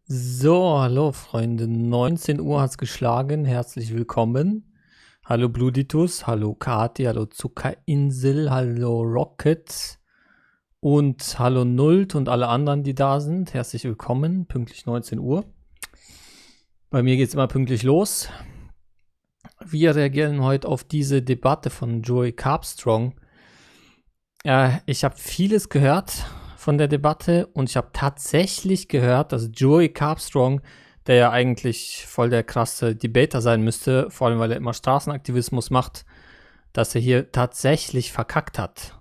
So, hallo Freunde, 19 Uhr hat's geschlagen, herzlich willkommen. Hallo Bluditus, hallo Kati, hallo Zuckerinsel, hallo Rocket und hallo Nult und alle anderen, die da sind. Herzlich willkommen, pünktlich 19 Uhr. Bei mir geht's immer pünktlich los. Wir reagieren heute auf diese Debatte von Joey Carbstrong. Ich habe vieles gehört von der Debatte und ich habe tatsächlich gehört, dass Joey Carbstrong, der ja eigentlich voll der krasse Debater sein müsste, vor allem weil er immer Straßenaktivismus macht, dass er hier tatsächlich verkackt hat.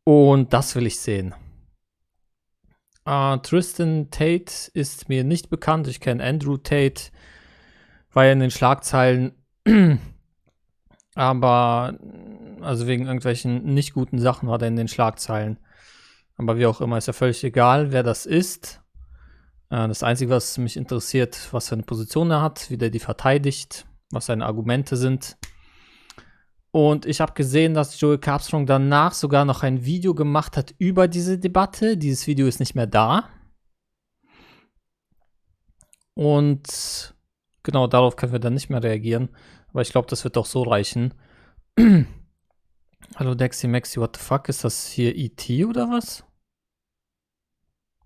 Und das will ich sehen. Tristan Tate ist mir nicht bekannt. Ich kenne Andrew Tate, war ja in den Schlagzeilen, aber also wegen irgendwelchen nicht guten Sachen war der in den Schlagzeilen. Aber wie auch immer, ist ja völlig egal, wer das ist. Das Einzige, was mich interessiert, was für eine Position er hat, wie der die verteidigt, was seine Argumente sind. Und ich habe gesehen, dass Joey Carbstrong danach sogar noch ein Video gemacht hat über diese Debatte. Dieses Video ist nicht mehr da. Und genau, darauf können wir dann nicht mehr reagieren. Aber ich glaube, das wird auch so reichen. Hallo Dexy Maxi, what the fuck? Ist das hier E.T. oder was?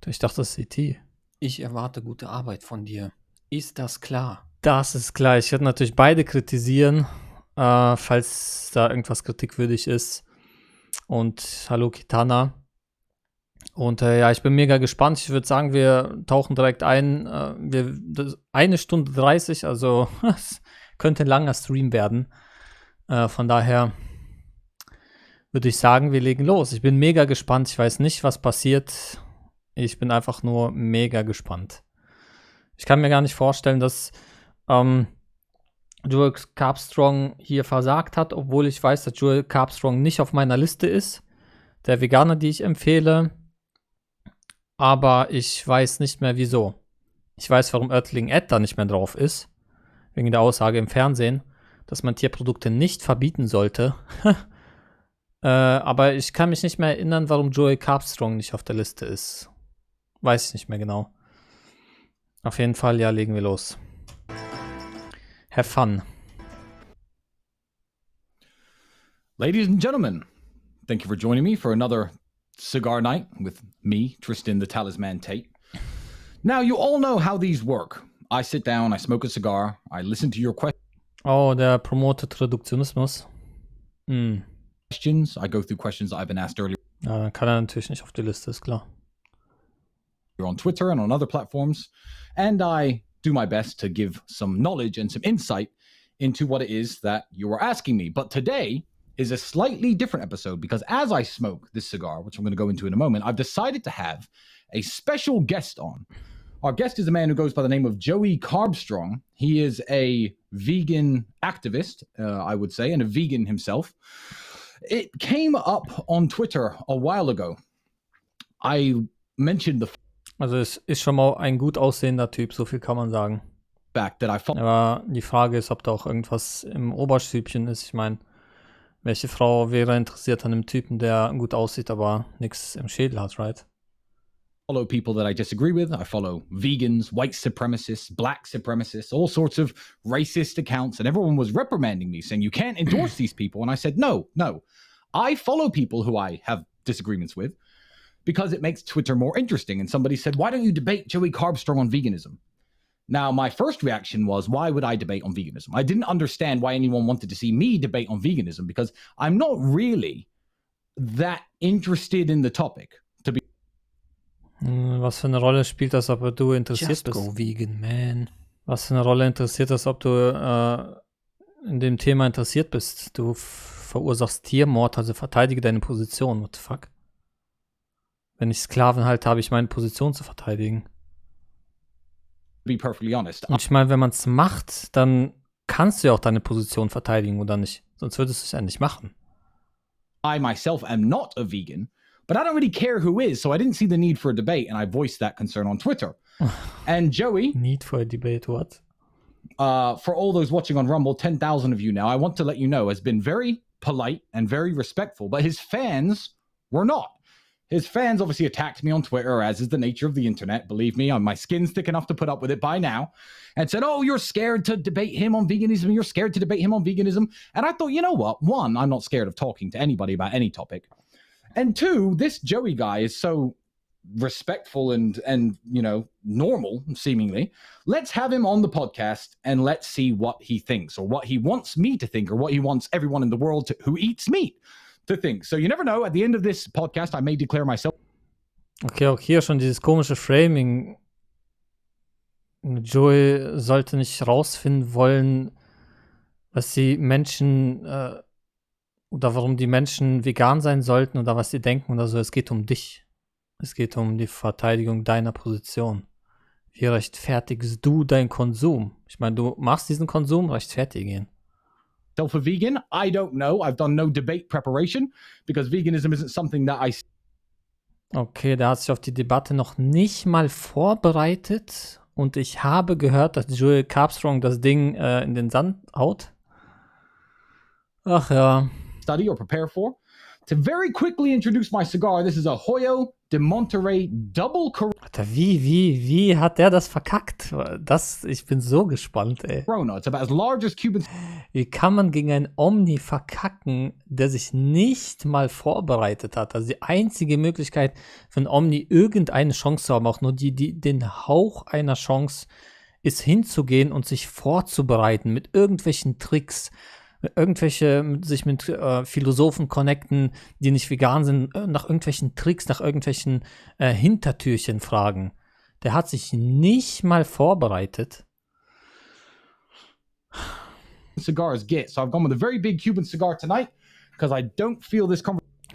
Ich dachte, das ist E.T. Ich erwarte gute Arbeit von dir. Ist das klar? Das ist klar. Ich werde natürlich beide kritisieren, falls da irgendwas kritikwürdig ist. Und hallo Kitana. Und ja, ich bin mega gespannt. Ich würde sagen, wir tauchen direkt ein. 1 Stunde 30, also es könnte ein langer Stream werden. Von daher würde ich sagen, wir legen los. Ich bin mega gespannt. Ich weiß nicht, was passiert. Ich bin einfach nur mega gespannt. Ich kann mir gar nicht vorstellen, dass Joey Carbstrong hier versagt hat, obwohl ich weiß, dass Joey Carbstrong nicht auf meiner Liste ist. Der Veganer, die ich empfehle. Aber ich weiß nicht mehr, wieso. Ich weiß, warum Örtling Ed da nicht mehr drauf ist. Wegen der Aussage im Fernsehen, dass man Tierprodukte nicht verbieten sollte. Aber ich kann mich nicht mehr erinnern, warum Joey Carbstrong nicht auf der Liste ist. Weiß ich nicht mehr genau. Auf jeden Fall, ja, legen wir los. Have fun. Ladies and gentlemen, thank you for joining me for another cigar night with me, Tristan the Talisman Tate. Now, you all know how these work. I sit down, I smoke a cigar, I listen to your Oh, der promotet Reduktionismus. questions. I go through questions that I've been asked earlier Ja, dann kann er natürlich nicht auf die Liste, ist klar. on Twitter and on other platforms, and I do my best to give some knowledge and some insight into what it is that you are asking me. But today is a slightly different episode because as I smoke this cigar, which I'm going to go into in a moment, I've decided to have a special guest on. Our guest is a man who goes by the name of Joey Carbstrong. He is a vegan activist, I would say, and a vegan himself. It came up on Twitter a while ago. I mentioned the Also es ist schon mal ein gut aussehender Typ, so viel kann man sagen. fact that I follow Aber die Frage ist, ob da auch irgendwas im Oberstübchen ist. Ich meine, welche Frau wäre interessiert an einem Typen, der gut aussieht, aber nichts im Schädel hat, right? people that I disagree with. I follow vegans, white supremacists, black supremacists, all sorts of racist accounts, and everyone was reprimanding me, saying you can't endorse these people. And I said, no. I follow people who I have disagreements with because it makes Twitter more interesting. And somebody said, why don't you debate Joey Carbstrong on veganism? Now, my first reaction was, why would I debate on veganism? I didn't understand why anyone wanted to see me debate on veganism because I'm not really that interested in the topic. Was für eine Rolle spielt das, ob du interessiert Just bist? go vegan, man. Was für eine Rolle interessiert das, ob du in dem Thema interessiert bist? Du verursachst Tiermord, also verteidige deine Position. What the fuck? Wenn ich Sklaven halte, habe ich meine Position zu verteidigen. Be perfectly honest. Und ich meine, wenn man es macht, dann kannst du ja auch deine Position verteidigen, oder nicht? Sonst würdest du es ja nicht machen. I myself am not a vegan, but I don't really care who is, so I didn't see the need for a debate, and I voiced that concern on Twitter. And Joey, Need for a debate, what? for all those watching on Rumble, 10,000 of you now, I want to let you know, has been very polite and very respectful, but his fans were not. his fans obviously attacked me on Twitter, as is the nature of the internet. Believe me, my skin's thick enough to put up with it by now. And said, oh, you're scared to debate him on veganism. You're scared to debate him on veganism. And I thought, you know what? One, I'm not scared of talking to anybody about any topic. And two, this Joey guy is so respectful and you know, normal, seemingly. Let's have him on the podcast and let's see what he thinks, or what he wants me to think, or what he wants everyone in the world who eats meat to think. So you never know. At the end of this podcast, I may declare myself. Okay, auch hier schon dieses komische Framing. Joey sollte nicht rausfinden wollen, was die Menschen oder warum die Menschen vegan sein sollten oder was sie denken oder so. Es geht um dich. Es geht um die Verteidigung deiner Position. Wie rechtfertigst du deinen Konsum? Ich meine, du machst diesen Konsum, rechtfertige ihn. A vegan? I don't know. I've done no debate preparation because veganism isn't something that I. Okay, der hat sich auf die Debatte noch nicht mal vorbereitet und ich habe gehört, dass Joey Carbstrong das Ding in den Sand haut. Ach ja. Study or prepare for. To very quickly introduce my cigar, this is a Hoyo de Monterrey Double Alter, wie hat der das verkackt? Ich bin so gespannt, ey. Corona. It's about as large as Cuban. Wie kann man gegen einen Omni verkacken, der sich nicht mal vorbereitet hat? Also die einzige Möglichkeit für einen Omni irgendeine Chance zu haben, auch nur den Hauch einer Chance, ist hinzugehen und sich vorzubereiten mit irgendwelchen Tricks, sich mit Philosophen connecten, die nicht vegan sind, nach irgendwelchen Tricks, nach irgendwelchen Hintertürchen fragen. Der hat sich nicht mal vorbereitet. Cigars get. So I've gone with a very big Cuban cigar tonight because I don't feel this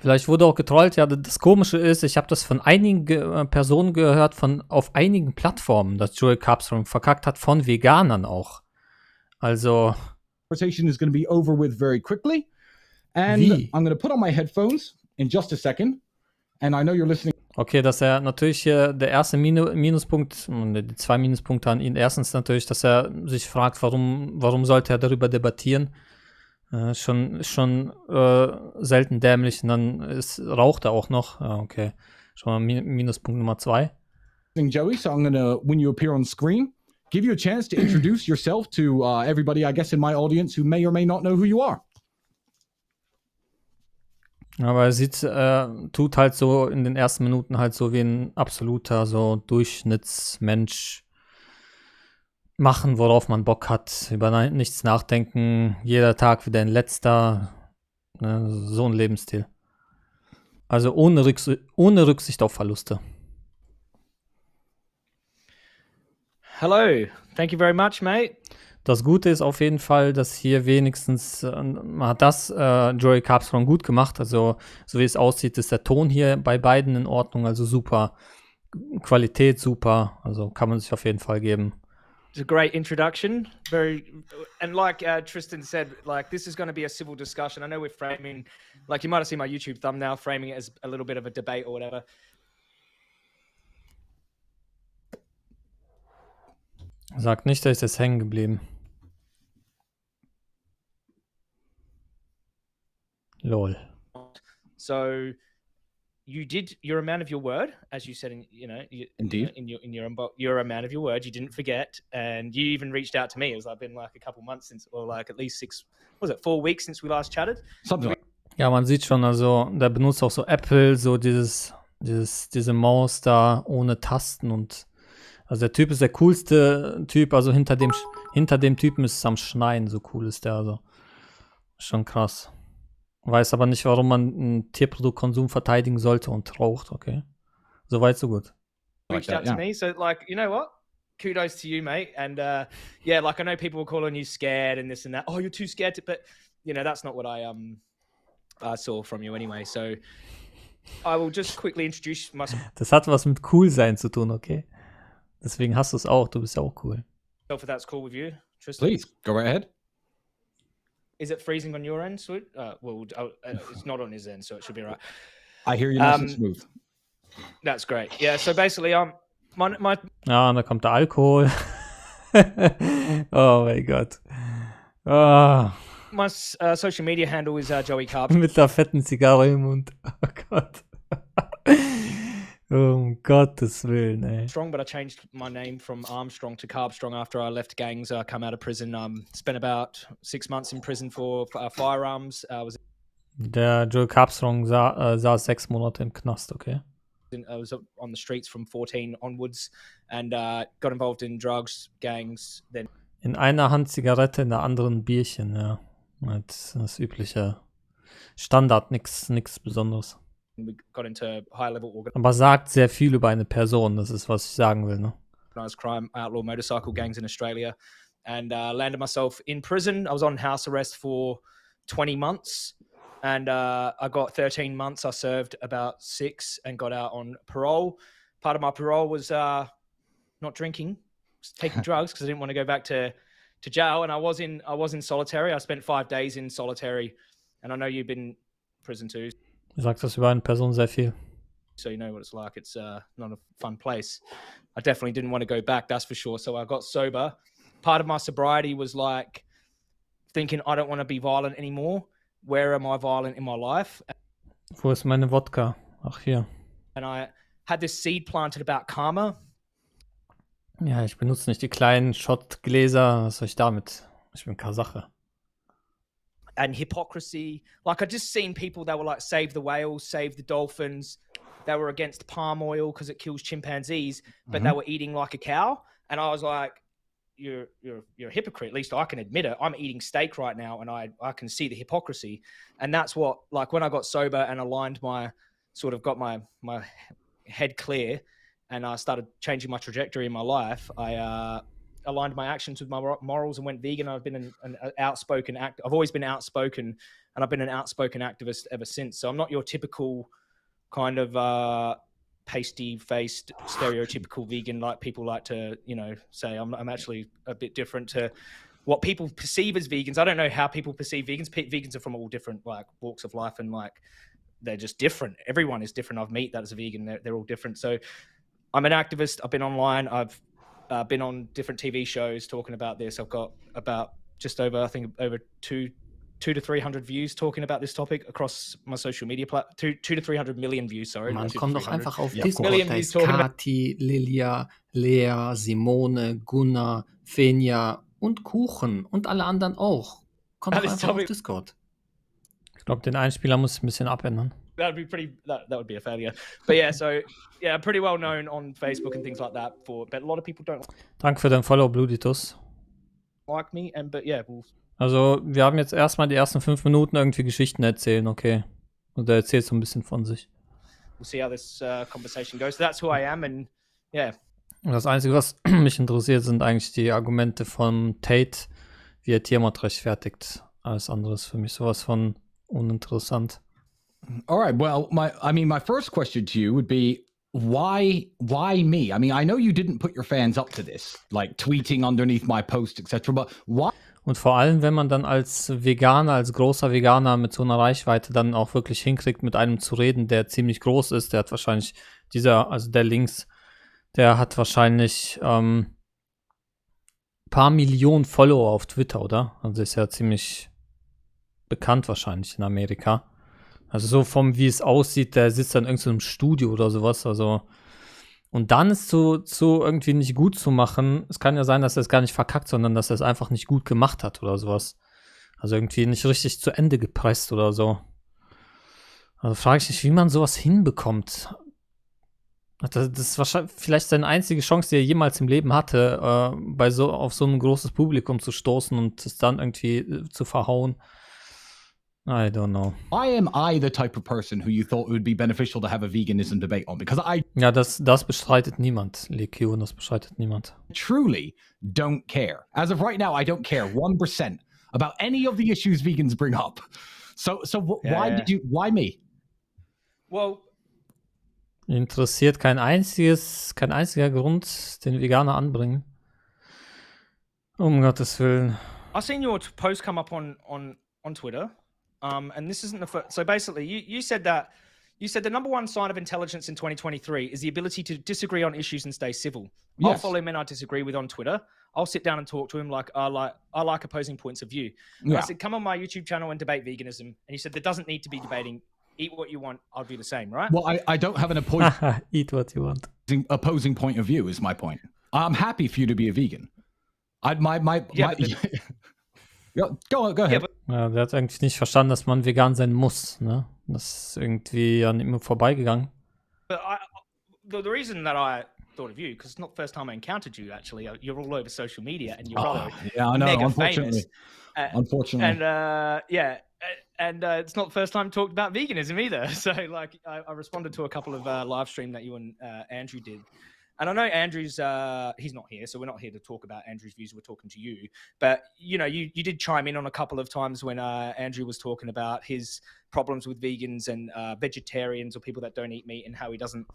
Vielleicht wurde auch getrollt. Ja, das Komische ist, ich habe das von einigen Personen gehört, auf einigen Plattformen, dass Joey Carbstrong verkackt hat, von Veganern auch. Also conversation is going to be over with very quickly. And I'm going to put on my headphones in just a second. And I know you're listening. Okay, dass er natürlich hier der erste Minuspunkt, die 2 Minuspunkte an ihn. Erstens natürlich, dass er sich fragt, warum sollte er darüber debattieren. Schon selten dämlich. Und dann raucht er auch noch. Okay, schon mal Minuspunkt Nummer 2. Joey, so I'm going to, when you appear on screen, give you a chance to introduce yourself to everybody, I guess, in my audience who may or may not know who you are. Aber er tut halt so in den ersten Minuten halt so wie ein absoluter so Durchschnittsmensch machen, worauf man Bock hat, über nichts nachdenken, jeder Tag wieder ein letzter, ne, so ein Lebensstil. Also ohne Rücksicht auf Verluste. Hello, thank you very much, mate. Das Gute ist auf jeden Fall, dass hier wenigstens hat das Joey Carbstrong gut gemacht. Also so wie es aussieht, ist der Ton hier bei beiden in Ordnung. Also super. Qualität super. Also kann man sich auf jeden Fall geben. It's a great introduction. And like Tristan said, like this is going to be a civil discussion. I know we're framing, like you might have seen my YouTube thumbnail, framing it as a little bit of a debate or whatever. Sagt nicht, da ist es hängen geblieben. Lol. So you're a man of your word, as you said Indeed. in your inbox. You're a man of your word. You didn't forget, and you even reached out to me. It was been like a couple months since, or like at least 4 weeks since we last chatted. Something like. Ja, man sieht schon, also der benutzt auch so Apple, so diese Maus da ohne Tasten und also der Typ ist der coolste Typ, also hinter dem Typen ist es am Schneien, so cool ist der, also schon krass. Weiß aber nicht, warum man einen Tierproduktkonsum verteidigen sollte und raucht, okay. So weit, so gut. Reached out to me, so like, you know what? Kudos to you, mate. And yeah, like I know people were calling you scared and this and that. Oh, you're too scared to, but you know, that's not what I saw from you anyway. So I will just quickly introduce myself. Das hat was mit cool sein zu tun, okay? Deswegen hast du es auch, du bist ja auch cool. If that's cool with you, Tristan. Please, go right ahead. Is it freezing on your end, Sweet? Well, it's not on his end, so it should be right. I hear you nice and smooth. That's great. Yeah, so basically, my Ja, und da kommt der Alkohol. Oh mein Gott. Oh. My social media handle is Joey Carbstrong. Mit der fetten Zigarre im Mund. Oh Gott. Um Gottes Willen, ey. Strong, but I changed my name from Armstrong to Carbstrong after I left gangs. I come out of prison. Spent about 6 months in prison for firearms. Der Joey Carbstrong saß 6 Monate im Knast, okay. I was on the streets from 14 onwards and got involved in drugs, gangs. Then In einer Hand Zigarette, in der anderen Bierchen, ja. Das übliche Standard, nix Besonderes. we got into high-level Aber sagt sehr viel über eine Person, das ist, was ich sagen will, ne? organized crime, outlaw motorcycle gangs in Australia, and landed myself in prison. I was on house arrest for 20 months, and I got 13 months. I served about 6 and got out on parole. Part of my parole was not drinking, taking drugs because I didn't want to go back to jail. And I was in solitary. I spent 5 days in solitary, and I know you've been in prison too. Sagt das über eine Person sehr viel. So you know what it's like. It's not a fun place. I definitely didn't want to go back, that's for sure. So I got sober. Part of my sobriety was like thinking I don't want to be violent anymore. Where am I violent in my life? Wo ist meine Wodka? Ach, hier. And I had this seed planted about karma. Ja, ich benutze nicht die kleinen Shotgläser. Was soll ich damit? Ich bin Kasache. And hypocrisy. Like I just seen people that were like, save the whales, save the dolphins. They were against palm oil because it kills chimpanzees, but they were eating like a cow. And I was like, you're a hypocrite. At least I can admit it. I'm eating steak right now, and I can see the hypocrisy. And that's what, like, when I got sober and aligned got my head clear, and I started changing my trajectory in my life, I aligned my actions with my morals and went vegan. I've been an outspoken I've always been outspoken, and I've been an outspoken activist ever since. So I'm not your typical kind of pasty-faced, stereotypical vegan like people like to, say. I'm actually a bit different to what people perceive as vegans. I don't know how people perceive vegans. Vegans are from all different like walks of life, and like they're just different. Everyone is different. I've met that as a vegan. They're all different. So I'm an activist. I've been online. I've been on different TV shows talking about this. I've got about just over, I think, over 200 to 300 views talking about this topic across my social media platform. 200 to 300 million views, sorry. Man, komm doch einfach auf Ja, Discord. Million Da views ist talking about- Kati, Lilia, Lea, Simone, Gunnar, Fenja und Kuchen und alle anderen auch. Komm doch Alles einfach auf topic- Discord. Ich glaube, den Einspieler muss ich ein bisschen abändern. That would be a failure. But yeah, so yeah, I'm pretty well known on Facebook and things like that but a lot of people don't Danke für dein Follow, Bluditus. like me, but yeah, Also, wir haben jetzt erstmal die ersten 5 Minuten irgendwie Geschichten erzählen, okay. Und er erzählt so ein bisschen von sich. we'll see how this conversation goes. So that's who I am, and yeah. Und das Einzige, was mich interessiert, sind eigentlich die Argumente von Tate, wie er Tiermord rechtfertigt. Alles andere ist für mich sowas von uninteressant. All right. Well, my first question to you would be, why me? I mean, I know you didn't put your fans up to this, like tweeting underneath my post, etc. But why? Und vor allem, wenn man dann als Veganer, als großer Veganer mit so einer Reichweite dann auch wirklich hinkriegt, mit einem zu reden, der ziemlich groß ist, der hat wahrscheinlich, der Links, der hat wahrscheinlich paar Millionen Follower auf Twitter, oder? Also ist ja ziemlich bekannt wahrscheinlich in Amerika. Also so vom, wie es aussieht, der sitzt dann in irgendeinem Studio oder sowas, also. Und dann ist so irgendwie nicht gut zu machen. Es kann ja sein, dass er es gar nicht verkackt, sondern dass er es einfach nicht gut gemacht hat oder sowas. Also irgendwie nicht richtig zu Ende gepresst oder so. Also frage ich mich, wie man sowas hinbekommt. Das ist wahrscheinlich vielleicht seine einzige Chance, die er jemals im Leben hatte, auf so ein großes Publikum zu stoßen und es dann irgendwie zu verhauen. I don't know. Why am I the type of person who you thought it would be beneficial to have a veganism debate on? Because I Ja, das bestreitet niemand, LQ, und das bestreitet niemand. truly don't care. As of right now, I don't care 1% about any of the issues vegans bring up. So why me? Well, Interessiert kein einziger Grund, den Veganer anbringen. Um Gottes Willen. I've seen your post come up on Twitter, and this isn't the first. So basically, you said the number one sign of intelligence in 2023 is the ability to disagree on issues and stay civil. I'll Yes. follow men I disagree with on Twitter. I'll sit down and talk to him like I like opposing points of view. And I Yeah. said, come on my YouTube channel and debate veganism. And you said there doesn't need to be debating eat what you want, I'll do the same, right? Well, I don't have an Eat what you want. opposing point of view is my point. I'm happy for you to be a vegan. Ja, go ahead. Yeah, but Ja, der hat irgendwie nicht verstanden, dass man vegan sein muss, ne? Das ist irgendwie an ihm vorbeigegangen. the reason that I thought of you, because it's not the first time I encountered you, actually. You're all over social media and you're yeah, I know, mega unfortunately. famous. Unfortunately. And it's not the first time talked about veganism either. So like I responded to a couple of live stream that you and Andrew did. And I know Andrew's, he's not here, so we're not here to talk about Andrew's views. We're talking to you. But, you know, you did chime in on a couple of times when Andrew was talking about his problems with vegans and vegetarians or people that don't eat meat and how he doesn't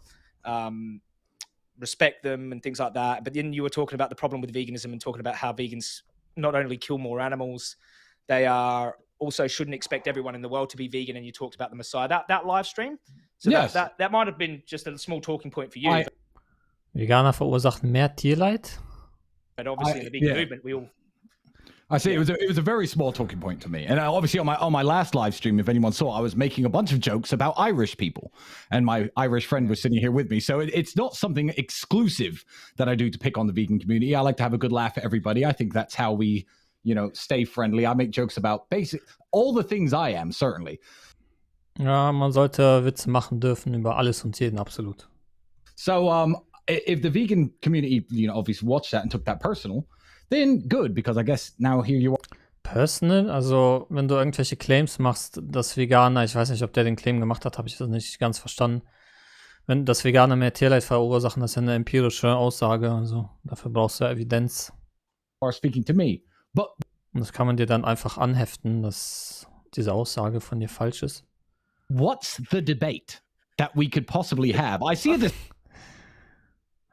respect them and things like that. But then you were talking about the problem with veganism and talking about how vegans not only kill more animals, they are also shouldn't expect everyone in the world to be vegan. And you talked about the Messiah, that live stream. So yes. that might have been just a small talking point for you. Veganer verursachen mehr Tierleid. But obviously in the vegan movement, we all... I see. It was a very small talking point to me, and obviously on my last live stream, if anyone saw, I was making a bunch of jokes about Irish people, and my Irish friend was sitting here with me. So it's not something exclusive that I do to pick on the vegan community. I like to have a good laugh at everybody. I think that's how we, stay friendly. I make jokes about all the things I am, certainly. Ja, man sollte Witze machen dürfen über alles und jeden, absolut. So if the vegan community, obviously watched that and took that personal, then good, because I guess now here you are. Personal, also wenn du irgendwelche Claims machst, dass Veganer, ich weiß nicht, ob der den Claim gemacht hat, habe ich das nicht ganz verstanden. Wenn das Veganer mehr Tierleid verursachen, das ist ja eine empirische Aussage, also dafür brauchst du ja Evidenz. Are speaking to me, but Und das kann man dir dann einfach anheften, dass diese Aussage von dir falsch ist. What's the debate that we could possibly have? I see this.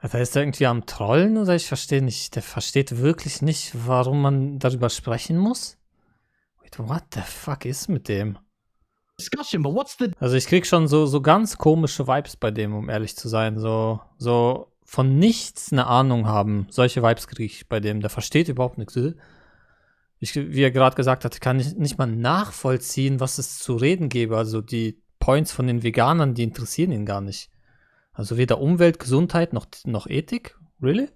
Da ist er irgendwie am Trollen oder ich verstehe nicht. Der versteht wirklich nicht, warum man darüber sprechen muss. Wait, what the fuck ist mit dem? Discussion, but what's the... Also ich krieg schon so ganz komische Vibes bei dem, um ehrlich zu sein. So von nichts eine Ahnung haben. Solche Vibes kriege ich bei dem. Der versteht überhaupt nichts. Wie er gerade gesagt hat, kann ich nicht mal nachvollziehen, was es zu reden gäbe. Also die Points von den Veganern, die interessieren ihn gar nicht. Also weder Umwelt, Gesundheit noch Ethik? Really?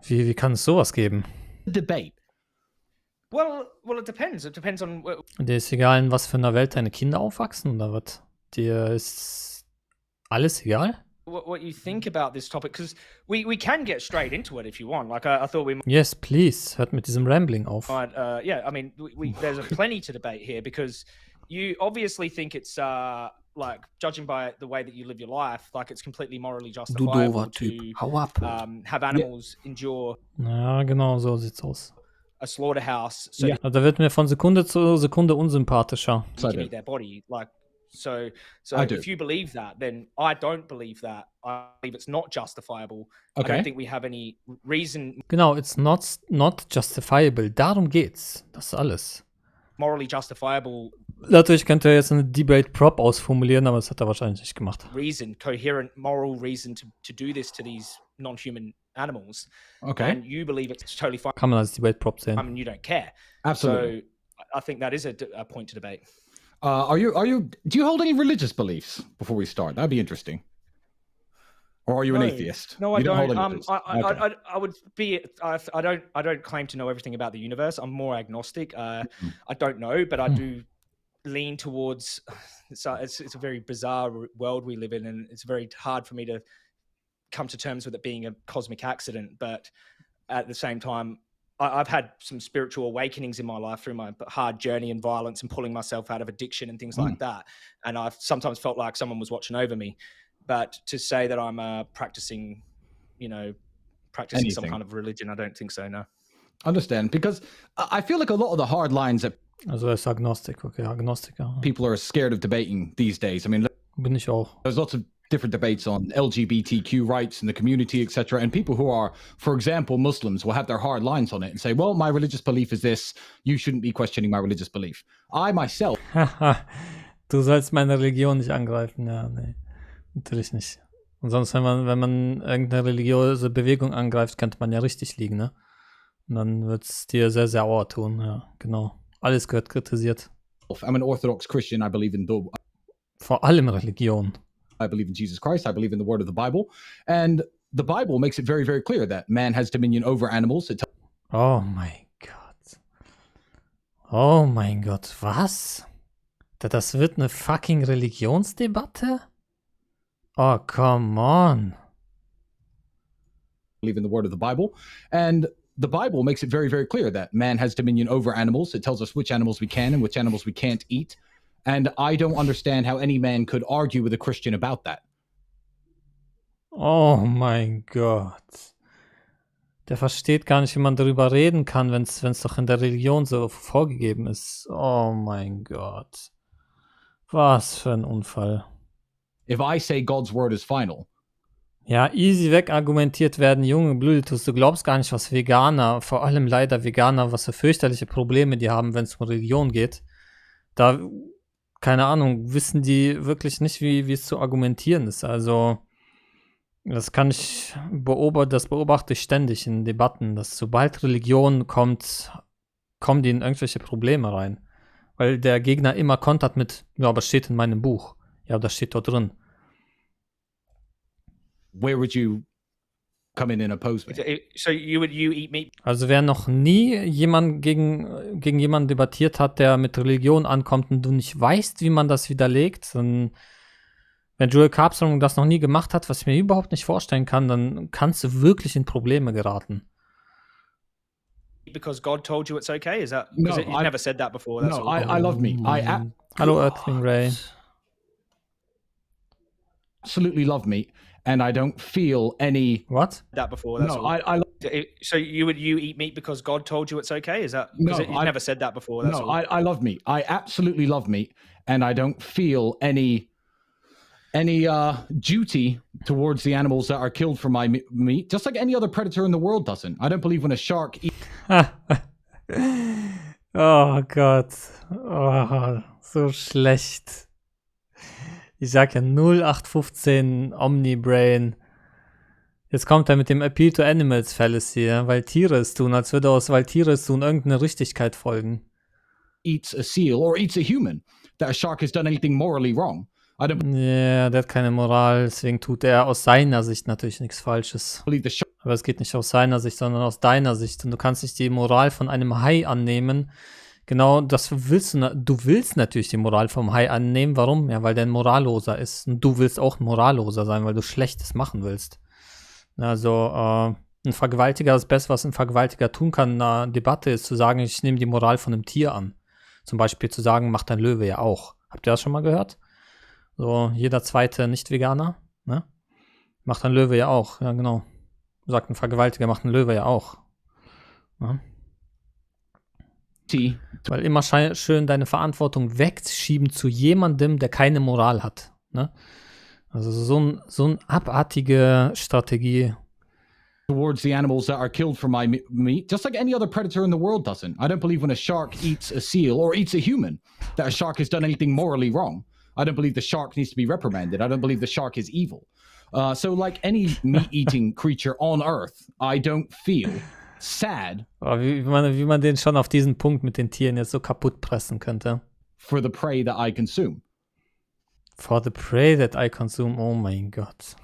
Wie kann es sowas geben? Debate. Well, it depends. It depends on... Dir ist egal, in was für einer Welt deine Kinder aufwachsen oder was? Dir ist alles egal? What you think about this topic, because we can get straight into it if you want. Like I thought we might... Yes, please. Hört mit diesem Rambling auf. Yeah, I mean, there's plenty to debate here because you obviously think it's... like judging by the way that you live your life, like it's completely morally justifiable to have animals endure. Ja, genau, so sieht's aus. A slaughterhouse. So Da wird mir von Sekunde zu Sekunde unsympathischer. you can eat their body. Like so if you believe that, then I don't believe that. I believe it's not justifiable. Okay. I don't think we have any reason. Genau, it's not justifiable. Darum geht's. Das ist alles. Morally justifiable. Natürlich könnte er jetzt eine Debate-Prop ausformulieren, aber das hat er wahrscheinlich nicht gemacht. Coherent moral reason to do this to these non-human animals. Okay. And you believe it's totally fine. Kann man als Debate-Prop sehen. I mean, you don't care. Absolutely. So I think that is a point to debate. Do you hold any religious beliefs before we start? That'd be interesting. Or are you an atheist? No, I you don't. Hold any beliefs? I would be. I don't claim to know everything about the universe. I'm more agnostic. I don't know, but I do lean towards. It's a very bizarre world we live in, and it's very hard for me to come to terms with it being a cosmic accident. But at the same time, I've had some spiritual awakenings in my life through my hard journey and violence and pulling myself out of addiction and things like that. And I've sometimes felt like someone was watching over me. But to say that I'm practicing Anything. some kind of religion, I don't think so, no. Understand, because I feel like a lot of the hard lines that Also er ist Agnostik, okay, Agnostiker. people are scared of debating these days. I mean, Bin ich auch. there's lots of different debates on LGBTQ rights in the community, etc. And people who are, for example, Muslims will have their hard lines on it and say, well, my religious belief is this. You shouldn't be questioning my religious belief. I myself... Du sollst meine Religion nicht angreifen. Ja, nee. Natürlich nicht. Und sonst, wenn man irgendeine religiöse Bewegung angreift, könnte man ja richtig liegen, ne? Und dann wird es dir sehr, sehr sauer tun, ja, genau. Alles gehört kritisiert. I'm an Orthodox Christian. I believe in Vor allem Religion. Jesus Christ. I believe in the word of the Bible. And the Bible makes it very, very clear that man has dominion over animals. Oh mein Gott. Oh mein Gott, was? Das wird eine fucking Religionsdebatte? Oh, come on. Believe in the word of the Bible. And the Bible makes it very, very clear that man has dominion over animals. It tells us which animals we can and which animals we can't eat. And I don't understand how any man could argue with a Christian about that. Oh mein Gott. Der versteht gar nicht, wie man darüber reden kann, wenn es doch in der Religion so vorgegeben ist. Oh mein Gott. Was für ein Unfall. If I say God's word is final. Ja, easy wegargumentiert werden, Junge Blöditus, du glaubst gar nicht, was Veganer, vor allem leider Veganer, was für fürchterliche Probleme die haben, wenn es um Religion geht. Da, keine Ahnung, wissen die wirklich nicht, wie es zu argumentieren ist. Also, das beobachte ich ständig in Debatten, dass sobald Religion kommt, kommen die in irgendwelche Probleme rein. Weil der Gegner immer kontert mit, ja, aber steht in meinem Buch. Ja, das steht dort drin. Where would you come in and oppose me? So you eat meat? Also wer noch nie jemand gegen jemanden debattiert hat, der mit Religion ankommt und du nicht weißt, wie man das widerlegt, dann, wenn Joey Carbstrong das noch nie gemacht hat, was ich mir überhaupt nicht vorstellen kann, dann kannst du wirklich in Probleme geraten. Because God told you it's okay? Is that No, you've never said that before? That's No, all. I love meat. Hallo Earthling Ray. Absolutely love meat, and I don't feel any. What? That before. That's No, all. I So you eat meat because God told you it's okay? Is that No, you've never said that before? That's no, all. I love meat. I absolutely love meat, and I don't feel any duty towards the animals that are killed for my meat, just like any other predator in the world doesn't. I don't believe when a shark eats. Oh Gott. Oh, so schlecht. Ich sag ja 0815 Omnibrain. Jetzt kommt er mit dem Appeal to Animals Fallacy, weil Tiere es tun, als würde weil Tiere es tun, irgendeine Richtigkeit folgen. Eats a seal or eats a human, that a shark has done anything morally wrong. I don't Ja, der hat keine Moral, deswegen tut er aus seiner Sicht natürlich nichts Falsches. believe the shark. Aber es geht nicht aus seiner Sicht, sondern aus deiner Sicht. Und du kannst nicht die Moral von einem Hai annehmen. Genau, das willst du. Du willst natürlich die Moral vom Hai annehmen. Warum? Ja, weil der ein Moralloser ist. Und du willst auch ein Moralloser sein, weil du Schlechtes machen willst. Also, ein Vergewaltiger, das Beste, was ein Vergewaltiger tun kann in einer Debatte, ist zu sagen, ich nehme die Moral von einem Tier an. Zum Beispiel zu sagen, macht ein Löwe ja auch. Habt ihr das schon mal gehört? So, jeder zweite Nicht-Veganer, ne? Macht ein Löwe ja auch, ja genau. Sagt ein Vergewaltiger, macht ein Löwe ja auch. Ja? Weil immer schön deine Verantwortung wegschieben zu jemandem, der keine Moral hat. Ne? Also so eine abartige Strategie. Towards the animals that are killed for my meat, just like any other predator in the world doesn't. I don't believe when a shark eats a seal or eats a human, that a shark has done anything morally wrong. I don't believe the shark needs to be reprimanded. I don't believe the shark is evil. So like any meat-eating creature on Earth, I don't feel sad. Oh, wie man den schon auf diesen Punkt mit den Tieren jetzt so kaputt pressen könnte. For the prey that I consume. For the prey that I consume, oh mein Gott.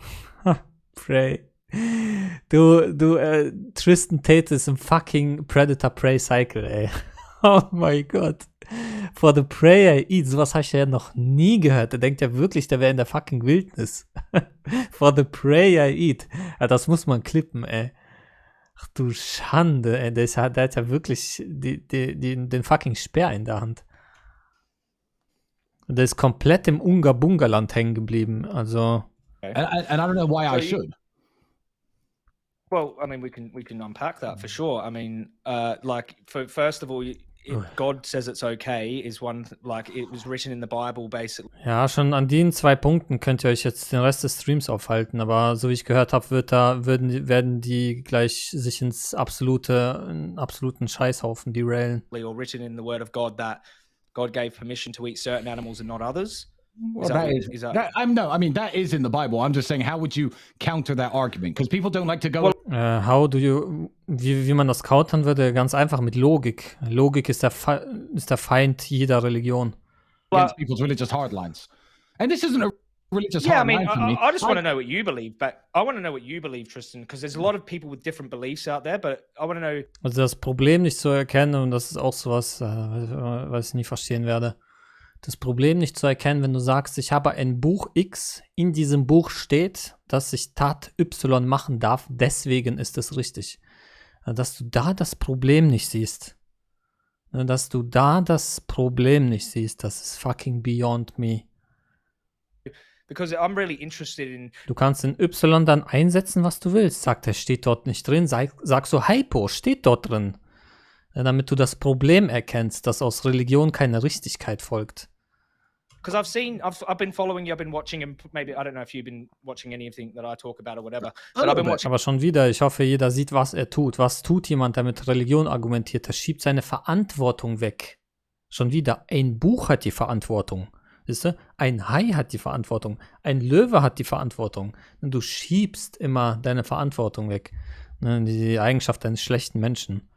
Prey. Tristan Tate ist im fucking Predator-Prey-Cycle, ey. Oh mein Gott. For the prey I eat, sowas habe ich ja noch nie gehört. Der denkt ja wirklich, der wäre in der fucking Wildnis. For the prey I eat. Ja, das muss man klippen, ey. Ach du Schande, ey. Der hat ja wirklich den fucking Speer in der Hand. Und der ist komplett im Unga-Bunga-Land hängen geblieben. Also. And I don't know why I should. Well, I mean, we can unpack that for sure. I mean, first of all, God says it's okay is one, like it was written in the Bible basically. Ja, schon an den 2 Punkten könnt ihr euch jetzt den Rest des Streams aufhalten, aber so wie ich gehört habe, werden die gleich sich ins absoluten Scheißhaufen derailen. Or written in the Word of God that God gave permission to eat certain animals and not others. Well, that is in the Bible. I'm just saying, how would you counter that argument? Because people don't like to go. Wie man das countern würde? Ganz einfach mit Logik. Logik ist der Feind jeder Religion. Against people's religious hardlines. And this isn't a religious hardline for me. I just want to know what you believe, but I want to know what you believe, Tristan, because there's a lot of people with different beliefs out there, but I want to know. Also das Problem nicht zu erkennen, und das ist auch sowas, was ich nie verstehen werde. Das Problem nicht zu erkennen, wenn du sagst, ich habe ein Buch X, in diesem Buch steht, dass ich Tat Y machen darf, deswegen ist es richtig. Dass du da das Problem nicht siehst. Das ist fucking beyond me. Because I'm really interested in. Du kannst in Y dann einsetzen, was du willst. Sagt er, steht dort nicht drin. Sag so, Hypo, steht dort drin. Damit du das Problem erkennst, dass aus Religion keine Richtigkeit folgt. Because I've been following you, I've been watching, and maybe I don't know if you've been watching anything that I talk about or whatever. But I've been watching. Aber schon wieder, ich hoffe, jeder sieht, was er tut. Was tut jemand, der mit Religion argumentiert? Er schiebt seine Verantwortung weg. Schon wieder, ein Buch hat die Verantwortung. Siehst du? Ein Hai hat die Verantwortung. Ein Löwe hat die Verantwortung. Und du schiebst immer deine Verantwortung weg. Die Eigenschaft eines schlechten Menschen.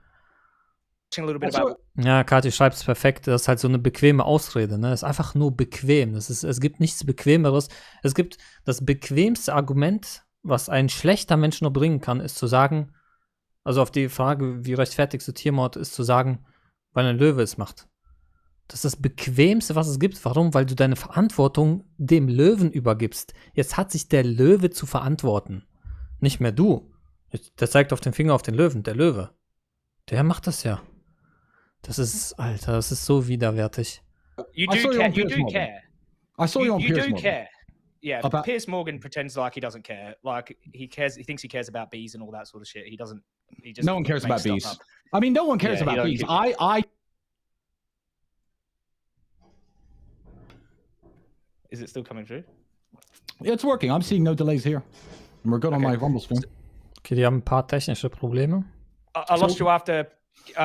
Ja, Kathi schreibt es perfekt. Das ist halt so eine bequeme Ausrede. Ne? Das ist einfach nur bequem. Es gibt nichts Bequemeres. Es gibt das bequemste Argument, was ein schlechter Mensch nur bringen kann, ist zu sagen, also auf die Frage, wie rechtfertigst du Tiermord, ist zu sagen, weil ein Löwe es macht. Das ist das Bequemste, was es gibt. Warum? Weil du deine Verantwortung dem Löwen übergibst. Jetzt hat sich der Löwe zu verantworten. Nicht mehr du. Der zeigt auf den Finger auf den Löwen. Der Löwe. Der macht das ja. Das ist, Alter, das ist so widerwärtig. You do care. I saw you on Piers Morgan. Morgan. Yeah, Piers Morgan pretends like he doesn't care. Like he thinks he cares about bees and all that sort of shit. He doesn't. He just no one cares about bees. I mean, no one cares about bees. Is it still coming through? It's working. I'm seeing no delays here. And we're good on my Rumble stream. Okay, die haben ein paar technische Probleme. I lost you after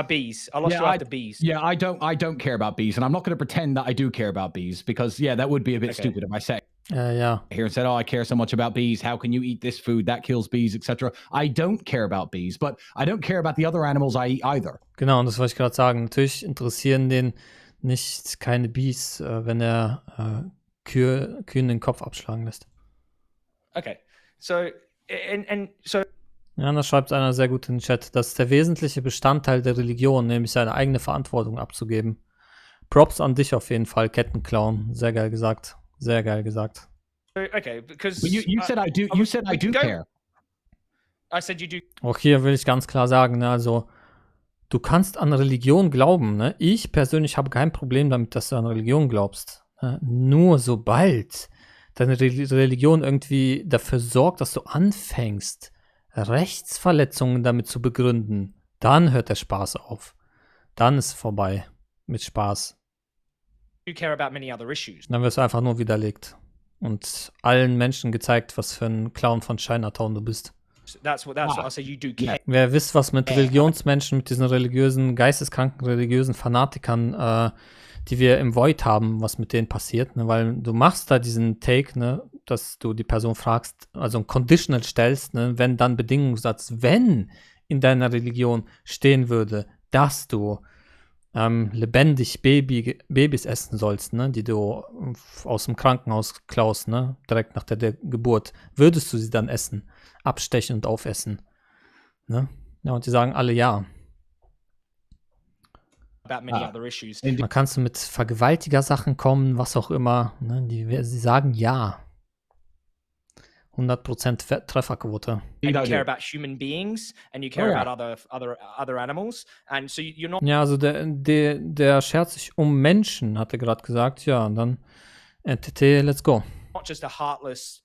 bees. I lost you after bees. Yeah, I don't care about bees, and I'm not going to pretend that I do care about bees because that would be a bit stupid if I sat here and said, "Oh, I care so much about bees. How can you eat this food that kills bees, etc." I don't care about bees, but I don't care about the other animals I eat either. Genau, und das wollte ich gerade sagen. Natürlich interessieren den nicht keine Bees, wenn er Kühen den Kopf abschlagen lässt. Okay, so Ja, das schreibt einer sehr gut in den Chat. Das ist der wesentliche Bestandteil der Religion, nämlich seine eigene Verantwortung abzugeben. Props an dich auf jeden Fall, Kettenclown. Sehr geil gesagt. Sehr geil gesagt. Okay, because you said I do. You said I do care. I said you do. Auch hier will ich ganz klar sagen, ne, also du kannst an Religion glauben. Ne? Ich persönlich habe kein Problem damit, dass du an Religion glaubst. Ne? Nur sobald deine Religion irgendwie dafür sorgt, dass du anfängst, Rechtsverletzungen damit zu begründen, dann hört der Spaß auf. Dann ist es vorbei mit Spaß. You care about many other issues. Dann wirst du einfach nur widerlegt und allen Menschen gezeigt, was für ein Clown von Chinatown du bist. That's what I say. You do care. Wer wisst, was mit Religionsmenschen, mit diesen religiösen, geisteskranken, religiösen Fanatikern, die wir im Void haben, was mit denen passiert, ne? Weil du machst da diesen Take, ne, dass du die Person fragst, also ein Conditional stellst, ne, wenn dann Bedingungssatz, wenn in deiner Religion stehen würde, dass du lebendig Babys essen sollst, ne, die du aus dem Krankenhaus klaust, ne, direkt nach der Geburt, würdest du sie dann essen, abstechen und aufessen, ne? Ja, und die sagen alle ja. About many other issues. Man kannst du mit Vergewaltiger-Sachen kommen, was auch immer, ne, sie sagen ja. 100% Trefferquote. And you care about human beings and you care about other animals and so you're not. Ja, also der schert sich um Menschen, hat er gerade gesagt. Ja, und dann NTT, let's go. Not just a heartless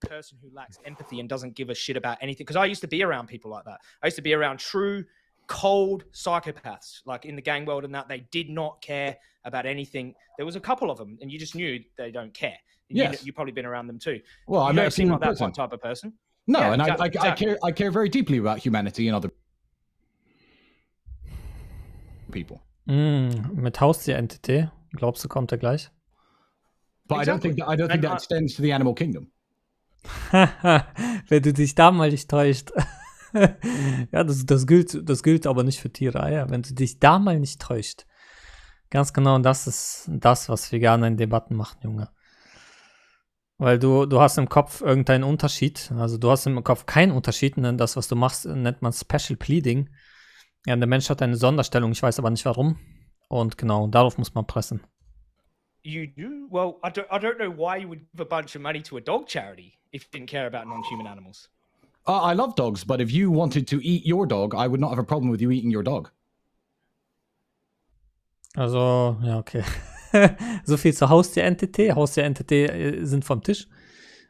person who lacks empathy and doesn't give a shit about anything. Because I used to be around people like that. I used to be around true, cold psychopaths, like in the gang world, and that they did not care about anything. There was a couple of them, and you just knew they don't care. Yes. You've probably been around them too. Well, you don't seem like that type of person. No, yeah, and exactly. I care very deeply about humanity and other people. Mit Haustier-NTT, glaubst du, kommt er gleich? But Exactly. I don't think And that extends to the animal kingdom. Wenn du dich da mal nicht täuscht. Ja, das gilt aber nicht für Tiere. Ja, wenn du dich da mal nicht täuscht. Ganz genau, das ist das, was Veganer in Debatten machen, Junge. Weil du hast im Kopf irgendeinen Unterschied. Also du hast im Kopf keinen Unterschied. Ne? Das, was du machst, nennt man Special Pleading. Ja, der Mensch hat eine Sonderstellung, ich weiß aber nicht warum. Und genau, darauf muss man pressen. you do? Well, I don't know why you would give a bunch of money to a dog charity if you didn't care about non-human animals. I love dogs, but if you wanted to eat your dog, I would not have a problem with you eating your dog. Also, ja, okay. So viel zur Haustier-Entity. Haustier-Entity sind vom Tisch.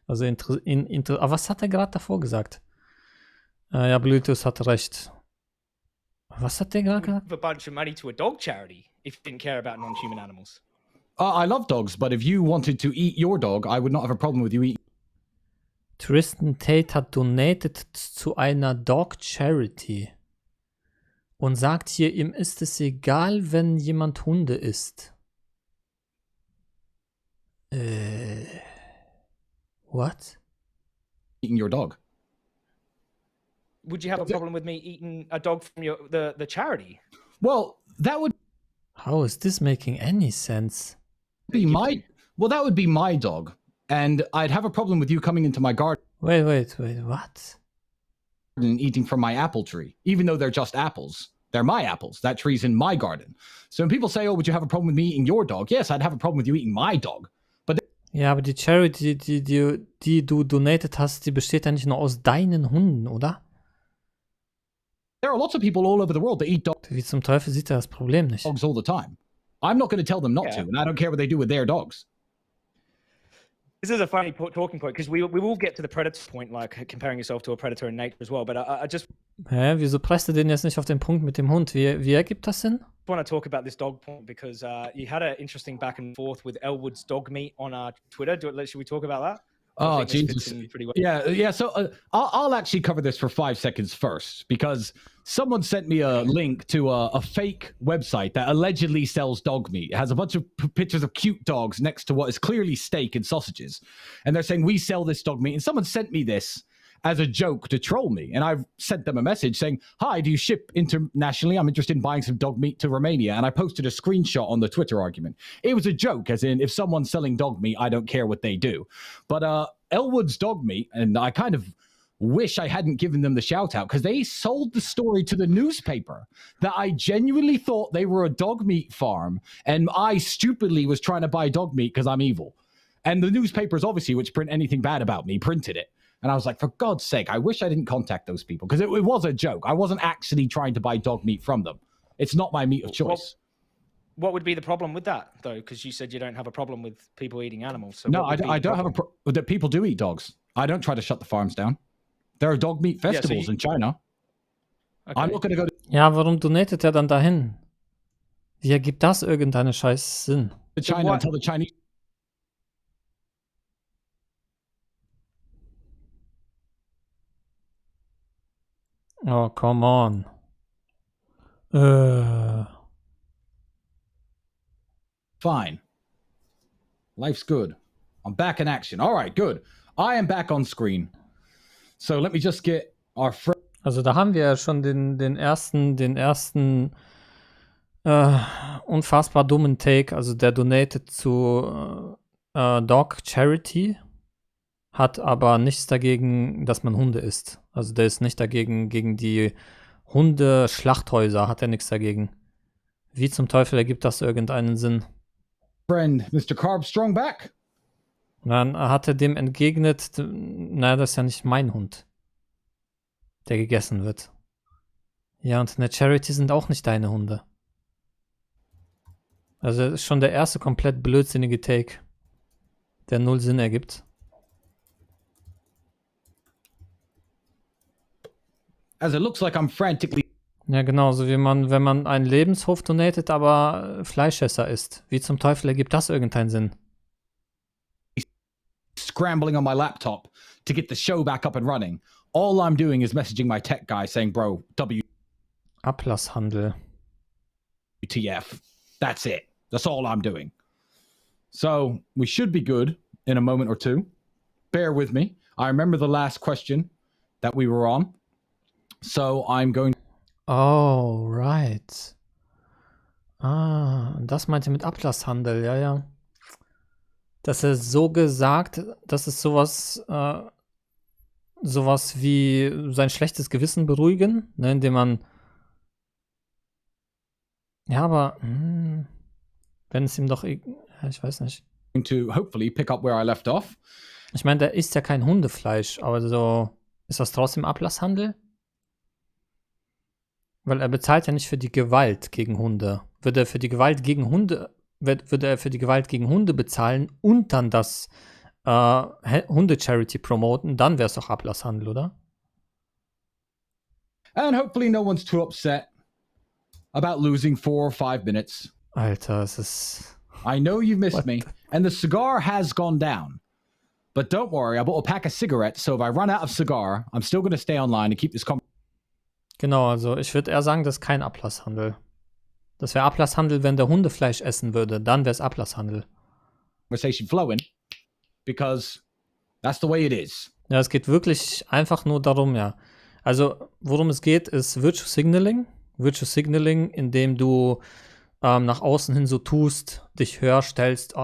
Also, aber was hat er gerade davor gesagt? Ja, Bluetooth hat recht. Was hat der gerade gesagt? Give a bunch of money to a dog charity if you didn't care about non-human animals. I love dogs, but if you wanted to eat your dog, I would not have a problem with you eating. Tristan Tate hat donated zu einer Dog Charity und sagt hier, ihm ist es egal, wenn jemand Hunde isst. What? Eating your dog. Would you have a problem with me eating a dog from the charity? Well, that would How is this making any sense? be that would be my dog, and I'd have a problem with you coming into my garden Wait, what? and eating from my apple tree, even though they're just apples. They're my apples. That tree's in my garden. So when people say, "Oh, would you have a problem with me eating your dog?" Yes, I'd have a problem with you eating my dog. Ja, aber die Charity, die du donated hast, die besteht ja nicht nur aus deinen Hunden, oder? There are lots of people all over the world that eat Wie zum Teufel sieht er das Problem nicht? dogs all the time. I'm not going to tell them not Yeah. to, and I don't care what they do with their dogs. This is a funny talking point because we will get to the predator point, like comparing yourself to a predator in nature as well. But I just Hä, wieso presst du den jetzt nicht auf den Punkt mit dem Hund? Wie ergibt das Sinn? want to talk about this dog point because you had an interesting back and forth with Elwood's dog meat on Twitter. Should we talk about that? I Oh, think this fits Jesus. in pretty well. Yeah. So I'll actually cover this for 5 seconds first because someone sent me a link to a fake website that allegedly sells dog meat. It has a bunch of pictures of cute dogs next to what is clearly steak and sausages. And they're saying, we sell this dog meat. And someone sent me this as a joke to troll me. And I've sent them a message saying, hi, do you ship internationally? I'm interested in buying some dog meat to Romania. And I posted a screenshot on the Twitter argument. It was a joke, as in, if someone's selling dog meat, I don't care what they do. But Elwood's dog meat, and I kind of wish I hadn't given them the shout out because they sold the story to the newspaper that I genuinely thought they were a dog meat farm. And I stupidly was trying to buy dog meat because I'm evil. And the newspapers, obviously, which print anything bad about me, printed it. And I was like, for God's sake, I wish I didn't contact those people because it was a joke. I wasn't actually trying to buy dog meat from them. It's not my meat of choice. What would be the problem with that, though? Because you said you don't have a problem with people eating animals. So No, what would be I the don't have problem? that people do eat dogs. I don't try to shut the farms down. There are dog meat so festivals in China. Okay. I'm not going to go Ja, warum donatet er dann dahin? Wie ergibt das irgendeinen scheiß Sinn? to China what- until the Chinese. Oh, come on. Fine. Life's good. I'm back in action. All right, good. I am back on screen. So let me just get our friend. Also da haben wir ja schon den ersten unfassbar dummen Take. Also der donatet zu Dog Charity, hat aber nichts dagegen, dass man Hunde isst. Also der ist nicht dagegen, gegen die Hundeschlachthäuser hat er nichts dagegen. Wie zum Teufel ergibt das irgendeinen Sinn? Friend, Mr. Carbstrong back. Und dann hat er dem entgegnet, naja, das ist ja nicht mein Hund, der gegessen wird. Ja, und in der Charity sind auch nicht deine Hunde. Also das ist schon der erste komplett blödsinnige Take, der null Sinn ergibt. As it looks like I'm frantically Ja, genau, so wie wenn man einen Lebenshof donatet, aber Fleischesser ist. Wie zum Teufel ergibt das irgendeinen Sinn? scrambling on my laptop to get the show back up and running. All I'm doing is messaging my tech guy saying, bro, Ablasshandel. WTF. That's it. That's all I'm doing. So we should be good in a moment or two. Bear with me. I remember the last question that we were on. So I'm going. Oh, right. Das meinte mit Ablasshandel, ja, ja. Dass er so gesagt, das ist sowas wie sein schlechtes Gewissen beruhigen, ne, indem man. Ja, aber wenn es ihm doch. Ich weiß nicht. To hopefully pick up where I left off. Ich meine, der isst ja kein Hundefleisch, aber so. Ist das trotzdem Ablasshandel? Weil er bezahlt ja nicht für die Gewalt gegen Hunde. Würde er für die Gewalt gegen Hunde bezahlen und dann das Hunde-Charity promoten, dann wäre es doch Ablasshandel, oder? And hopefully no one's too upset about losing 4 or 5 minutes. Alter, es ist... I know you've missed me, and the cigar has gone down. But don't worry, I bought a pack of cigarettes, so if I run out of cigar, I'm still going to stay online and keep this Genau, also ich würde eher sagen, das ist kein Ablasshandel. Das wäre Ablasshandel, wenn der Hundefleisch essen würde. Dann wäre es Ablasshandel. conversation flowing, because that's the way it is. Ja, es geht wirklich einfach nur darum, ja. Also, worum es geht, ist Virtue Signaling. Virtue Signaling, indem du nach außen hin so tust, dich höher stellst,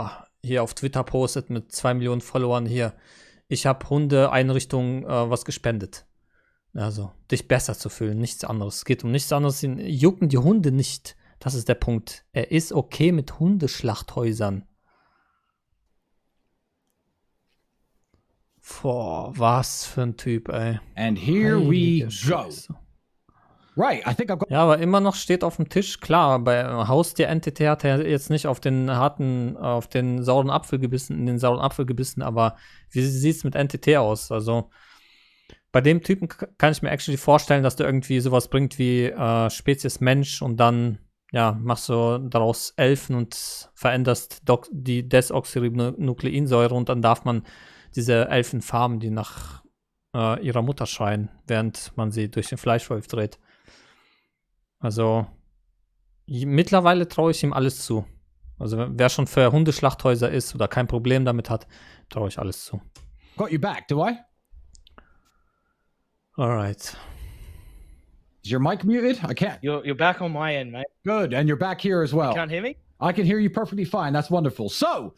hier auf Twitter postet mit 2 Millionen Followern hier. Ich habe Hundeeinrichtungen was gespendet. Also, dich besser zu fühlen, nichts anderes. Es geht um nichts anderes. Ihn jucken die Hunde nicht. Das ist der Punkt. Er ist okay mit Hundeschlachthäusern. Boah, was für ein Typ, ey. And here we go. Scheiße. Right, I think I've got. Ja, aber immer noch steht auf dem Tisch, klar, bei Haustier-Entity hat er jetzt nicht auf den sauren Apfel gebissen, aber wie sieht es mit Entity aus? Also, bei dem Typen kann ich mir actually vorstellen, dass der irgendwie sowas bringt wie Spezies Mensch und dann, ja, machst du daraus Elfen und veränderst die Desoxyribonukleinsäure und dann darf man diese Elfen farmen, die nach ihrer Mutter schreien, während man sie durch den Fleischwolf dreht. Also, mittlerweile traue ich ihm alles zu. Also, wer schon für Hundeschlachthäuser ist oder kein Problem damit hat, traue ich alles zu. Got you back, do I? Alright. Is your mic muted? I can't. You're back on my end, mate. Good, and you're back here as well. You can't hear me? I can hear you perfectly fine. That's wonderful. So,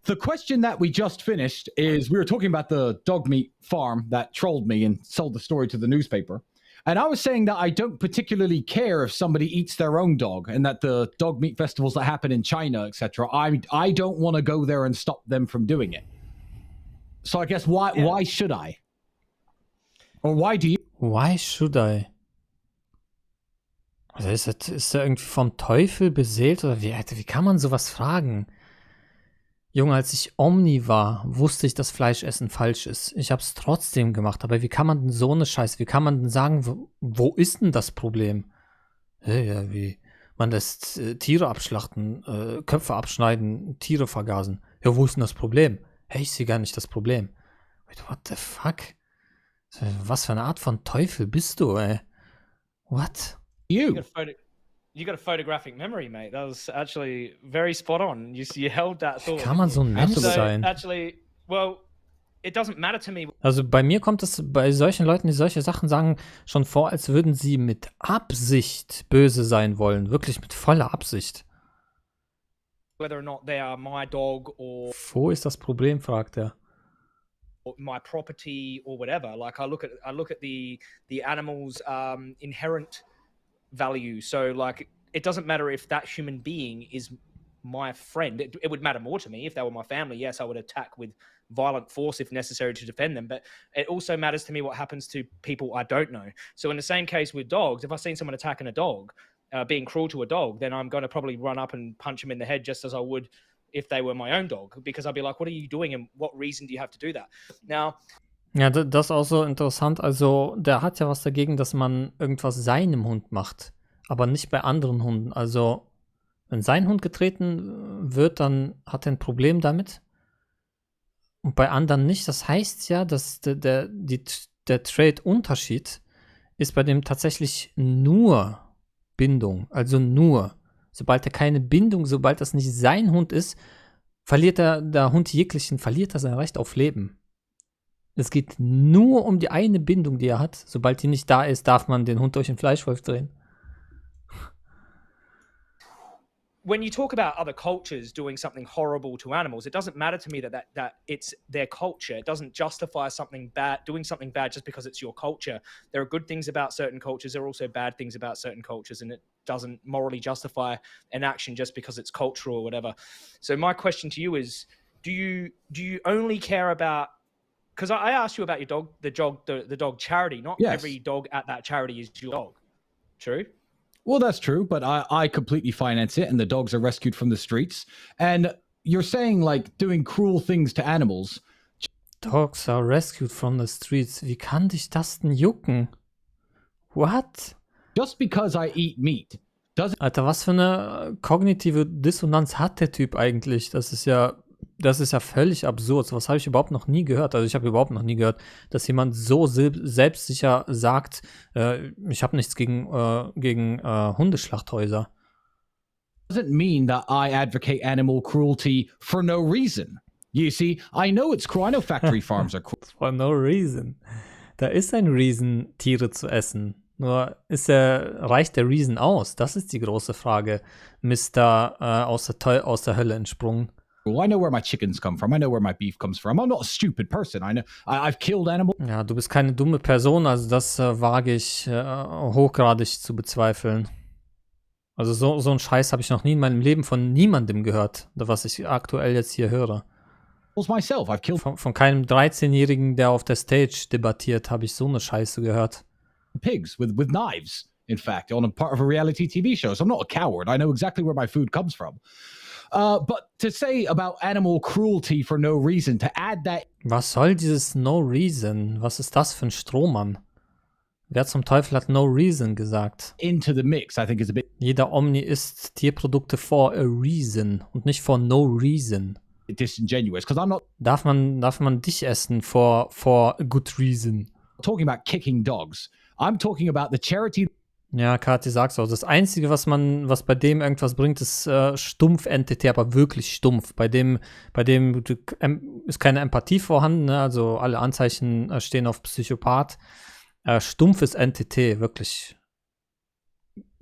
the question that we just finished is we were talking about the dog meat farm that trolled me and sold the story to the newspaper. And I was saying that I don't particularly care if somebody eats their own dog and that the dog meat festivals that happen in China, etc., I don't want to go there and stop them from doing it. So I guess why should I? Or why do you? Why should I? Also ist er irgendwie vom Teufel beseelt oder wie kann man sowas fragen? Junge, als ich Omni war, wusste ich, dass Fleischessen falsch ist. Ich habe es trotzdem gemacht. Aber wie kann man denn so eine Scheiße, wie kann man denn sagen, wo ist denn das Problem? Ja, wie man lässt Tiere abschlachten, Köpfe abschneiden, Tiere vergasen. Ja, wo ist denn das Problem? Hey, ich sehe gar nicht das Problem. Wait, what the fuck? Was für eine Art von Teufel bist du, ey? What? You. You got a photographic memory, mate. That was actually very spot on. You held that thought. Kann man so ein Mensch sein? Actually, well, it doesn't matter to me. Also bei mir kommt es bei solchen Leuten, die solche Sachen sagen, schon vor, als würden sie mit Absicht böse sein wollen. Wirklich mit voller Absicht. Whether or not they are my dog or Wo ist das Problem, fragt er. my property or whatever. Like I look at the animal's inherent value. So like it doesn't matter if that human being is my friend. It would matter more to me if they were my family. Yes, I would attack with violent force if necessary to defend them, but it also matters to me what happens to people I don't know. So in the same case with dogs, if I've seen someone attacking a dog, being cruel to a dog, then I'm going to probably run up and punch him in the head just as I would if they were my own dog, because I'd be like, what are you doing and what reason do you have to do that? Now, ja, das ist auch so interessant. Also, der hat ja was dagegen, dass man irgendwas seinem Hund macht, aber nicht bei anderen Hunden. Also, wenn sein Hund getreten wird, dann hat er ein Problem damit und bei anderen nicht. Das heißt ja, dass der Trade-Unterschied ist bei dem tatsächlich nur Bindung. Also nur. Sobald das nicht sein Hund ist, verliert der Hund verliert er sein Recht auf Leben. Es geht nur um die eine Bindung, die er hat. Sobald die nicht da ist, darf man den Hund durch den Fleischwolf drehen. When you talk about other cultures doing something horrible to animals, it doesn't matter to me that it's their culture. It doesn't justify doing something bad just because it's your culture. There are good things about certain cultures. There are also bad things about certain cultures, and it doesn't morally justify an action just because it's cultural or whatever. So my question to you is, do you only care about, because I asked you about your dog, the dog charity. Not every dog at that charity is your dog. True? Well, that's true, but I completely finance it, and the dogs are rescued from the streets. And you're saying, like, doing cruel things to animals. Dogs are rescued from the streets. Wie kann dich das denn jucken? What? Just because I eat meat doesn't... Alter, was für eine kognitive Dissonanz hat der Typ eigentlich? Das ist ja völlig absurd. Was habe ich überhaupt noch nie gehört? Also ich habe überhaupt noch nie gehört, dass jemand so selbstsicher sagt, ich habe nichts gegen Hundeschlachthäuser. Doesn't mean that I advocate animal cruelty for no reason. You see, I know it's cruel. I know factory farms are cruel. For no reason. Da ist ein Reason, Tiere zu essen. Nur reicht der Reason aus? Das ist die große Frage. Mr. aus der Hölle entsprungen. I know where my chickens come from. I know where my beef comes from. I'm not a stupid person. I know I've killed animals. Ja, du bist keine dumme Person, also das wage ich hochgradig zu bezweifeln. Also so einen Scheiß habe ich noch nie in meinem Leben von niemandem gehört, was ich aktuell jetzt hier höre. Myself, I've killed von keinem 13-Jährigen, der auf der Stage debattiert, habe ich so eine Scheiße gehört. Pigs with knives, in fact, on a part of a reality TV show. So I'm not a coward. I know exactly where my food comes from. But to say about animal cruelty for no reason, to add that... Was soll dieses No Reason? Was ist das für ein Strohmann? Wer zum Teufel hat No Reason gesagt? Into the mix, I think is a bit... Jeder Omni isst Tierprodukte for a reason und nicht for no reason. Disingenuous, because I'm not... Darf man dich essen for a good reason? Talking about kicking dogs. I'm talking about the charity... Ja, Kathi sagt's auch. Das Einzige, was bei dem irgendwas bringt, ist stumpf NTT, aber wirklich stumpf. Bei dem ist keine Empathie vorhanden, ne? Also alle Anzeichen stehen auf Psychopath. Stumpfes NTT, wirklich.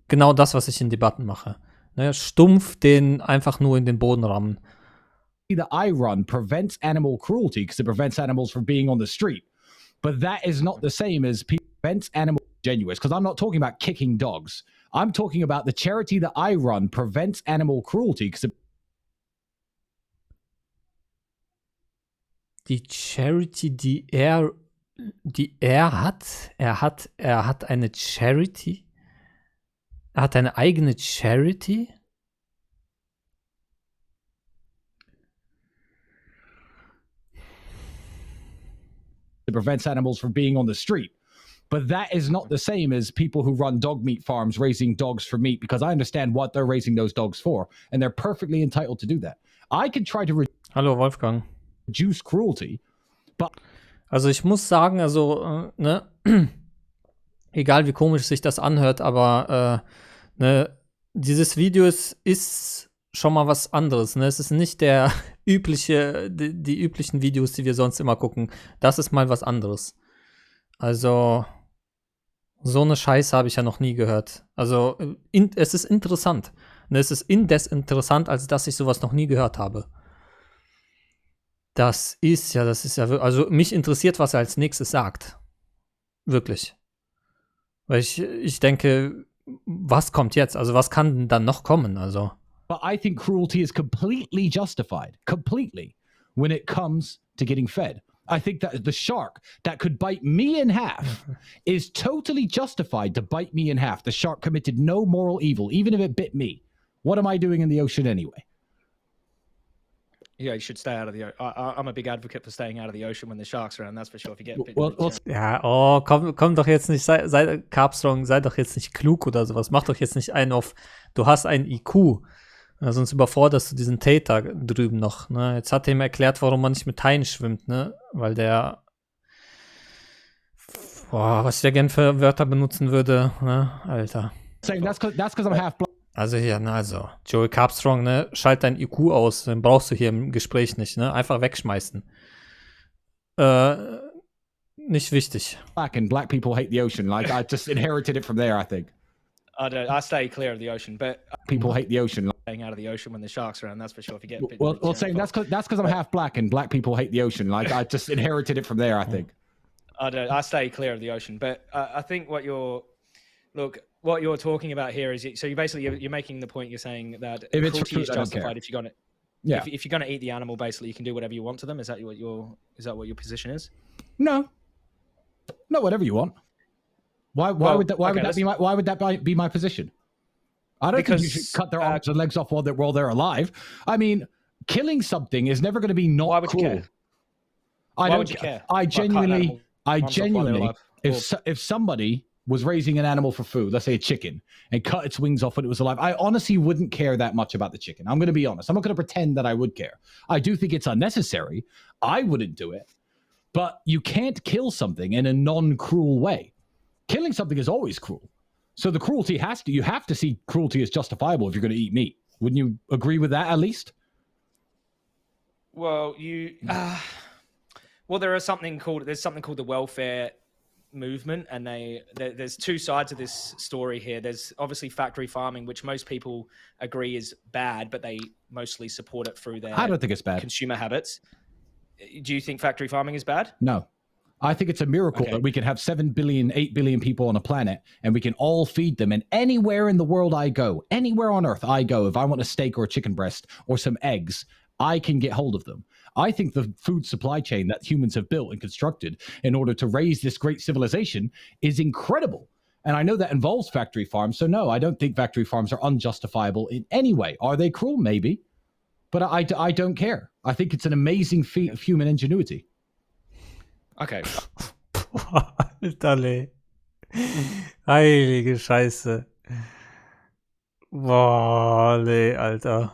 Genau das, was ich in Debatten mache. Ne? Stumpf den einfach nur in den Boden rammen. That I run prevents animal cruelty because it prevents animals from being on the street. But that is not the same as prevents animal genuine, because I'm not talking about kicking dogs. I'm talking about the charity that I run prevents animal cruelty. Die Charity, die er hat, er hat eine Charity? Er hat eine eigene Charity? It prevents animals from being on the street. But that is not the same as people who run dog meat farms raising dogs for meat, because I understand what they're raising those dogs for, and they're perfectly entitled to do that. I can try to Hallo Wolfgang. Reduce cruelty, but... Also ich muss sagen, also, ne, egal wie komisch sich das anhört, aber, ne, dieses Video ist schon mal was anderes, ne? Es ist nicht die üblichen Videos, die wir sonst immer gucken. Das ist mal was anderes. Also, so eine Scheiße habe ich ja noch nie gehört. Also, es ist interessant. Ne? Es ist indes interessant, als dass ich sowas noch nie gehört habe. Das ist ja, also mich interessiert, was er als nächstes sagt. Wirklich. Weil ich denke, was kommt jetzt? Also, was kann denn dann noch kommen? Also. But I think cruelty is completely justified. Completely. When it comes to getting fed. I think that the shark that could bite me in half is totally justified to bite me in half. The shark committed no moral evil, even if it bit me. What am I doing in the ocean anyway? Yeah, you should stay out of the ocean. I'm a big advocate for staying out of the ocean when the sharks are around, that's for sure. If you get bitten. Ja, oh, komm doch jetzt nicht, sei Carbstrong, sei doch jetzt nicht klug oder sowas. Mach doch jetzt nicht einen auf, du hast einen IQ. Ja, sonst überforderst du diesen Tate da drüben noch. Ne? Jetzt hat er ihm erklärt, warum man nicht mit Haien schwimmt, ne? Weil der, was ich ja gern für Wörter benutzen würde, ne? Alter. Saying that's because I'm half black. Also hier, also, Joey Carbstrong, ne, schalt dein IQ aus, dann brauchst du hier im Gespräch nicht, ne, einfach wegschmeißen. Nicht wichtig. Black and black people hate the ocean. Like I just inherited it from there, I think. I stay clear of the ocean, but People hate the ocean. staying out of the ocean when the sharks are around, that's for sure. If you get bitten, Well, it's your own saying fault. that's because I'm half black and black people hate the ocean. Like I just inherited it from there, I think. I stay clear of the ocean, but I think what you're talking about here is so you're making the point. You're saying that If it's cruelty food, is I don't care. justified if you're gonna Yeah. if you're gonna eat the animal. Basically, you can do whatever you want to them. Is that what your position is? No, whatever you want. Why Well, would that be my position? I don't think you Because, should cut their arms and legs off while they're alive. I mean, killing something is never going to be not Why would you cool. care? I Why don't would you ca- care? I about cutting an genuinely, animal arms off while they're alive? if somebody was raising an animal for food, let's say a chicken, and cut its wings off when it was alive, I honestly wouldn't care that much about the chicken. I'm going to be honest. I'm not going to pretend that I would care. I do think it's unnecessary. I wouldn't do it. But you can't kill something in a non-cruel way. Killing something is always cruel. So the cruelty you have to see cruelty as justifiable if you're going to eat meat. Wouldn't you agree with that at least? Well, there's something called the welfare movement, and there's two sides of this story here. There's obviously factory farming, which most people agree is bad, but they mostly support it through their I don't think it's bad. consumer habits. Do you think factory farming is bad? No. I think it's a miracle Okay. that we can have 7 billion, 8 billion people on a planet and we can all feed them. And anywhere in the world I go, anywhere on earth I go, if I want a steak or a chicken breast or some eggs, I can get hold of them. I think the food supply chain that humans have built and constructed in order to raise this great civilization is incredible. And I know that involves factory farms. So no, I don't think factory farms are unjustifiable in any way. Are they cruel? Maybe. But I don't care. I think it's an amazing feat of human ingenuity. Okay. Boah, Alter, nee. Heilige Scheiße. Boah, nee, Alter.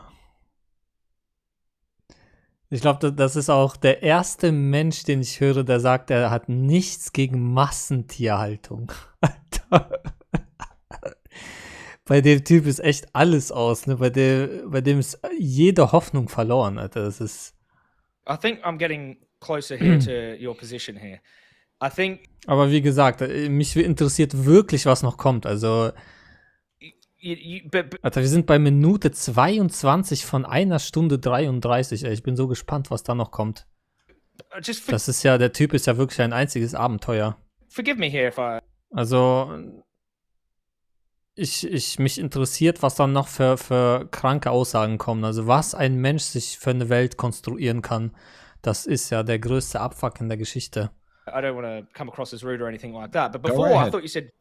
Ich glaube, das ist auch der erste Mensch, den ich höre, der sagt, er hat nichts gegen Massentierhaltung. Alter. Bei dem Typ ist echt alles aus, ne? Bei dem ist jede Hoffnung verloren, Alter. Das ist. I think I'm getting closer here to your position here. I think Aber wie gesagt, mich interessiert wirklich, was noch kommt. Also, but Alter, wir sind bei Minute 22 von 1 Stunde 33. Ey. Ich bin so gespannt, was da noch kommt. just Das ist ja, der Typ ist ja wirklich ein einziges Abenteuer. forgive me here if I Also, mich interessiert, was dann noch für kranke Aussagen kommen. Also, was ein Mensch sich für eine Welt konstruieren kann, das ist ja der größte Abfuck in der Geschichte. I don't want to come across as rude or anything like that. But Go before, right I ahead. thought you said,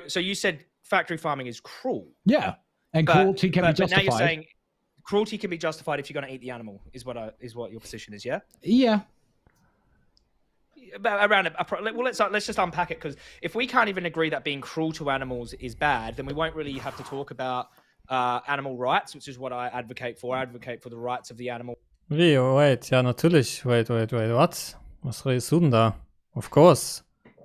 so you said factory farming is cruel. Yeah. And But, cruelty can be but now justified. you're saying cruelty can be justified if you're going to eat the animal, is what your position is, yeah? Yeah. Let's just unpack it, because if we can't even agree that being cruel to animals is bad, then we won't really have to talk about animal rights, which is what I advocate for. I advocate for the rights of the animal. Wie? Wait, ja, natürlich. Wait, what? Was redest du denn da? Of course.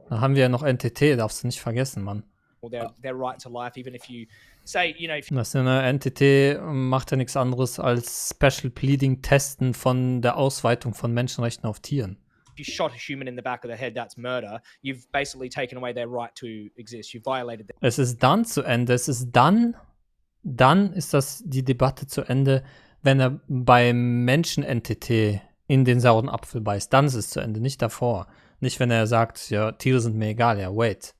Da haben wir ja noch NTT, darfst du nicht vergessen, Mann. Or their right to life, even if you say, if Das ist eine NTT, macht ja nichts anderes als Special Pleading testen von der Ausweitung von Menschenrechten auf Tieren. you shot a human in the back of the head, that's murder. You've basically taken away their right to exist. You've violated them. Es ist dann zu Ende, dann ist das die Debatte zu Ende, wenn er beim Menschen-NTT in den sauren Apfel beißt. Dann ist es zu Ende, nicht davor. Nicht, wenn er sagt, ja, Tiere sind mir egal, ja, wait.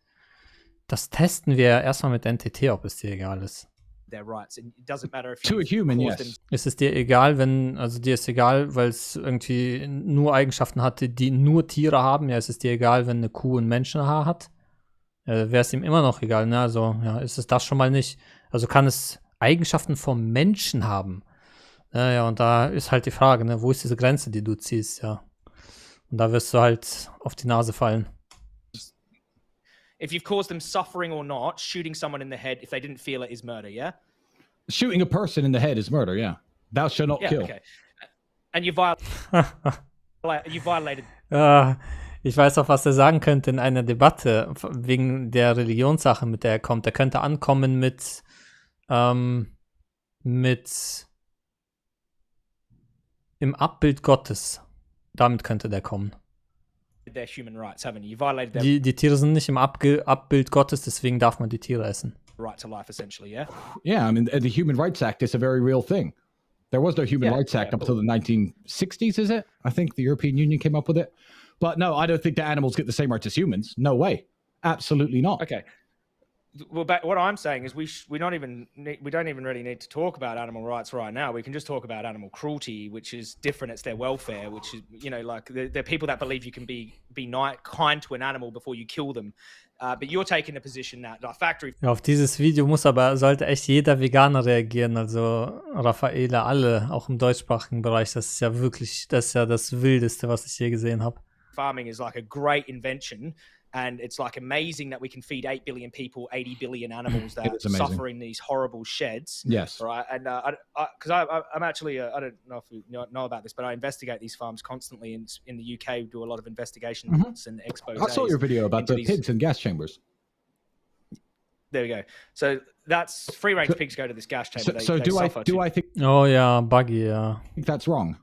Das testen wir erstmal mit NTT, ob es dir egal ist. Their rights. And it doesn't matter if To a you've human, caused yes. them Ist es dir egal, dir ist egal, weil es irgendwie nur Eigenschaften hat, die nur Tiere haben? Ja, ist es dir egal, wenn eine Kuh ein Menschenhaar hat? Wäre es ihm immer noch egal, ne? Also, ja, ist es das schon mal nicht. Also kann es Eigenschaften vom Menschen haben? Ja, und da ist halt die Frage, ne? Wo ist diese Grenze, die du ziehst, ja? Und da wirst du halt auf die Nase fallen. if you've caused them suffering or not, shooting someone in the head if they didn't feel it is murder, yeah? Shooting a person in the head is murder, yeah. Thou shalt not Yeah, kill. okay. And you violated Ich weiß auch, was er sagen könnte in einer Debatte wegen der Religionssache, mit der er kommt. Er könnte ankommen mit mit im Abbild Gottes. Damit könnte der kommen. Their human rights, haven't you? You violated their Die Tiere sind nicht im Abbild Gottes, deswegen darf man die Tiere essen. right to life, essentially, yeah? Yeah, I mean, the Human Rights Act is a very real thing. There was no Human Rights Act up until the 1960s, is it? I think the European Union came up with it. But no, I don't think that animals get the same rights as humans. No way. Absolutely not. Okay. Well, but what I'm saying is we don't even really need to talk about animal rights right now. We can just talk about animal cruelty, which is different. It's their welfare, which is, you know, like they're people that believe you can be kind to an animal before you kill them. But you're taking the position that like factory. Ja, auf dieses Video sollte echt jeder Veganer reagieren, also Raffaele, alle, auch im deutschsprachigen Bereich. Das ist ja das Wildeste, was ich je gesehen habe. Farming is like a great invention. And it's like amazing that we can feed 8 billion people 80 billion animals that suffer in these horrible sheds. Yes. Right. And because I'm actually, I don't know if you know about this, but I investigate these farms constantly in the UK. We do a lot of investigations and exposes. I saw your video about the pigs in gas chambers. There we go. So that's free range pigs go to this gas chamber. Do I think? Oh ja, Buggy, ja. I think that's wrong.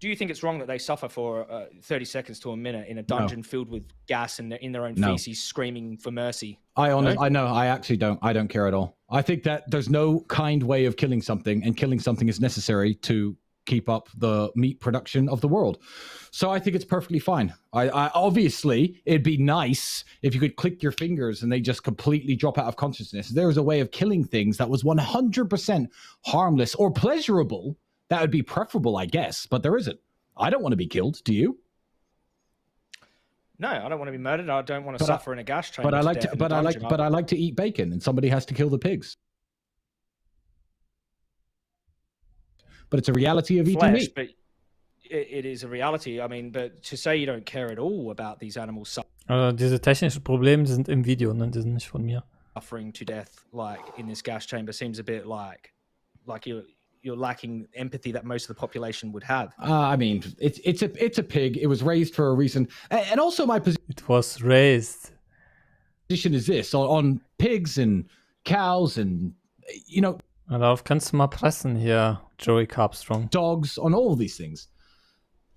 Do you think it's wrong that they suffer for 30 seconds to a minute in a dungeon filled with gas and in their own feces, screaming for mercy? I actually don't. I don't care at all. I think that there's no kind way of killing something, and killing something is necessary to keep up the meat production of the world. So I think it's perfectly fine. I obviously, it'd be nice if you could click your fingers and they just completely drop out of consciousness. There was a way of killing things that was 100% harmless or pleasurable. That would be preferable, I guess, but there isn't. I don't want to be killed. Do you? No, I don't want to be murdered. I don't want to suffer in a gas chamber. But I like to eat bacon, and somebody has to kill the pigs. But it's a reality of eating meat. But it is a reality. I mean, but to say you don't care at all about these animals Diese technischen Probleme sind im Video, ne? Die sind nicht von mir. Suffering to death, like in this gas chamber, seems a bit like you're lacking empathy that most of the population would have. I mean, it's a pig. It was raised for a reason, and also my position. It was raised. Position is this on pigs and cows and Darauf kannst du mal pressen hier, Joey Carbstrong. Dogs, on all of these things.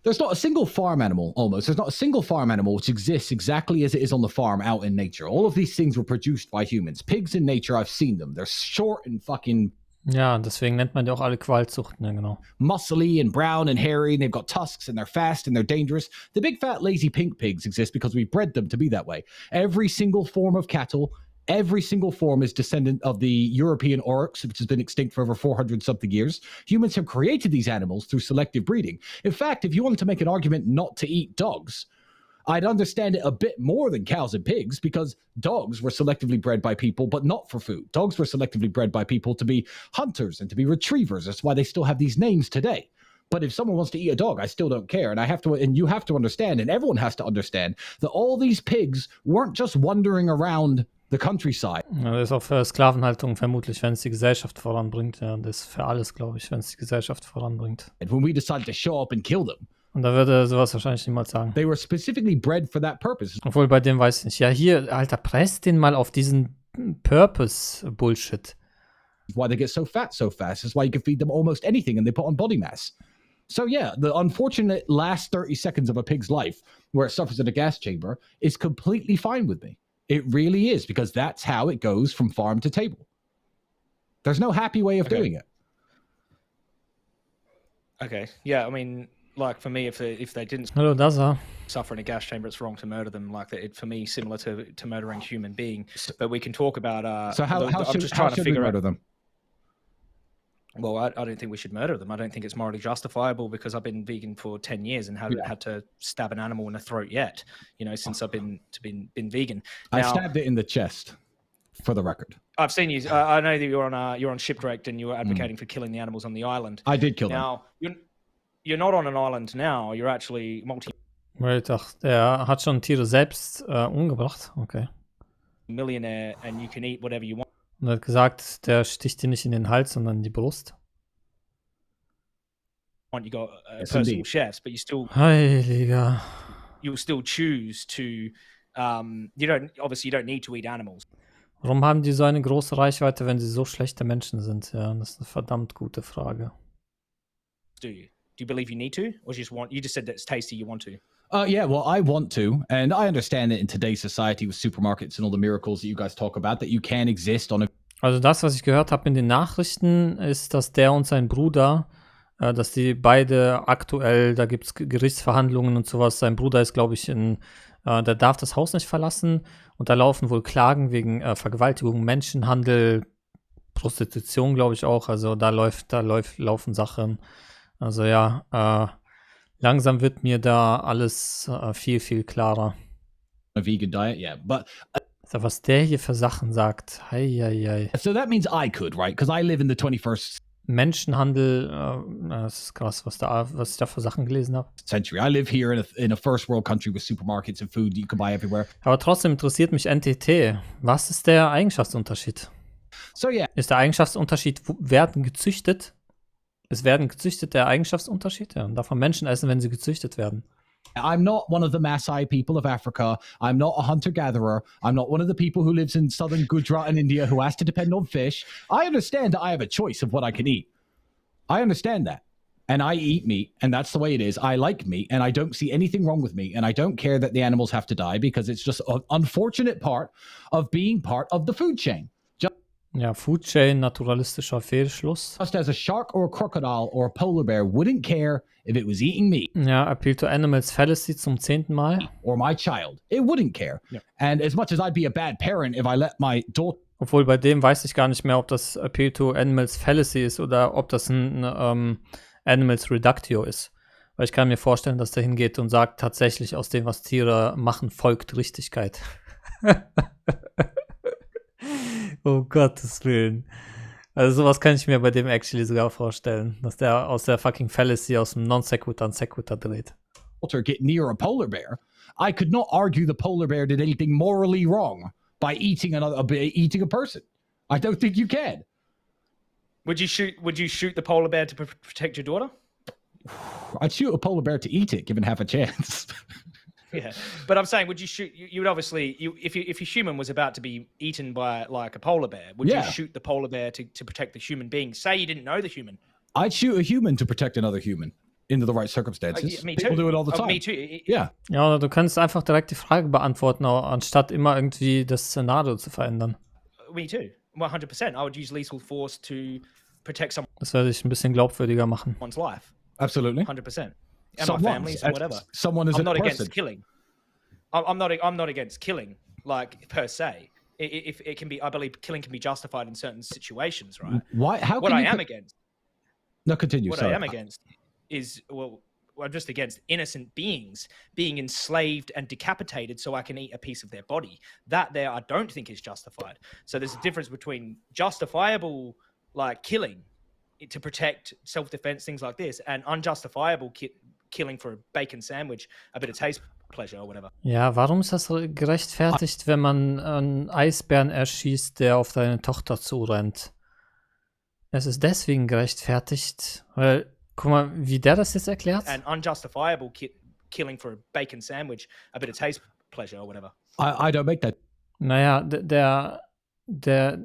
There's not a single farm animal, almost. There's not a single farm animal which exists exactly as it is on the farm out in nature. All of these things were produced by humans. Pigs in nature, I've seen them. They're short and fucking. Ja, deswegen nennt man die auch alle Qualzuchten, ja genau. Muscly and brown and hairy, and they've got tusks, and they're fast, and they're dangerous. The big, fat, lazy pink pigs exist because we bred them to be that way. Every single form of cattle, every single form is descendant of the European oryx, which has been extinct for over 400-something years. Humans have created these animals through selective breeding. In fact, if you wanted to make an argument not to eat dogs, I'd understand it a bit more than cows and pigs, because dogs were selectively bred by people, but not for food. Dogs were selectively bred by people to be hunters and to be retrievers. That's why they still have these names today. But if someone wants to eat a dog, I still don't care. And you have to understand, and everyone has to understand, that all these pigs weren't just wandering around the countryside. Ja, das ist auch für Sklavenhaltung vermutlich, wenn es die Gesellschaft voranbringt. Ja, das ist für alles, glaube ich, wenn es die Gesellschaft voranbringt. And when we decided to show up and kill them, und da würde sowas wahrscheinlich niemals sagen. They were specifically bred for that purpose. Obwohl, bei dem weiß ich nicht. Ja, hier, Alter, presst den mal auf diesen Purpose-Bullshit. Why they get so fat so fast is why you can feed them almost anything and they put on body mass. So yeah, the unfortunate last 30 seconds of a pig's life where it suffers in a gas chamber is completely fine with me. It really is, because that's how it goes from farm to table. There's no happy way of doing it. Okay. Yeah, I mean, like for me, if they didn't suffer in a gas chamber, it's wrong to murder them. Like for me, similar to murdering a human being. But we can talk about. So how should we murder them? Well, I don't think we should murder them. I don't think it's morally justifiable, because I've been vegan for 10 years and haven't had to stab an animal in the throat yet. You know, since I've been vegan. Now, I stabbed it in the chest, for the record. I've seen you. I know that you're on Shipwrecked and you were advocating for killing the animals on the island. I did kill them. Now you're not on an island now. You're actually Wait, ach, der hat schon Tiere selbst umgebracht. Okay. millionaire, and you can eat whatever you want. Und er hat gesagt, der sticht dir nicht in den Hals, sondern in die Brust. You got personal chefs, but you still Heiliger. You'll still choose to. You don't need to eat animals. Warum haben die so eine große Reichweite, wenn sie so schlechte Menschen sind? Ja, das ist eine verdammt gute Frage. Do you? Do you believe you need to, or you just said that it's tasty, you want to? Yeah, well, I want to, and I understand that in today's society with supermarkets and all the miracles that you guys talk about, that you can exist on a. Also das, was ich gehört habe in den Nachrichten, ist, dass der und sein Bruder, dass die beide aktuell, da gibt es Gerichtsverhandlungen und sowas. Sein Bruder ist, glaube ich, der darf das Haus nicht verlassen und da laufen wohl Klagen wegen Vergewaltigung, Menschenhandel, Prostitution, glaube ich auch. Also da laufen Sachen. Also ja, langsam wird mir da alles viel, viel klarer. A vegan diet, yeah, but Also was der hier für Sachen sagt. Hei. so that means I could, right? Because I live in the 21st Menschenhandel, das ist krass, was ich da für Sachen gelesen habe. century. I live here in a first world country with supermarkets and food that you can buy everywhere. Aber trotzdem interessiert mich NTT. Was ist der Eigenschaftsunterschied? So yeah, Ist der Eigenschaftsunterschied werden gezüchtet? Ist werden gezüchtet der Eigenschaftsunterschied? Ja, und darf man Menschen essen, wenn sie gezüchtet werden? I'm not one of the Maasai people of Africa. I'm not a hunter-gatherer. I'm not one of the people who lives in southern Gujarat in India who has to depend on fish. I understand that I have a choice of what I can eat. I understand that. And I eat meat, and that's the way it is. I like meat, and I don't see anything wrong with meat, and I don't care that the animals have to die because it's just an unfortunate part of being part of the food chain. Ja, Food Chain, naturalistischer Fehlschluss. Just as a shark or a crocodile or a polar bear wouldn't care if it was eating meat. Ja, Appeal to Animals Fallacy zum 10. Mal. Or my child. It wouldn't care. Yeah. And as much as I'd be a bad parent if I let my daughter. Obwohl bei dem weiß ich gar nicht mehr, ob das Appeal to Animals Fallacy ist oder ob das ein Animals Reductio ist. Weil ich kann mir vorstellen, dass der hingeht und sagt, tatsächlich aus dem, was Tiere machen, folgt Richtigkeit. Oh Gottes Willen. Also sowas kann ich mir bei dem actually sogar vorstellen, dass der aus der fucking Fallacy, aus dem Non-Sequitur ein Sequitur dreht. Get near a polar bear, I could not argue the polar bear did anything morally wrong by eating a person. I don't think you can. Would you shoot the polar bear to protect your daughter? I'd shoot a polar bear to eat it, given half a chance. Yeah, but I'm saying, would you shoot? You would obviously, if your human was about to be eaten by like a polar bear, would you shoot the polar bear to protect the human being? Say you didn't know the human. I'd shoot a human to protect another human into the right circumstances. Me People too. do it all the time. Me too. Yeah. Ja, oder du kannst einfach direkt die Frage beantworten, anstatt immer irgendwie das Szenario zu verändern. Me too. 100%. I would use lethal force to protect Das werde ich ein bisschen glaubwürdiger machen. someone's life. Absolutely. 100%. And my families and whatever. Someone is I'm not a person. against killing. I'm not against killing, like per se. If it can be, I believe killing can be justified in certain situations, right? Why? How What can I you am against. No, continue. What sorry. I am against is, I'm just against innocent beings being enslaved and decapitated so I can eat a piece of their body. That there, I don't think is justified. So there's a difference between justifiable, like killing to protect self-defense, things like this, and unjustifiable killing for a bacon sandwich, a bit of taste pleasure or whatever. Ja, warum ist das gerechtfertigt, wenn man einen Eisbären erschießt, der auf deine Tochter zurennt? Es ist deswegen gerechtfertigt, weil, guck mal, wie der das jetzt erklärt. And unjustifiable killing for a bacon sandwich, a bit of taste pleasure or whatever. I don't make that. Naja,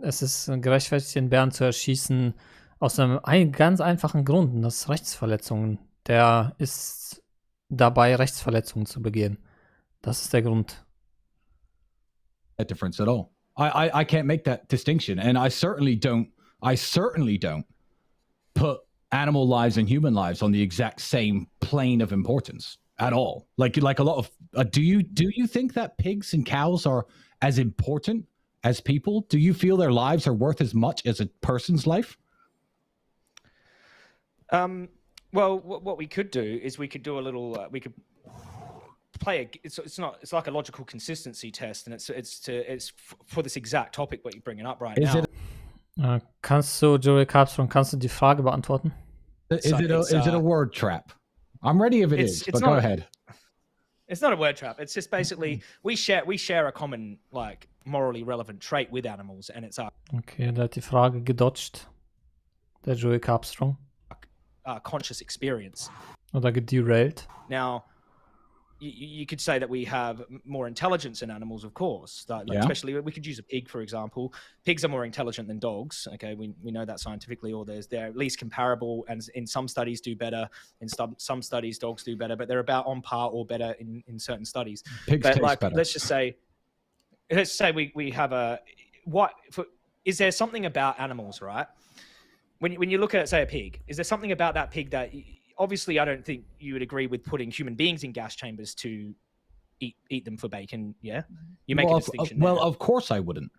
es ist gerechtfertigt, den Bären zu erschießen, aus einem ganz einfachen Grund, und das ist Rechtsverletzungen. Der ist dabei, Rechtsverletzungen zu begehen. Das ist der Grund. That difference at all. I can't make that distinction, and I certainly don't put animal lives and human lives on the exact same plane of importance at all. Like a lot of do you think that pigs and cows are as important as people? Do you feel their lives are worth as much as a person's life? Well, what we could do is we could do a little. We could play. It's like a logical consistency test, and it's for this exact topic what you're bringing up right now. Kannst du, Joey Carbstrong, die Frage beantworten? Is it a word trap? I'm ready if it is, but go ahead. It's not a word trap. It's just basically we share a common, like, morally relevant trait with animals, and it's our Okay, der hat die Frage gedodged. Der Joey Carbstrong. conscious experience. Oder gederailed. Now, you could say that we have more intelligence in animals, of course. Especially, we could use a pig, for example. Pigs are more intelligent than dogs. Okay, we know that scientifically, or they're at least comparable, and in some studies do better. In some studies, dogs do better, but they're about on par or better in certain studies. Pigs but taste better. let's say we have is there something about animals, right? When you look at, say, a pig, is there something about that pig that obviously I don't think you would agree with putting human beings in gas chambers to eat them for bacon? Yeah, you make a distinction. Of course I wouldn't.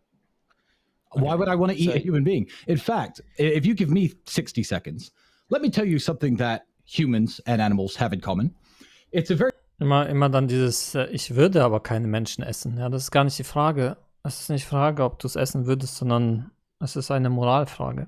Okay. Why would I want to eat a human being? In fact, if you give me 60 seconds, let me tell you something that humans and animals have in common. It's a very Immer dann dieses, ich würde aber keine Menschen essen. Ja, das ist gar nicht die Frage. Es ist nicht die Frage, ob du es essen würdest, sondern es ist eine Moralfrage.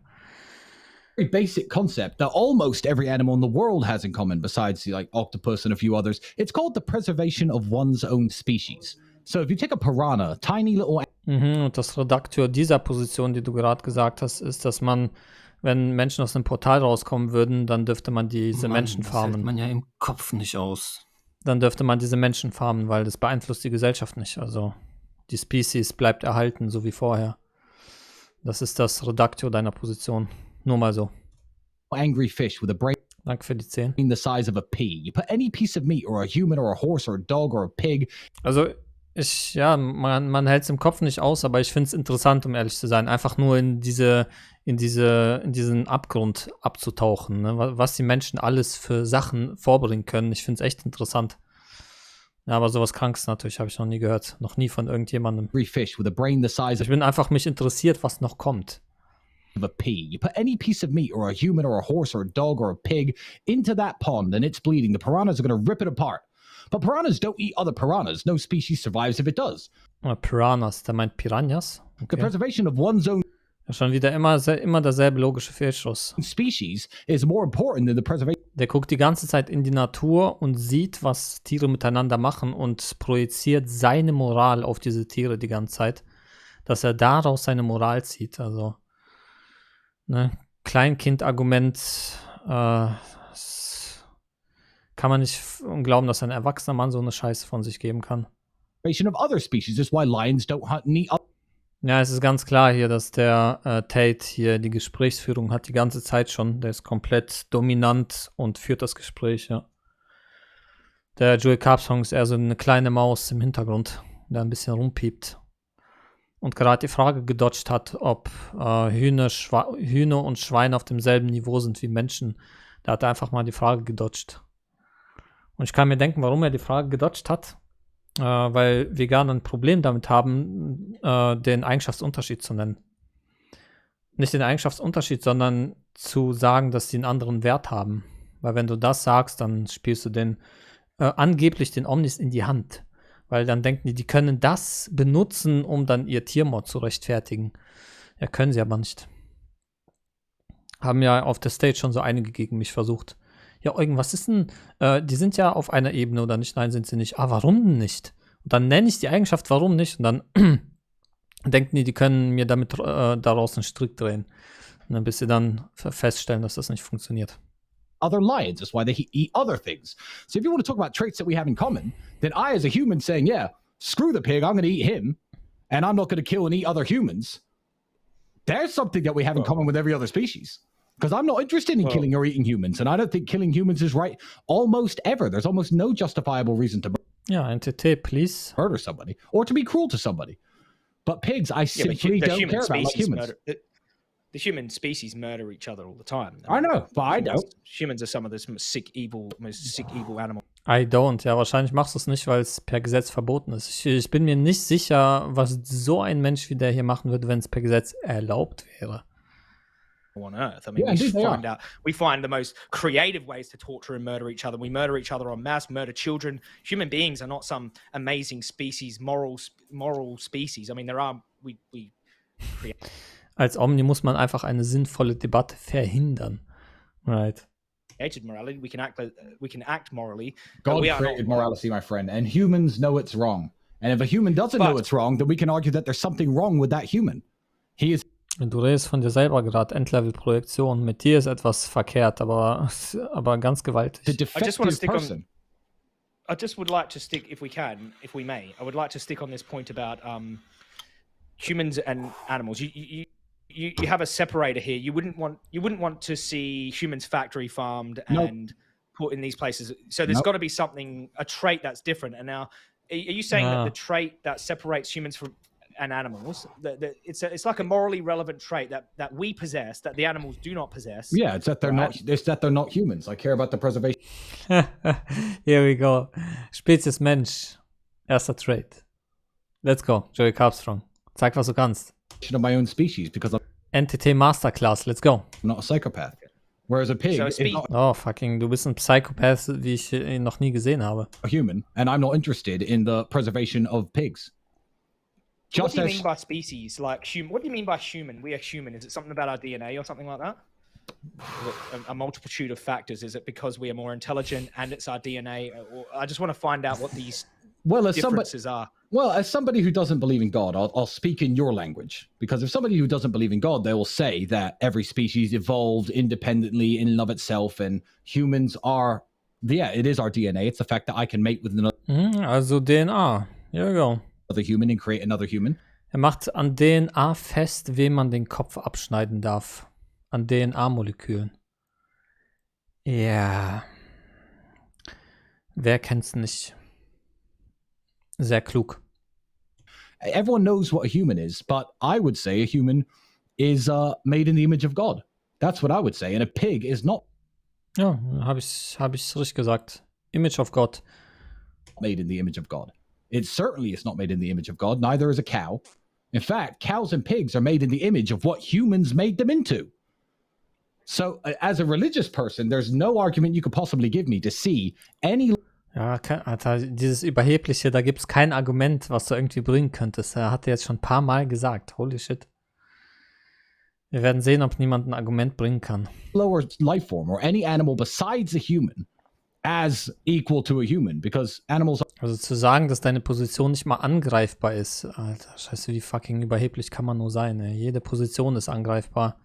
Basic concept that almost every animal in the world has in common, besides like octopus and a few others. It's called the preservation of one's own species. So if you take a piranha, tiny little... Und das Redakteur dieser Position, die du gerade gesagt hast, ist, dass man, wenn Menschen aus einem Portal rauskommen würden, dann dürfte man diese Menschen farmen. Das hält man ja im Kopf nicht aus. Dann dürfte man diese Menschen farmen, weil das beeinflusst die Gesellschaft nicht. Also die Species bleibt erhalten, so wie vorher. Das ist das Redakteur deiner Position. Nur mal so. Angry fish with a brain. Danke für die 10. The size of a pea. You put any piece of meat or a human or a horse or a dog or a pig. Also man hält es im Kopf nicht aus, aber ich finde es interessant, um ehrlich zu sein, einfach nur in diesen Abgrund abzutauchen, ne? Was die Menschen alles für Sachen vorbringen können. Ich finde es echt interessant. Ja, aber sowas Krankes natürlich habe ich noch nie gehört. Noch nie von irgendjemandem. Fish with a brain the size Ich bin einfach mich interessiert, was noch kommt. Of a pea. You put any piece of meat or a human or a horse or a dog or a pig into that pond and it's bleeding. The piranhas are going to rip it apart. But piranhas don't eat other piranhas. No species survives if it does. Piranhas, der meint Piranhas. Okay. The preservation of one's own schon wieder immer derselbe logische Fehlschluss. Species is more important than the preservation. Der guckt die ganze Zeit in die Natur und sieht, was Tiere miteinander machen und projiziert seine Moral auf diese Tiere die ganze Zeit, dass er daraus seine Moral zieht. Also ne, Kleinkind-Argument kann man nicht glauben, dass ein erwachsener Mann so eine Scheiße von sich geben kann. Of other species is why lions don't hunt and eat. Ja, es ist ganz klar hier, dass der Tate hier die Gesprächsführung hat die ganze Zeit schon. Der ist komplett dominant und führt das Gespräch, ja. Der Joey Carbstrong ist eher so eine kleine Maus im Hintergrund, der ein bisschen rumpiept. Und gerade die Frage gedodgt hat, ob Hühner und Schweine auf demselben Niveau sind wie Menschen. Da hat er einfach mal die Frage gedodgt. Und ich kann mir denken, warum er die Frage gedodgt hat. Weil Veganer ein Problem damit haben, den Eigenschaftsunterschied zu nennen. Nicht den Eigenschaftsunterschied, sondern zu sagen, dass die einen anderen Wert haben. Weil wenn du das sagst, dann spielst du angeblich den Omnis in die Hand. Weil dann denken die können das benutzen, um dann ihr Tiermord zu rechtfertigen. Ja, können sie aber nicht. Haben ja auf der Stage schon so einige gegen mich versucht. Ja, Eugen, was ist denn, die sind ja auf einer Ebene oder nicht? Nein, sind sie nicht. Ah, warum denn nicht? Und dann nenne ich die Eigenschaft, warum nicht? Und dann denken die können mir damit daraus einen Strick drehen. Und dann bis sie dann feststellen, dass das nicht funktioniert. Other lions, that's why they eat other things. So if you want to talk about traits that we have in common, then I as a human saying, yeah, screw the pig, I'm going to eat him, and I'm not going to kill and eat other humans, there's something that we have in common with every other species. Because I'm not interested in killing or eating humans, and I don't think killing humans is right almost ever. There's almost no justifiable reason to please. Murder somebody or to be cruel to somebody. But pigs, I simply don't care about like humans. The human species murder each other all the time. I know, but I don't. Humans are some of the most sick, evil animals. I don't. Ja, wahrscheinlich machst du es nicht, weil es per Gesetz verboten ist. Ich bin mir nicht sicher, was so ein Mensch wie der hier machen würde, wenn es per Gesetz erlaubt wäre. On Earth. I mean, we find the most creative ways to torture and murder each other. We murder each other en masse, murder children. Human beings are not some amazing species, moral species. I mean, we create. Als Omni muss man einfach eine sinnvolle Debatte verhindern. Right. Morality. We can act morally. God created morality, my friend, and humans know it's wrong. And if a human doesn't know it's wrong, then we can argue that there's something wrong with that human. He is. Du redest von dir selber gerade, Endlevel-Projektion. Mit dir ist etwas verkehrt, aber ganz gewaltig. I just want to stick I just would like to stick, if we may, I would like to stick on this point about humans and animals. You have a separator here. You wouldn't want to see humans factory farmed and put in these places. So there's got to be a trait that's different. And now, are you saying that the trait that separates humans and animals, that it's like a morally relevant trait that we possess that the animals do not possess? Yeah, it's that they're not humans. I care about the preservation. Here we go. Spezies Mensch. Erster Trait. Let's go. Joey Carbstrong. Zeig, was du kannst. Of my own species, because I'm NTT Masterclass. Let's go. not a psychopath. Whereas a pig is not Oh, fucking, du bist ein Psychopath, wie ich ihn noch nie gesehen habe. a human, and I'm not interested in the preservation of pigs. What do you mean by species? Like human? What do you mean by human? We are human. Is it something about our DNA or something like that? Is it a multitude of factors? Is it because we are more intelligent and it's our DNA? Or I just want to find out what these differences are. Well, as somebody who doesn't believe in God, I'll speak in your language. Because if somebody who doesn't believe in God, they will say that every species evolved independently in and of itself, and humans are, it is our DNA. It's the fact that I can mate with another Also DNA. Here we go. human and create another human. Macht an DNA fest, wem man den Kopf abschneiden darf. An DNA-Molekülen. Ja. Wer kennt's nicht? Sehr klug. Everyone knows what a human is, but I would say a human is made in the image of God. That's what I would say. And a pig is not Ja, hab ich richtig gesagt. Image of God. made in the image of God. It certainly is not made in the image of God. Neither is a cow. In fact, cows and pigs are made in the image of what humans made them into. So as a religious person, there's no argument you could possibly give me to see any. Ja, Alter, dieses Überhebliche, da gibt's kein Argument, was du irgendwie bringen könntest. Er hat jetzt schon ein paar Mal gesagt. Holy shit. Wir werden sehen, ob niemand ein Argument bringen kann. Lower life form or any animal besides a human as equal to a human, because animals Also zu sagen, dass deine Position nicht mal angreifbar ist. Alter, scheiße, wie fucking überheblich kann man nur sein, ey. Jede Position ist angreifbar.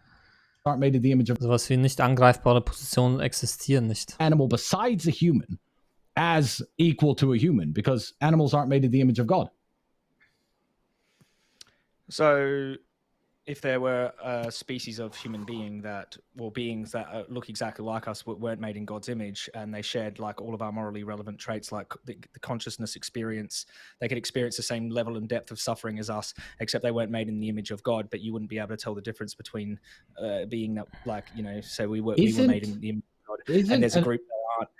aren't made in the image of Sowas wie nicht angreifbare Positionen existieren nicht. animal besides a human as equal to a human, because animals aren't made in the image of God. So, if there were a species of human beings that look exactly like us, but weren't made in God's image, and they shared like all of our morally relevant traits, like the consciousness experience, they could experience the same level and depth of suffering as us, except they weren't made in the image of God. But you wouldn't be able to tell the difference between being that, like, you know, so we were made in the image of God, and there's a group that aren't.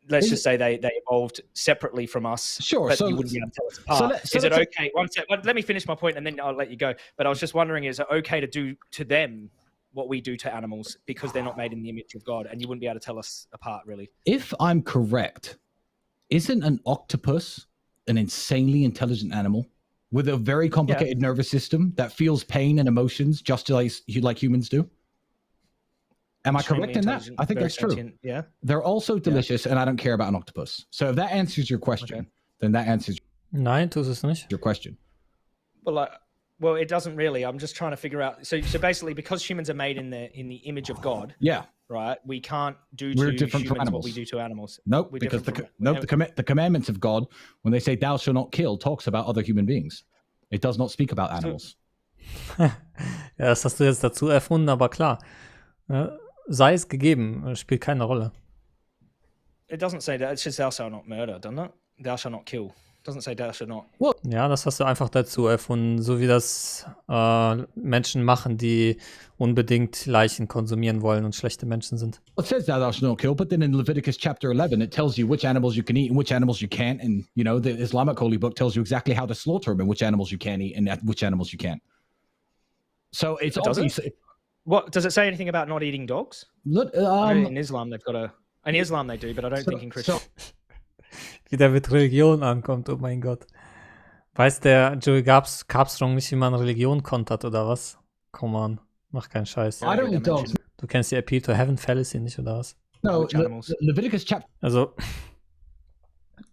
Let's just say they evolved separately from us. Sure. But So you wouldn't be able to tell us apart. Is it okay? One sec. Let me finish my point and then I'll let you go. But I was just wondering, is it okay to do to them what we do to animals because they're not made in the image of God, and you wouldn't be able to tell us apart, really? If I'm correct, isn't an octopus an insanely intelligent animal with a very complicated nervous system that feels pain and emotions just like humans do? Am I correct in that? I think that's true. Yeah. They're also delicious, and I don't care about an octopus. So if that answers your question, then that answers Nein, tut es nicht. your question. Well, it doesn't really. I'm just trying to figure out. So basically, because humans are made in the image of God, right? We can't do We're to different from humans animals. what we do to animals. Nope, We're because different the commandments of God, when they say "Thou shalt not kill," talks about other human beings. It does not speak about animals. Ja, das hast du jetzt dazu erfunden, aber klar. Sei es gegeben, spielt keine Rolle. It doesn't say that. It says "Thou shalt not murder," doesn't it? "Thou shalt not kill." It doesn't say "Thou shalt not." Ja, das hast du einfach dazu erfunden, so wie das Menschen machen, die unbedingt Leichen konsumieren wollen und schlechte Menschen sind. It says "Thou shalt not kill," but then in Leviticus chapter 11, it tells you which animals you can eat and which animals you can't. And, you know, the Islamic holy book tells you exactly how to slaughter them and which animals you can eat and which animals you can't. So it's obviously... What does it say anything about not eating dogs? Look, I know in Islam they've got in Islam they do, but I don't think in Christian. Wie der mit Religion ankommt, oh mein Gott. Weiß der Joey Carbstrong nicht, wie man Religion kontert, oder was? Come on, mach keinen Scheiß. I don't eat dogs. Du kennst die Appeal to Heaven Fallacy nicht, oder was? No, Leviticus chapter... Also,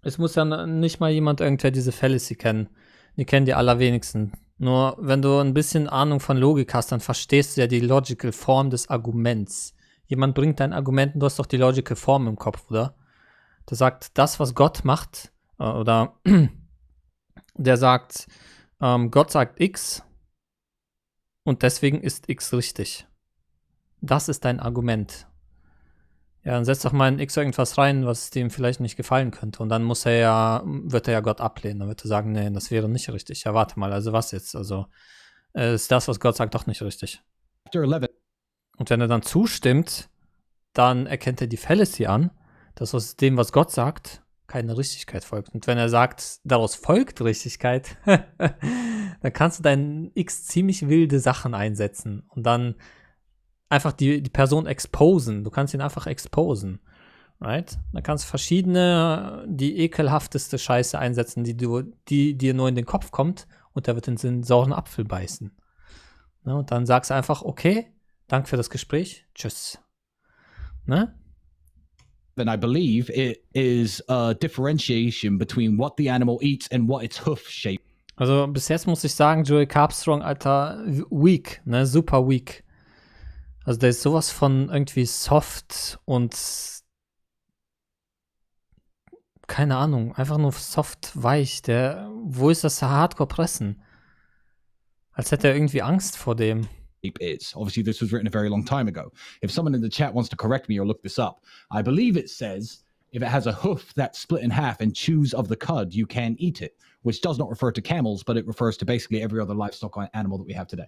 es muss ja nicht mal jemand irgendwer diese Fallacy kennen. Die kennen die allerwenigsten. Nur wenn du ein bisschen Ahnung von Logik hast, dann verstehst du ja die logical Form des Arguments. Jemand bringt dein Argument und du hast doch die logical Form im Kopf, oder? der sagt, das, was Gott macht, oder der sagt, Gott sagt X und deswegen ist X richtig. Das ist dein Argument. Ja, dann setz doch mal in X irgendwas rein, was dem vielleicht nicht gefallen könnte. Und dann wird er ja Gott ablehnen. Dann wird er sagen, nee, das wäre nicht richtig. Ja, warte mal, also was jetzt? Also ist das, was Gott sagt, doch nicht richtig. Und wenn er dann zustimmt, dann erkennt er die Fallacy an, dass aus dem, was Gott sagt, keine Richtigkeit folgt. Und wenn er sagt, daraus folgt Richtigkeit, dann kannst du deinen X ziemlich wilde Sachen einsetzen und dann einfach die Person exposen. Du kannst ihn einfach exposen. Right? Dann kannst du verschiedene, die ekelhafteste Scheiße einsetzen, die dir nur in den Kopf kommt und der wird in den sauren Apfel beißen. Ne? Und dann sagst du einfach, okay, danke für das Gespräch, tschüss. Ne? And I believe it is a differentiation between what the animal eats and what its hoof shape. Also bis jetzt muss ich sagen, Joey Carbstrong, Alter, weak, ne, super weak. Also der ist sowas von irgendwie soft und keine Ahnung, einfach nur soft, weich. Wo ist das Hardcore-Pressen? Als hätte er irgendwie Angst vor dem. Is. Obviously, this was written a very long time ago. If someone in the chat wants to correct me or look this up, I believe it says if it has a hoof that's split in half and chews of the cud, you can eat it, which does not refer to camels, but it refers to basically every other livestock animal that we have today.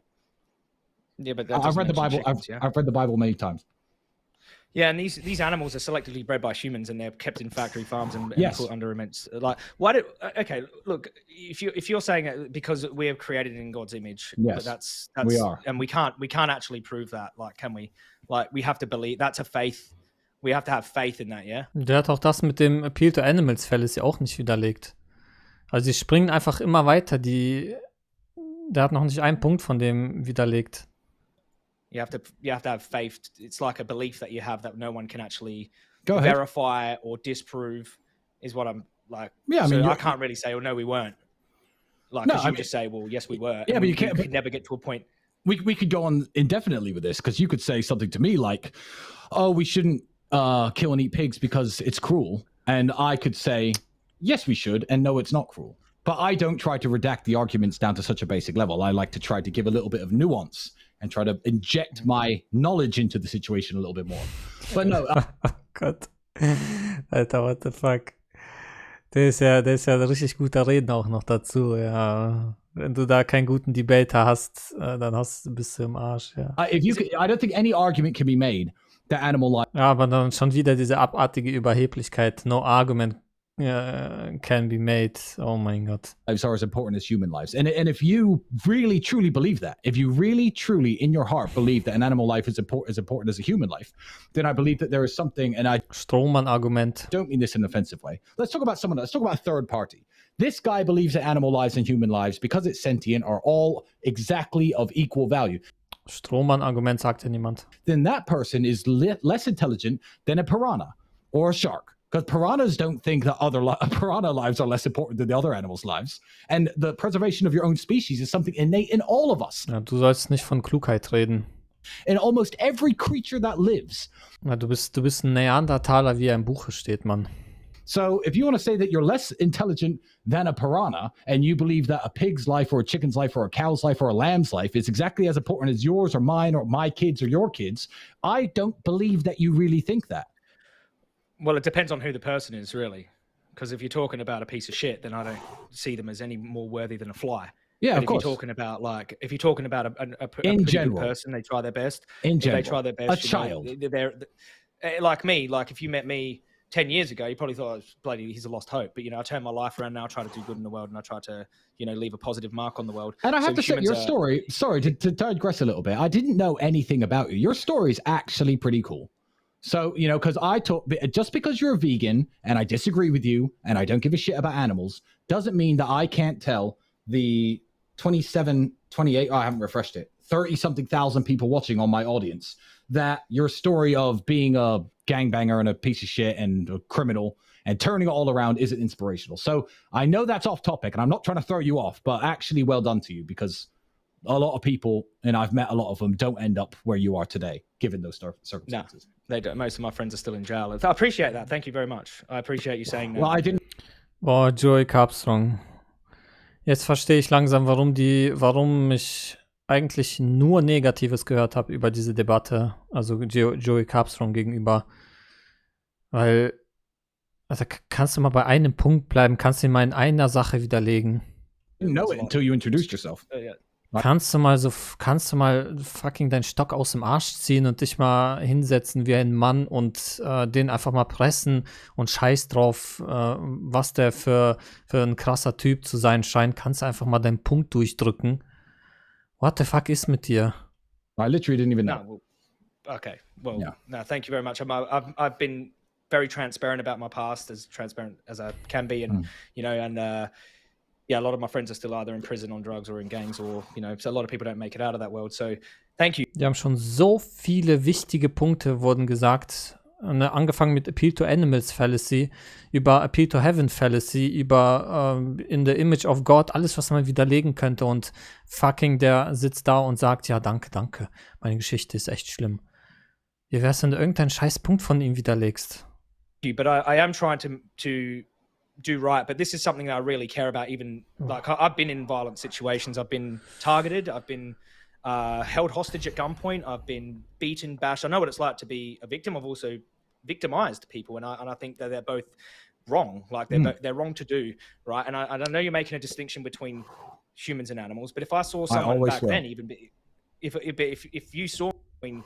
Yeah, but I've read the Bible. Chickens, yeah? I've read the Bible many times. Yeah, and these animals are selectively bred by humans, and they're kept in factory farms and Yes. put under immense okay, look, if you're saying it because we are created in God's image, Yes, but that's we are, and we can't actually prove that. Like, can we? Like, we have to believe that's a faith. We have to have faith in that, yeah. Der hat auch das mit dem Appeal to Animals Fallacy auch nicht widerlegt. Also sie springen einfach immer weiter. Der hat noch nicht einen Punkt von dem widerlegt. You have to have faith. It's like a belief that you have that no one can actually Go ahead. verify or disprove. Is what I'm like. Yeah, I mean, so I can't really say, "Oh no, we weren't." Like, No, you I mean, just say, "Well, yes, we were." Yeah, and but you can't. could never get to a point. We could go on indefinitely with this because you could say something to me like, "Oh, we shouldn't kill and eat pigs because it's cruel," and I could say, "Yes, we should," and no, it's not cruel. But I don't try to redact the arguments down to such a basic level. I like to try to give a little bit of nuance and try to inject my knowledge into the situation a little bit more. But no. Oh Gott. Alter, what the fuck. Der ist ja ein richtig guter Redner auch noch dazu, ja. Wenn du da keinen guten Debater hast, dann bist du im Arsch, ja. I don't think any argument can be made that animal life. Ja, aber dann schon wieder diese abartige Überheblichkeit. No argument can be made. Oh mein Gott. Lives are as important as human lives. And if you really truly believe that, if you really truly in your heart believe that an animal life is important as a human life, then I believe that there is something, and I Strohmann-Argument. don't mean this in an offensive way. Let's talk about a third party. This guy believes that animal lives and human lives, because it's sentient, are all exactly of equal value. Strohmann-Argument sagt ja niemand. Then that person is less intelligent than a piranha or a shark. Because piranhas don't think that piranha lives are less important than the other animals' lives. And the preservation of your own species is something innate in all of us. Ja, du sollst nicht von Klugheit reden. In almost every creature that lives. Ja, du bist ein Neandertaler, wie er im Buche steht, Mann. So if you want to say that you're less intelligent than a piranha and you believe that a pig's life or a chicken's life or a cow's life or a lamb's life is exactly as important as yours or mine or my kids or your kids, I don't believe that you really think that. Well, it depends on who the person is, really. Because if you're talking about a piece of shit, then I don't see them as any more worthy than a fly. Yeah, but of course. if you're talking about a pretty good person, they try their best. In general, they try their best. a child. They're like me. Like if you met me 10 years ago, you probably thought, he's a lost hope. But, I turn my life around now, I try to do good in the world, and I try to, leave a positive mark on the world. And I have to say, your story, sorry to digress a little bit, I didn't know anything about you. Your story is actually pretty cool. So, because just because you're a vegan and I disagree with you and I don't give a shit about animals, doesn't mean that I can't tell the 27, 28, I haven't refreshed it, 30-something thousand people watching on my audience that your story of being a gangbanger and a piece of shit and a criminal and turning it all around isn't inspirational. So I know that's off topic and I'm not trying to throw you off, but actually well done to you because a lot of people, and I've met a lot of them, don't end up where you are today, given those circumstances. They don't. Most of my friends are still in jail. I appreciate that. Thank you very much. I appreciate you saying that. Well, I didn't. Boah, Joey Carbstrong. Jetzt verstehe ich langsam, warum ich eigentlich nur Negatives gehört habe über diese Debatte, also Joey Carbstrong gegenüber. Weil, also kannst du mal bei einem Punkt bleiben, kannst du ihn mal in einer Sache widerlegen. Didn't know it until you introduced yourself. Yeah. Kannst du mal fucking deinen Stock aus dem Arsch ziehen und dich mal hinsetzen wie ein Mann und den einfach mal pressen und scheiß drauf, was der für ein krasser Typ zu sein scheint. Kannst du einfach mal deinen Punkt durchdrücken. What the fuck ist mit dir? I literally didn't even know. No, well, okay. Well, Yeah. no, thank you very much. I've been very transparent about my past, as transparent as I can be, and you know, and yeah, a lot of my friends are still either in prison on drugs or in gangs, or you know, so a lot of people don't make it out of that world. So, thank you. Die haben schon so viele wichtige Punkte wurden gesagt. Ne, angefangen mit Appeal to Animals Fallacy, über Appeal to Heaven Fallacy, über in the Image of God, alles, was man widerlegen könnte, und fucking der sitzt da und sagt, ja, danke, meine Geschichte ist echt schlimm. Wie wär's, wenn du irgendeinen scheiß Punkt von ihm widerlegst? But I am trying to do right, but this is something that I really care about. Even like I've been in violent situations. I've been targeted. I've been held hostage at gunpoint. I've been beaten, bashed. I know what it's like to be a victim. I've also victimized people, and I think that they're both wrong. Like they're wrong to do, right? And I know you're making a distinction between humans and animals, but if I saw someone back then, even if you saw between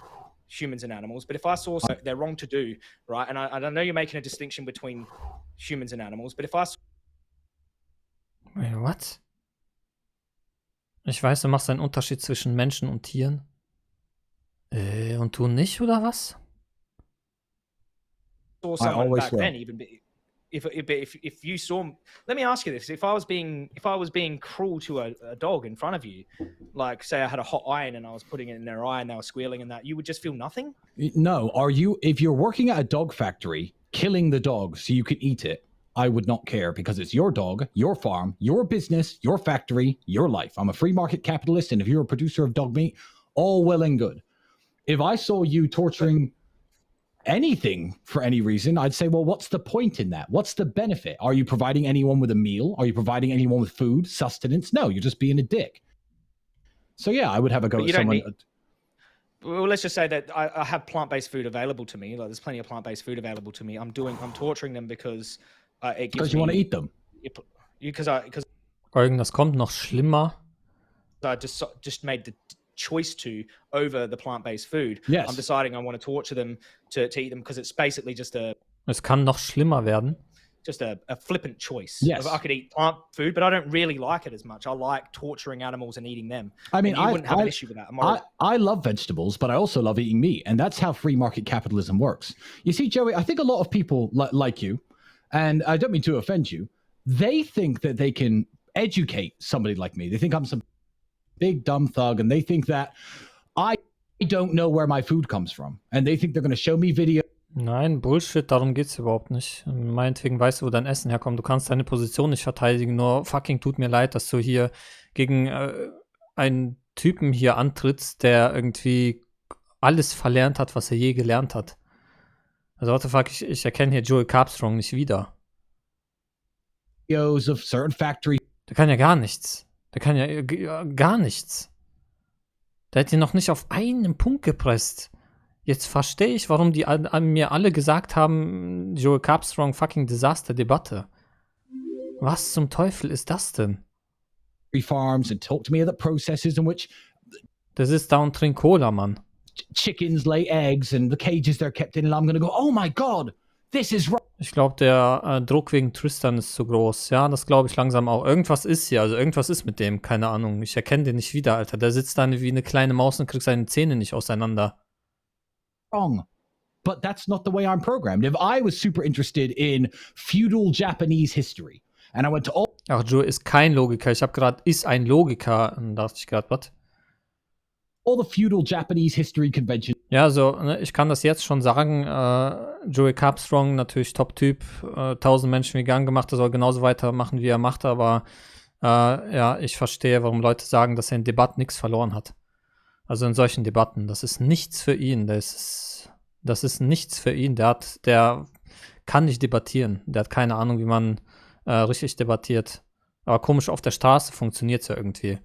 humans and animals, but if I saw they're wrong to do, right? And I know you're making a distinction between humans and animals, but if I Wait, what? Ich weiß, du machst einen Unterschied zwischen Menschen und Tieren. Und du nicht, oder was? saw someone back then, even if you saw, let me ask you this: if I was being cruel to a dog in front of you, like say I had a hot iron and I was putting it in their eye and they were squealing and that, you would just feel nothing? No. If you're working at a dog factory, killing the dog so you can eat it, I would not care, because it's your dog, your farm, your business, your factory, your life. I'm a free market capitalist, and if you're a producer of dog meat, all well and good. If I saw you torturing anything for any reason, I'd say, well, what's the point in that? What's the benefit? Are you providing anyone with a meal? Are you providing anyone with food, sustenance? No, you're just being a dick. So yeah, I would have a go at someone. Well, let's just say that I have plant-based food available to me. Like, there's plenty of plant-based food available to me. I'm torturing them because it gives because you want to eat them. Because Eugen, das kommt noch schlimmer. I just made the choice to over the plant-based food. Yes. I'm deciding I want to torture them to eat them because it's basically just Es kann noch schlimmer werden. a flippant choice. Yes. I could eat plant food, but I don't really like it as much. I like torturing animals and eating them. I mean, you wouldn't have an issue with that. I love vegetables, but I also love eating meat, and that's how free market capitalism works. You see, Joey, I think a lot of people like you, and I don't mean to offend you, they think that they can educate somebody like me. They think I'm some big dumb thug, and they think that I don't know where my food comes from, and they think they're going to show me videos. Nein, Bullshit, darum geht's überhaupt nicht. Meinetwegen weißt du, wo dein Essen herkommt. Du kannst deine Position nicht verteidigen, nur fucking tut mir leid, dass du hier gegen einen Typen hier antrittst, der irgendwie alles verlernt hat, was er je gelernt hat. Also what the fuck, ich erkenne hier Joey Carbstrong nicht wieder. Of certain factories. Der kann ja gar nichts. Der kann ja gar nichts. Der hat ihn noch nicht auf einen Punkt gepresst. Jetzt verstehe ich, warum die mir alle gesagt haben, Joey Carbstrong fucking Desaster Debatte. Was zum Teufel ist das denn? Farms and talk to me of the processes in which Das ist da und trink Cola, Mann. Chickens lay eggs and the cages they're kept in, and I'm gonna go, oh my god, this is right. Ich glaube, der Druck wegen Tristan ist zu groß. Ja, das glaube ich langsam auch. Irgendwas ist hier, also irgendwas ist mit dem, keine Ahnung. Ich erkenne den nicht wieder, Alter. Der sitzt da wie eine kleine Maus und kriegt seine Zähne nicht auseinander. Wrong. But that's not the way I'm programmed. If I was super interested in feudal Japanese history and I went to all. Ach, Joe ist kein Logiker. Ich habe gerade, ist ein Logiker. Dann dachte ich gerade, was? All the feudal Japanese history conventions. Ja, so, ne, ich kann das jetzt schon sagen. Joey Carbstrong, natürlich Top-Typ. 1000 Menschen vegan gemacht. Er soll genauso weitermachen, wie er macht. Aber Ja, ich verstehe, warum Leute sagen, dass er in Debatten nichts verloren hat. Also in solchen Debatten, das ist nichts für ihn. Das ist nichts für ihn. Der kann nicht debattieren. Der hat keine Ahnung, wie man richtig debattiert. Aber komisch, auf der Straße funktioniert es ja irgendwie.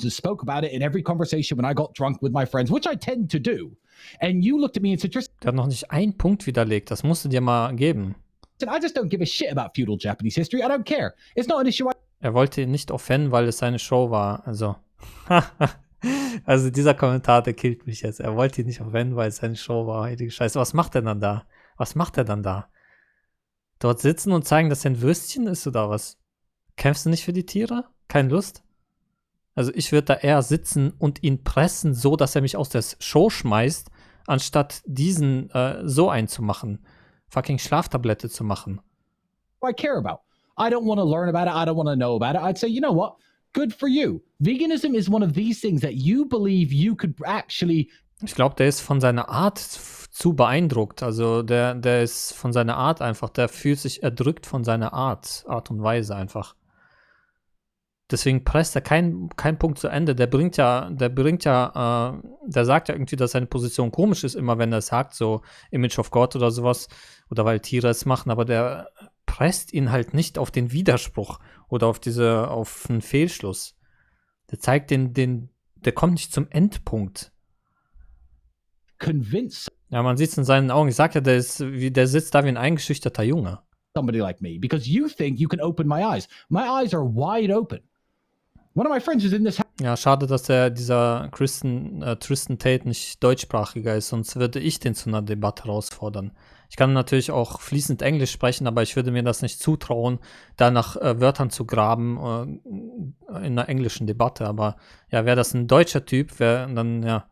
Spoke about it in every conversation when I got drunk with my friends, which I tend to do. And you looked at me and said, Tristan, Der hat noch nicht einen Punkt widerlegt. Das musst du dir mal geben. I just don't give a shit about feudal Japanese history. I don't care. It's not an issue. Er wollte ihn nicht offenden, weil es seine Show war. Also dieser Kommentar, der killt mich jetzt. Er wollte ihn nicht offenden, weil es seine Show war. Heilige Scheiße. Was macht er dann da? Was macht er dann da? Dort sitzen und zeigen, dass er ein Würstchen ist oder was? Kämpfst du nicht für die Tiere? Keine Lust? Also ich würde da eher sitzen und ihn pressen, so dass er mich aus der Show schmeißt, anstatt diesen so einzumachen. Fucking Schlaftablette zu machen. I care about. I don't want to learn about it. I don't want to know about it. I'd say, you know what? Good for you. Veganism is one of these things that you believe you could actually. Ich glaube, der ist von seiner Art zu beeindruckt. Also der ist von seiner Art einfach, der fühlt sich erdrückt von seiner Art und Weise einfach. Deswegen presst er keinen Punkt zu Ende. Der sagt ja irgendwie, dass seine Position komisch ist, immer wenn er es sagt, so Image of God oder sowas, oder weil Tiere es machen, aber der presst ihn halt nicht auf den Widerspruch oder auf einen Fehlschluss. Der zeigt der kommt nicht zum Endpunkt. Convince. Ja, man sieht es in seinen Augen. Ich sag ja, der sitzt da wie ein eingeschüchterter Junge. Somebody like me, because you think you can open my eyes. My eyes are wide open. One of my friends is in this house. Ja, schade, dass dieser Tristan Tate nicht deutschsprachiger ist, sonst würde ich den zu einer Debatte herausfordern. Ich kann natürlich auch fließend Englisch sprechen, aber ich würde mir das nicht zutrauen, da nach Wörtern zu graben in einer englischen Debatte. Aber ja, wäre das ein deutscher Typ, dann ja,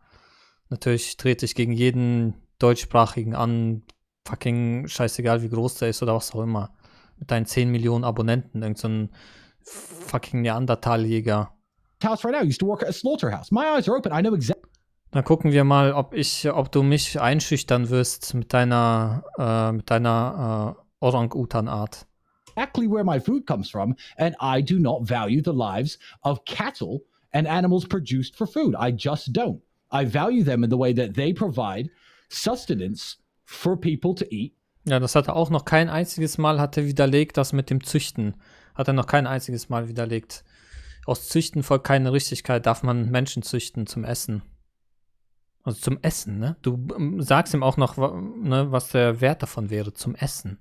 natürlich trete ich gegen jeden deutschsprachigen an, fucking scheißegal, wie groß der ist oder was auch immer. Mit deinen 10 Millionen Abonnenten, irgend so ein fucking Neandertaljäger. House right now. I used to work at a slaughterhouse. My eyes are open. I know exactly. Dann gucken wir mal, ob du mich einschüchtern wirst mit deiner Orang-Utan-Art. Exactly where my food comes from, and I do not value the lives of cattle and animals produced for food. I just don't. I value them in the way that they provide sustenance for people to eat. Ja, das hat er auch noch kein einziges Mal widerlegt, das mit dem Züchten. Hat er noch kein einziges Mal widerlegt. Aus Züchten folgt keine Richtigkeit, darf man Menschen züchten zum Essen. Also zum Essen, ne? Du sagst ihm auch noch, ne, was der Wert davon wäre, zum Essen.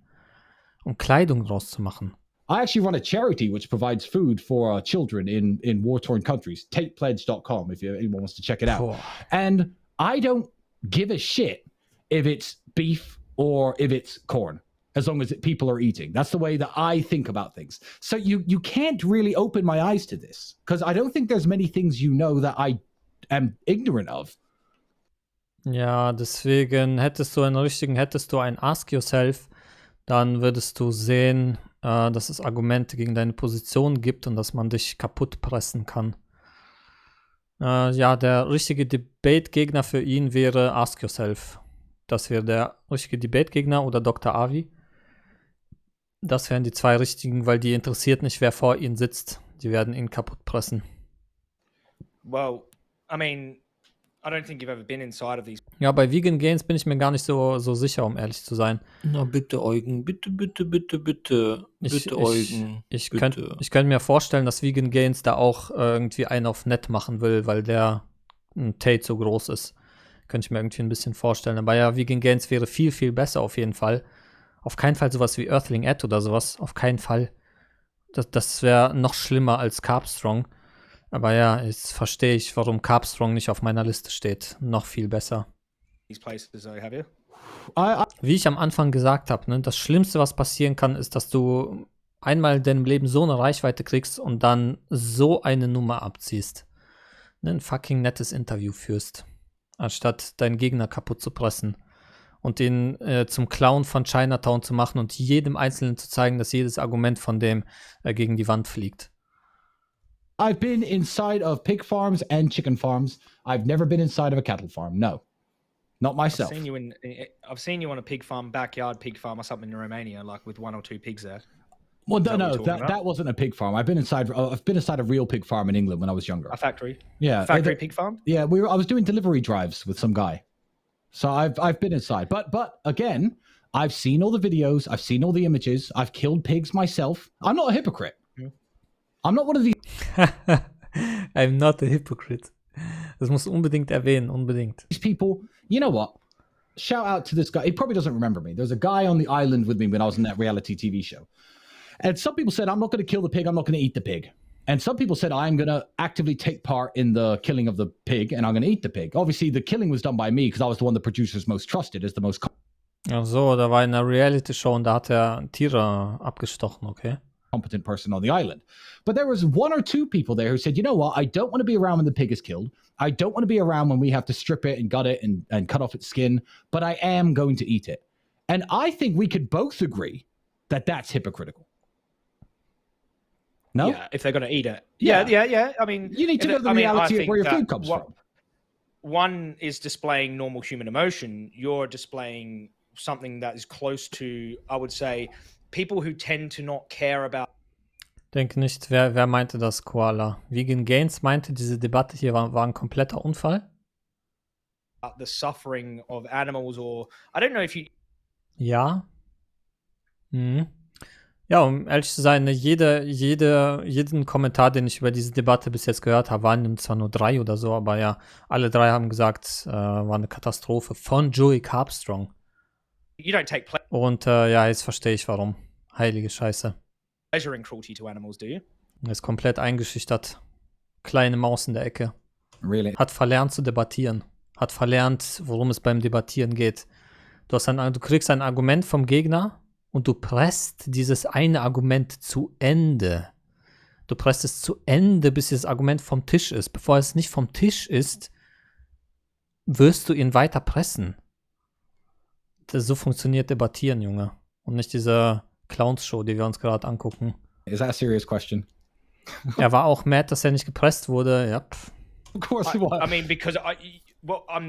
Um Kleidung draus zu machen. I actually run a charity which provides food for children in war-torn countries. TatePledge.com if anyone wants to check it out. Boah. And I don't give a shit if it's beef or if it's corn, as long as people are eating. That's the way that I think about things. So you can't really open my eyes to this, because I don't think there's many things you know that I am ignorant of. Ja, deswegen hättest du ein Ask Yourself, dann würdest du sehen, dass es Argumente gegen deine Position gibt und dass man dich kaputt pressen kann. Ja, der richtige Debate-Gegner für ihn wäre Ask Yourself. Das wäre der richtige Debate-Gegner oder Dr. Avi. Das wären die zwei richtigen, weil die interessiert nicht, wer vor ihnen sitzt. Die werden ihn kaputt pressen. Well, I mean, I don't think you've ever been inside of these. Ja, bei Vegan Gains bin ich mir gar nicht so sicher, um ehrlich zu sein. Na bitte, Eugen, bitte, bitte, bitte, bitte. Bitte, Eugen. Ich könnte mir vorstellen, dass Vegan Gains da auch irgendwie einen auf nett machen will, weil der Tate so groß ist. Könnte ich mir irgendwie ein bisschen vorstellen. Aber ja, Vegan Gains wäre viel, viel besser auf jeden Fall. Auf keinen Fall sowas wie Earthling Ed oder sowas. Auf keinen Fall. Das wäre noch schlimmer als Carbstrong. Aber ja, jetzt verstehe ich, warum Carbstrong nicht auf meiner Liste steht. Noch viel besser. These places, have you? Wie ich am Anfang gesagt habe, ne, das Schlimmste, was passieren kann, ist, dass du einmal in deinem Leben so eine Reichweite kriegst und dann so eine Nummer abziehst. Ne, ein fucking nettes Interview führst. Anstatt deinen Gegner kaputt zu pressen. Und den zum Clown von Chinatown zu machen und jedem Einzelnen zu zeigen, dass jedes Argument von dem gegen die Wand fliegt. I've been inside of pig farms and chicken farms. I've never been inside of a cattle farm. No, not myself. I've seen you on a pig farm, backyard pig farm or something in Romania, like with 1 or 2 pigs there. Well, Is that what no, you're talking about? that wasn't a pig farm. I've been inside a real pig farm in England when I was younger. A factory. Yeah, Factory pig farm. Yeah, I was doing delivery drives with some guy, so I've been inside. But again, I've seen all the videos, I've seen all the images, I've killed pigs myself. I'm not a hypocrite. I'm not one of these I'm not a hypocrite. Das musst du unbedingt erwähnen, unbedingt. people. You know what? Shout out to this guy. He probably doesn't remember me. There's a guy on the island with me when I was in that reality TV show. And some people said, I'm not going to kill the pig. I'm not going to eat the pig. And some people said, I'm going to actively take part in the killing of the pig and I'm going to eat the pig. Obviously, the killing was done by me because I was the one the producers most trusted as the most Ach so, da war in einer Reality-Show und da hat er Tiere abgestochen, okay? competent person on the island. But there was one or two people there who said, you know what? I don't want to be around when the pig is killed. I don't want to be around when we have to strip it and gut it and cut off its skin, but I am going to eat it. And I think we could both agree that that's hypocritical. No? Yeah, if they're going to eat it. Yeah. Yeah. I mean, You need to know the reality of where your food comes from. One is displaying normal human emotion. You're displaying something that is close to, I would say, people who tend to not care about. Denke nicht, wer meinte das, Koala? Vegan Gains meinte, diese Debatte hier war ein kompletter Unfall? The suffering of animals, or I don't know if you. Ja. Mhm. Ja, um ehrlich zu sein, ne, jeden Kommentar, den ich über diese Debatte bis jetzt gehört habe, waren zwar nur 3 oder so, aber ja, alle 3 haben gesagt, war eine Katastrophe von Joey Carbstrong. You don't take Und ja, jetzt verstehe ich warum. Heilige Scheiße. pleasure in cruelty to animals, do you? Er ist komplett eingeschüchtert. Kleine Maus in der Ecke. Really? Hat verlernt zu debattieren. Hat verlernt, worum es beim Debattieren geht. Du kriegst ein Argument vom Gegner und du presst dieses eine Argument zu Ende. Du presst es zu Ende, bis dieses Argument vom Tisch ist. Bevor es nicht vom Tisch ist, wirst du ihn weiter pressen. So funktioniert Debattieren, Junge. Und nicht diese Clowns-Show, die wir uns gerade angucken. Is that a serious question? Er war auch mad, dass er nicht gepresst wurde. Ja, Of course it was. I mean, because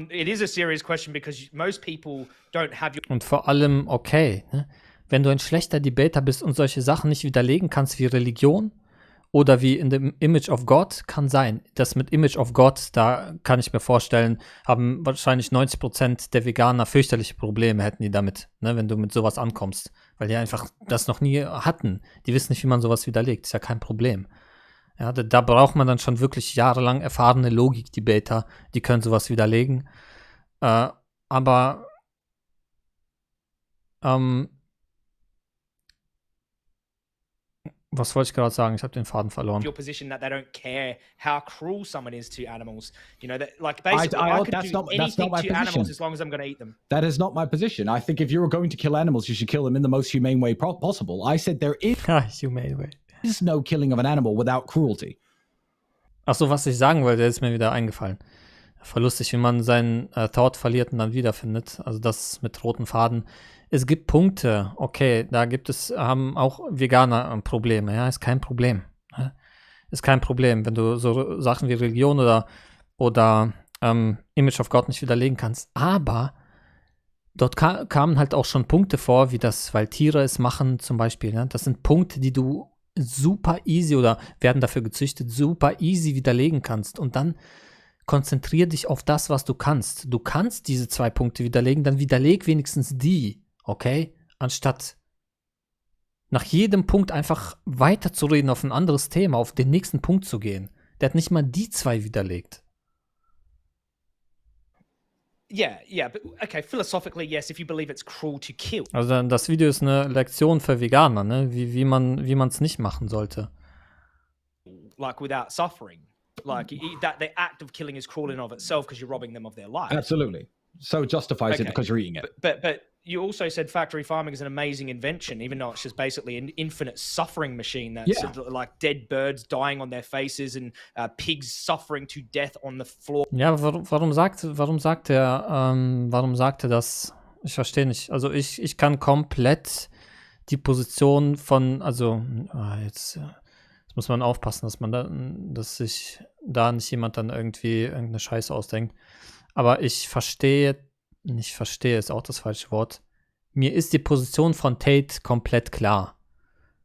it is a serious question because most people don't have your. Und vor allem, okay, ne? Wenn du ein schlechter Debater bist und solche Sachen nicht widerlegen kannst wie Religion oder wie in dem Image of God, kann sein. Das mit Image of God, da kann ich mir vorstellen, haben wahrscheinlich 90% der Veganer fürchterliche Probleme, hätten die damit, ne, wenn du mit sowas ankommst. Weil die einfach das noch nie hatten. Die wissen nicht, wie man sowas widerlegt. Ist ja kein Problem. Ja, da braucht man dann schon wirklich jahrelang erfahrene Logik-Debater, die können sowas widerlegen. Aber was wollte ich gerade sagen? Ich habe den Faden verloren. Your position that they don't care how cruel someone is to animals. You know, that like basically I can that's do not anything my to position. animals as long as I'm going to eat them. That is not my position. I think if you were going to kill animals, you should kill them in the most humane way possible. I said there Humane way. is no killing of an animal without cruelty. Achso, was ich sagen wollte, ist mir wieder eingefallen. Voll lustig, wie man seinen Thought verliert und dann wiederfindet. Also das mit roten Faden. Es gibt Punkte, okay, da haben auch Veganer Probleme, ja, ist kein Problem. Ne? Ist kein Problem, wenn du so Sachen wie Religion oder Image of God nicht widerlegen kannst. Aber dort kamen halt auch schon Punkte vor, wie das, weil Tiere es machen zum Beispiel. Ne? Das sind Punkte, die du super easy oder werden dafür gezüchtet, super easy widerlegen kannst. Und dann konzentrier dich auf das, was du kannst. Du kannst diese 2 Punkte widerlegen, dann widerleg wenigstens die. Okay? Anstatt nach jedem Punkt einfach weiterzureden auf ein anderes Thema, auf den nächsten Punkt zu gehen. Der hat nicht mal die 2 widerlegt. Yeah, but okay, philosophically, yes, if you believe it's cruel to kill. Also das Video ist eine Lektion für Veganer, ne? Wie man es nicht machen sollte. Like without suffering. Like that the act of killing is cruel in and of itself because you're robbing them of their life. Absolutely. So it justifies it because you're eating it. But you also said factory farming is an amazing invention, even though it's just basically an infinite suffering machine that's like dead birds dying on their faces and pigs suffering to death on the floor. Ja, warum sagt er das? Ich verstehe nicht. Also ich kann komplett die Position von, also jetzt muss man aufpassen, dass sich da nicht jemand dann irgendwie irgendeine Scheiße ausdenkt. Aber ich verstehe ist auch das falsche Wort. Mir ist die Position von Tate komplett klar.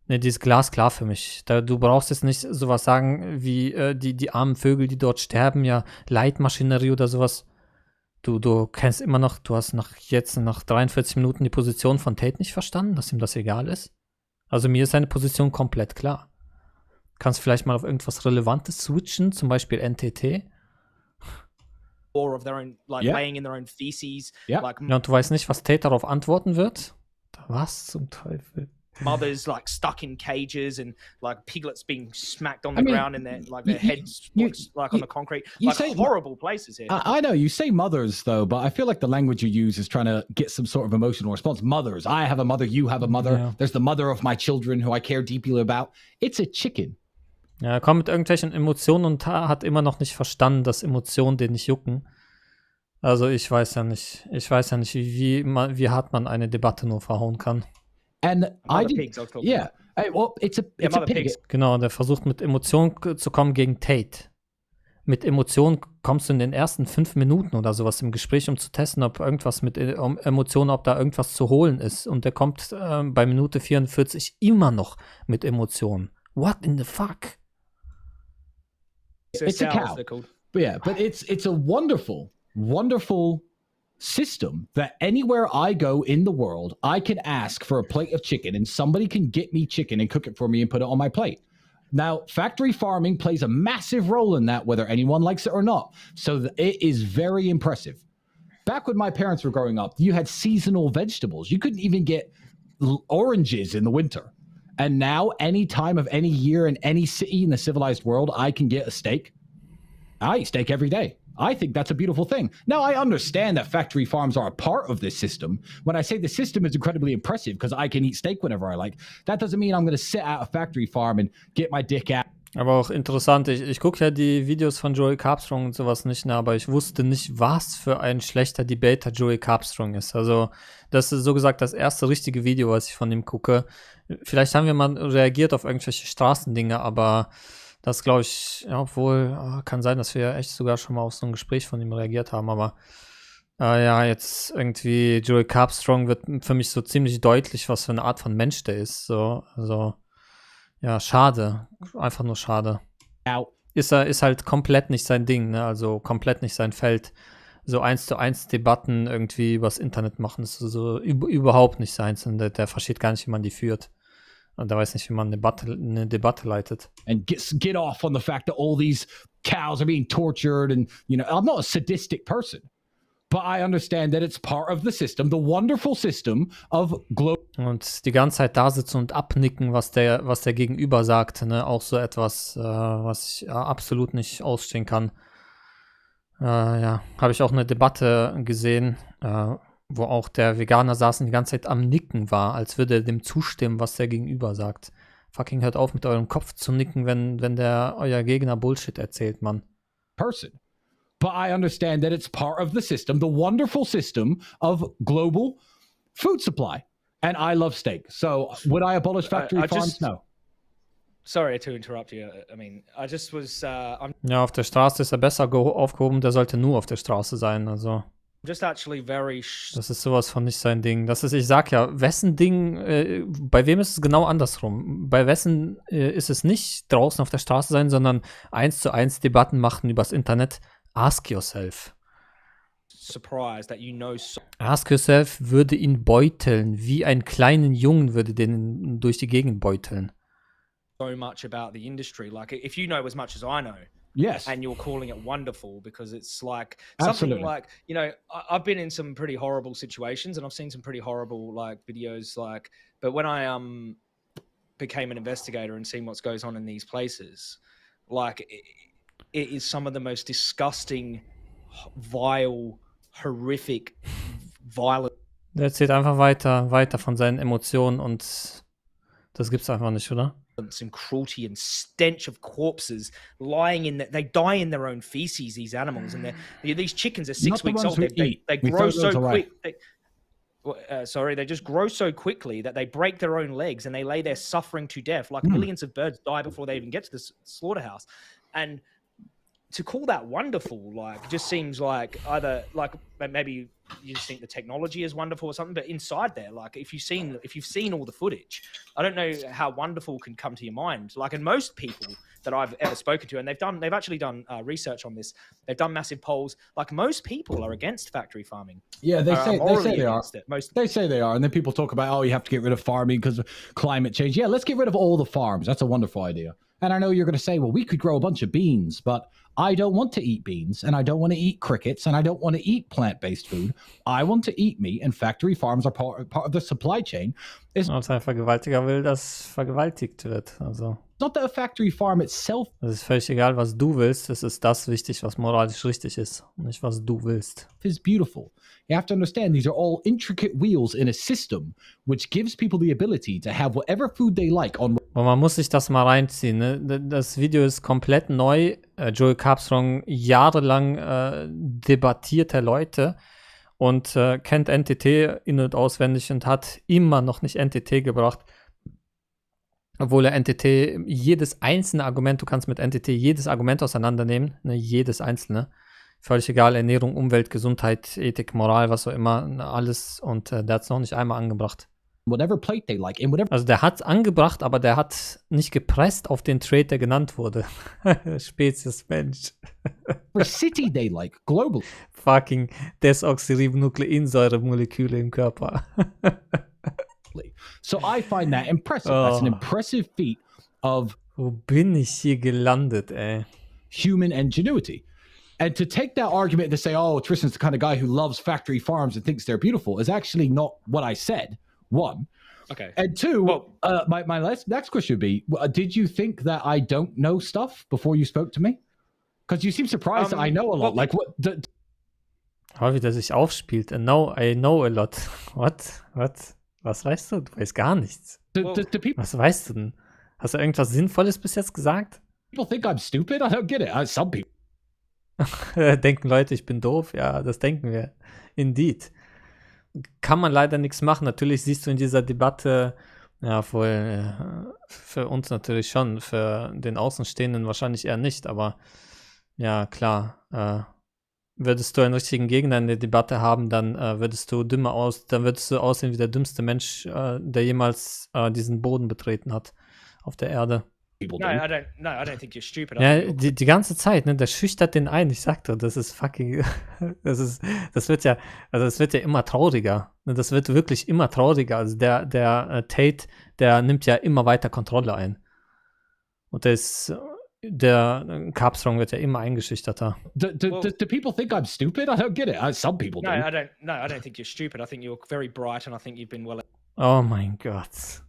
Ne, die ist glasklar für mich. Du brauchst jetzt nicht sowas sagen wie die armen Vögel, die dort sterben, ja, Leitmaschinerie oder sowas. Du kennst immer noch, du hast nach 43 Minuten die Position von Tate nicht verstanden, dass ihm das egal ist. Also mir ist seine Position komplett klar. Kannst vielleicht mal auf irgendwas Relevantes switchen, zum Beispiel NTT. Of their own, like Yeah. laying in their own feces, Yeah. like Ja, und du weißt nicht, was Tate darauf antworten wird? Was zum Teufel? mothers like stuck in cages and like piglets being smacked on the I mean, ground and their heads like on the concrete, you like say- horrible places here. I know you say mothers though, but I feel like the language you use is trying to get some sort of emotional response. Mothers. I have a mother. You have a mother. Yeah. There's the mother of my children who I care deeply about. It's a chicken. Ja, er kommt mit irgendwelchen Emotionen und hat immer noch nicht verstanden, dass Emotionen den nicht jucken. Also ich weiß ja nicht, wie hart man eine Debatte nur verhauen kann. And Mother pigs, I was talking yeah. Hey, well, it's a Mother pig. pigs. Genau, und er versucht mit Emotionen zu kommen gegen Tate. Mit Emotionen kommst du in den ersten 5 Minuten oder sowas im Gespräch, um zu testen, ob irgendwas mit Emotionen, ob da irgendwas zu holen ist. Und der kommt bei Minute 44 immer noch mit Emotionen. What in the fuck? It's a Sows, cow. they're called. But yeah, but it's a wonderful, wonderful system that anywhere I go in the world, I can ask for a plate of chicken and somebody can get me chicken and cook it for me and put it on my plate. Now, factory farming plays a massive role in that, whether anyone likes it or not. So it is very impressive. Back when my parents were growing up, you had seasonal vegetables. You couldn't even get oranges in the winter. And now, any time of any year in any city in the civilized world, I can get a steak. I eat steak every day. I think that's a beautiful thing. Now, I understand that factory farms are a part of this system. When I say the system is incredibly impressive because I can eat steak whenever I like, that doesn't mean I'm going to sit at a factory farm and get my dick out. Aber auch interessant, ich gucke ja die Videos von Joey Carbstrong und sowas nicht, ne, aber ich wusste nicht, was für ein schlechter Debater Joey Carbstrong ist. Also das ist so gesagt das erste richtige Video, was ich von ihm gucke. Vielleicht haben wir mal reagiert auf irgendwelche Straßendinge, aber das glaube ich, ja, obwohl, kann sein, dass wir echt sogar schon mal auf so ein Gespräch von ihm reagiert haben, aber ja, jetzt irgendwie Joey Carbstrong wird für mich so ziemlich deutlich, was für eine Art von Mensch der ist. So, also ja, schade. Einfach nur schade. Ist halt komplett nicht sein Ding, ne? Also komplett nicht sein Feld. So 1:1 Debatten irgendwie übers Internet machen, ist so überhaupt nicht seins. Und der versteht gar nicht, wie man die führt. Und der weiß nicht, wie man eine Debatte leitet. And get off on the fact that all these cows are being tortured and, you know, I'm not a sadistic person. But I understand that it's part of the system, the wonderful system of global. Und die ganze Zeit da sitzen und abnicken, was der Gegenüber sagt, ne? Auch so etwas, was ich absolut nicht ausstehen kann. Ja, habe ich auch eine Debatte gesehen, wo auch der Veganer saß und die ganze Zeit am Nicken war, als würde er dem zustimmen, was der Gegenüber sagt. Fucking hört auf, mit eurem Kopf zu nicken, wenn der euer Gegner Bullshit erzählt, Mann. Person. But I understand that it's part of the system, the wonderful system of global food supply. And I love steak. So would I abolish factory farms? No. Sorry to interrupt you. I mean, I just was. Ja, auf der Straße ist er besser aufgehoben. Der sollte nur auf der Straße sein. Also just actually very. Das ist sowas von nicht sein Ding. Das ist, ich sag ja, wessen Ding, bei wem ist es genau andersrum? Bei wessen ist es nicht draußen auf der Straße sein, sondern 1:1 Debatten machen übers Internet. Ask yourself. Surprised that you know so Ask yourself würde ihn beuteln, wie einen kleinen Jungen würde den durch die Gegend beuteln. much about the industry. Like, if you know as much as I know, Yes. and you're calling it wonderful because it's like Absolutely. something like, you know, I've been in some pretty horrible situations and I've seen some pretty horrible like videos, like, but when I became an investigator and seen what goes on in these places, like it is some of the most disgusting, vile, horrific, violent. Der erzählt einfach weiter von seinen Emotionen und das gibt's einfach nicht, oder? And cruelty and stench of corpses lying in they die in their own feces, these animals, and these chickens are 6 Not the weeks ones old. we They eat. We grow throw so those away. quick. They just grow so quickly that they break their own legs and they lay there suffering to death. Like millions of birds die before they even get to the slaughterhouse. And to call that wonderful, like, just seems like either like maybe you just think the technology is wonderful or something, but inside there, like if you've seen all the footage, I don't know how wonderful can come to your mind. Like, and most people that I've ever spoken to, and they've actually done research on this. They've done massive polls. Like, most people are against factory farming. Yeah, they say they are. Most They say they are, and then people talk about, oh, you have to get rid of farming because of climate change. Yeah, let's get rid of all the farms. That's a wonderful idea. And I know you're going to say, well, we could grow a bunch of beans, but I don't want to eat beans, and I don't want to eat crickets, and I don't want to eat plant-based food. I want to eat meat, and factory farms are part of the supply chain. It's Und ein Vergewaltiger will, dass vergewaltigt wird. Also, not that a factory farm itself es ist völlig egal, was du willst. Es ist das wichtig, was moralisch richtig ist. Und nicht, was du willst. is beautiful. You have to understand these are all intricate wheels in a system which gives people the ability to have whatever food they like on. Und man muss sich das mal reinziehen. Ne? Das Video ist komplett neu. Joey Carbstrong jahrelang debattierter Leute und kennt NTT in- und auswendig und hat immer noch nicht NTT gebracht. Obwohl er NTT, jedes einzelne Argument, du kannst mit NTT jedes Argument auseinandernehmen, ne? Jedes einzelne. Völlig egal, Ernährung, Umwelt, Gesundheit, Ethik, Moral, was auch immer, ne? Alles. Und der hat es noch nicht einmal angebracht. Whatever plate they like, in whatever Also der hat es angebracht, aber der hat nicht gepresst auf den Trade, der genannt wurde. Spezies Mensch. city they like, globally. Fucking Desoxyribonukleinsäure-Moleküle im Körper. So I find that impressive. That's an impressive feat of Wo bin ich hier gelandet, ey? human ingenuity. And to take that argument to say, oh, Tristan's the kind of guy who loves factory farms and thinks they're beautiful is actually not what I said, one. okay. And two, Well- my next question would be, did you think that I don't know stuff before you spoke to me? Because you seem surprised that I know a lot. well- Like, what? Oh, wie der sich aufspielt. I know a lot. What? Was weißt du? Du weißt gar nichts. Do people Was weißt du denn? Hast du irgendwas Sinnvolles bis jetzt gesagt? think I'm stupid? I don't get it. Some people. Denken Leute, ich bin doof? Ja, das denken wir. Indeed. Kann man leider nichts machen. Natürlich siehst du in dieser Debatte, ja, wohl für uns natürlich schon, für den Außenstehenden wahrscheinlich eher nicht, aber ja, klar. Würdest du einen richtigen Gegner in der Debatte haben, dann würdest du aussehen wie der dümmste Mensch, der jemals diesen Boden betreten hat auf der Erde. People No, do. I don't think you're stupid. I Ja, think you're- die ganze Zeit, ne, der schüchtert den ein. Ich sag doch, das ist fucking, das wird ja immer trauriger. Ne, das wird wirklich immer trauriger. Also der Tate, der nimmt ja immer weiter Kontrolle ein. Und der Carbstrong wird ja immer eingeschüchterter. Do people think I'm stupid? I don't get it. Some people do. No, I don't think you're stupid. I think you're very bright, and I think you've been well. Oh mein Gott.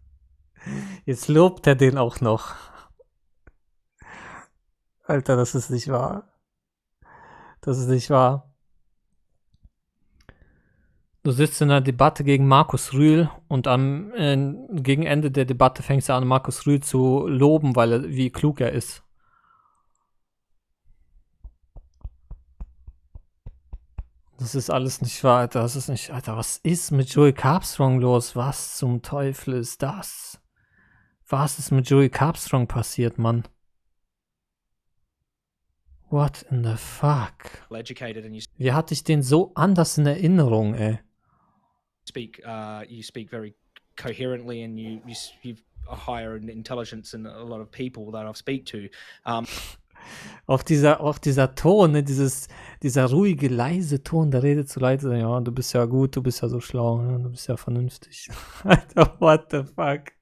Jetzt lobt er den auch noch. Alter, das ist nicht wahr. Das ist nicht wahr. Du sitzt in einer Debatte gegen Markus Rühl und gegen Ende der Debatte fängst du an, Markus Rühl zu loben, wie klug er ist. Das ist alles nicht wahr, Alter. Das ist nicht. Alter, was ist mit Joey Carbstrong los? Was zum Teufel ist das? Was ist mit Joey Carbstrong passiert, Mann? What in the fuck? Educated, and you Wie hatte ich den so anders in Erinnerung, ey? speak very coherently, and you've a higher intelligence than a lot of people that I speak to. Auch dieser Ton, ne, dieser ruhige, leise Ton, der redet so leise, ja, du bist ja gut, du bist ja so schlau, ja, du bist ja vernünftig. Alter, what the fuck?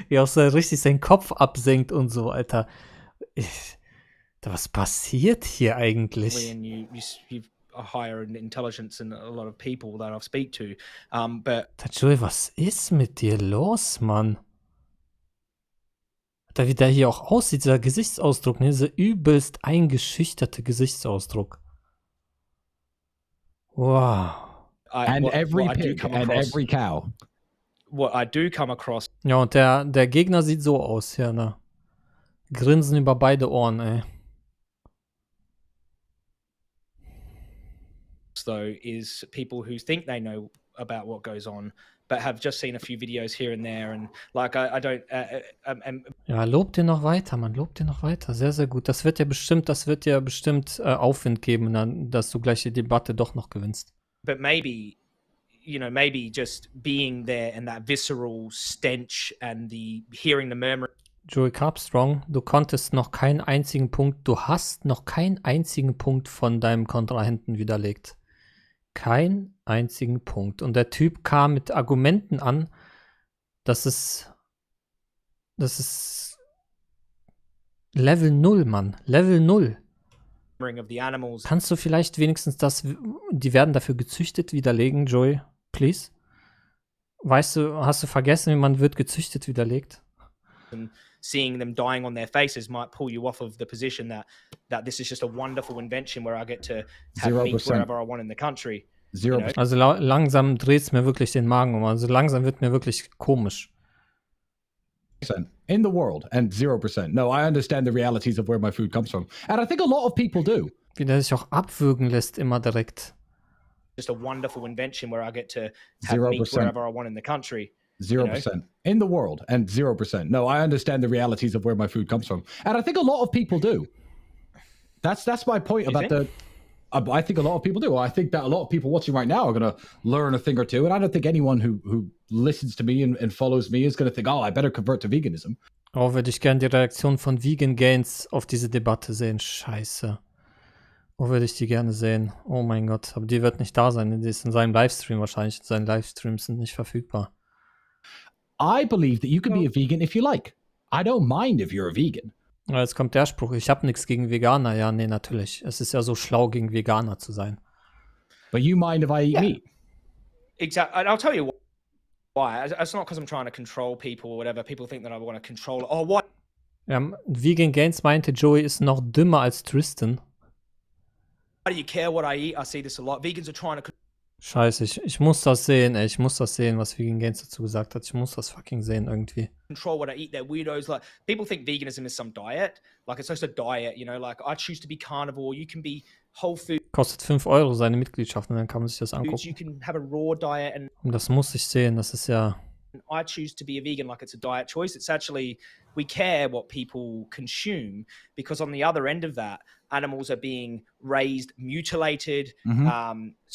Wie auch so richtig seinen Kopf absenkt und so, Alter. Was passiert hier eigentlich? And you've a higher intelligence than a lot of people that I speak to. But Joey, was ist mit dir los, Mann? Alter, wie der hier auch aussieht, dieser Gesichtsausdruck, ne? Dieser übelst eingeschüchterte Gesichtsausdruck. Wow. And every pig and every cow. What I do come across, Ja, und der Gegner sieht so aus, ja, ne? Grinsen über beide Ohren, ey. though, is people who think they know about what goes on, but have just seen a few videos here and there, and like I don't. Ja, lob dir noch weiter, Mann, lob dir noch weiter. Sehr, sehr gut. Das wird ja bestimmt Aufwind geben, dass du gleich die Debatte doch noch gewinnst. but maybe just being there and that visceral stench and hearing the murmur. Joey Carbstrong, du hast noch keinen einzigen Punkt von deinem Kontrahenten widerlegt. Keinen einzigen Punkt. Und der Typ kam mit Argumenten an, das ist Level 0, Mann. Level 0. Of the animals. Kannst du vielleicht wenigstens die werden dafür gezüchtet, widerlegen, Joey? Please? Hast du vergessen, wie man wird gezüchtet widerlegt? And seeing them dying on their faces might pull you off of the position that this is just a wonderful invention where I get to have meat 0%. wherever I want in the country. 0%. Also langsam dreht es mir wirklich den Magen um. Also langsam wird mir wirklich komisch. In the world and 0%. No, I understand the realities of where my food comes from. And I think a lot of people do. Wie der sich auch abwürgen lässt, immer direkt. Just a wonderful invention where I get to have meat 0%. wherever I want in the country. 0%. In the world and 0%. No, I understand the realities of where my food comes from. And I think a lot of people do. That's my point about I think a lot of people do. I think that a lot of people watching right now are going to learn a thing or two. And I don't think anyone who listens to me and follows me is going to think, oh, I better convert to veganism. Oh, würde ich gerne die Reaktion von Vegan Gains auf diese Debatte sehen. Scheiße. Oh, würde ich die gerne sehen. Oh mein Gott. Aber die wird nicht da sein. Die ist in seinem Livestream wahrscheinlich. Seine Livestreams sind nicht verfügbar. I believe that you can be a vegan if you like. I don't mind if you're a vegan. Ja, jetzt kommt der Spruch, ich habe nichts gegen Veganer. Ja, nee, natürlich. Es ist ja so schlau, gegen Veganer zu sein. But you mind if I eat meat? Exactly. And I'll tell you why. It's not because I'm trying to control people or whatever. People think that I want to control. Oh, why? Ja, Vegan Gains meinte, Joey ist noch dümmer als Tristan. Why do you care what I eat? I see this a lot. Vegans are trying to Scheiße, ich muss das sehen, ey. Ich muss das sehen, was Vegan Gains dazu gesagt hat. Ich muss das fucking sehen irgendwie. control what I eat. They're weirdos. Like, people think veganism is some diet. Like, it's just a diet, you know? Like, I choose to be carnivore. You can be whole foods. Kostet 5 Euro seine Mitgliedschaft und dann kann man sich das You angucken. can have a raw diet, and Und das muss ich sehen, das ist ja... I choose to be a vegan like it's a diet choice. It's actually, we care what people consume, because on the other end of that, animals are being raised, mutilated,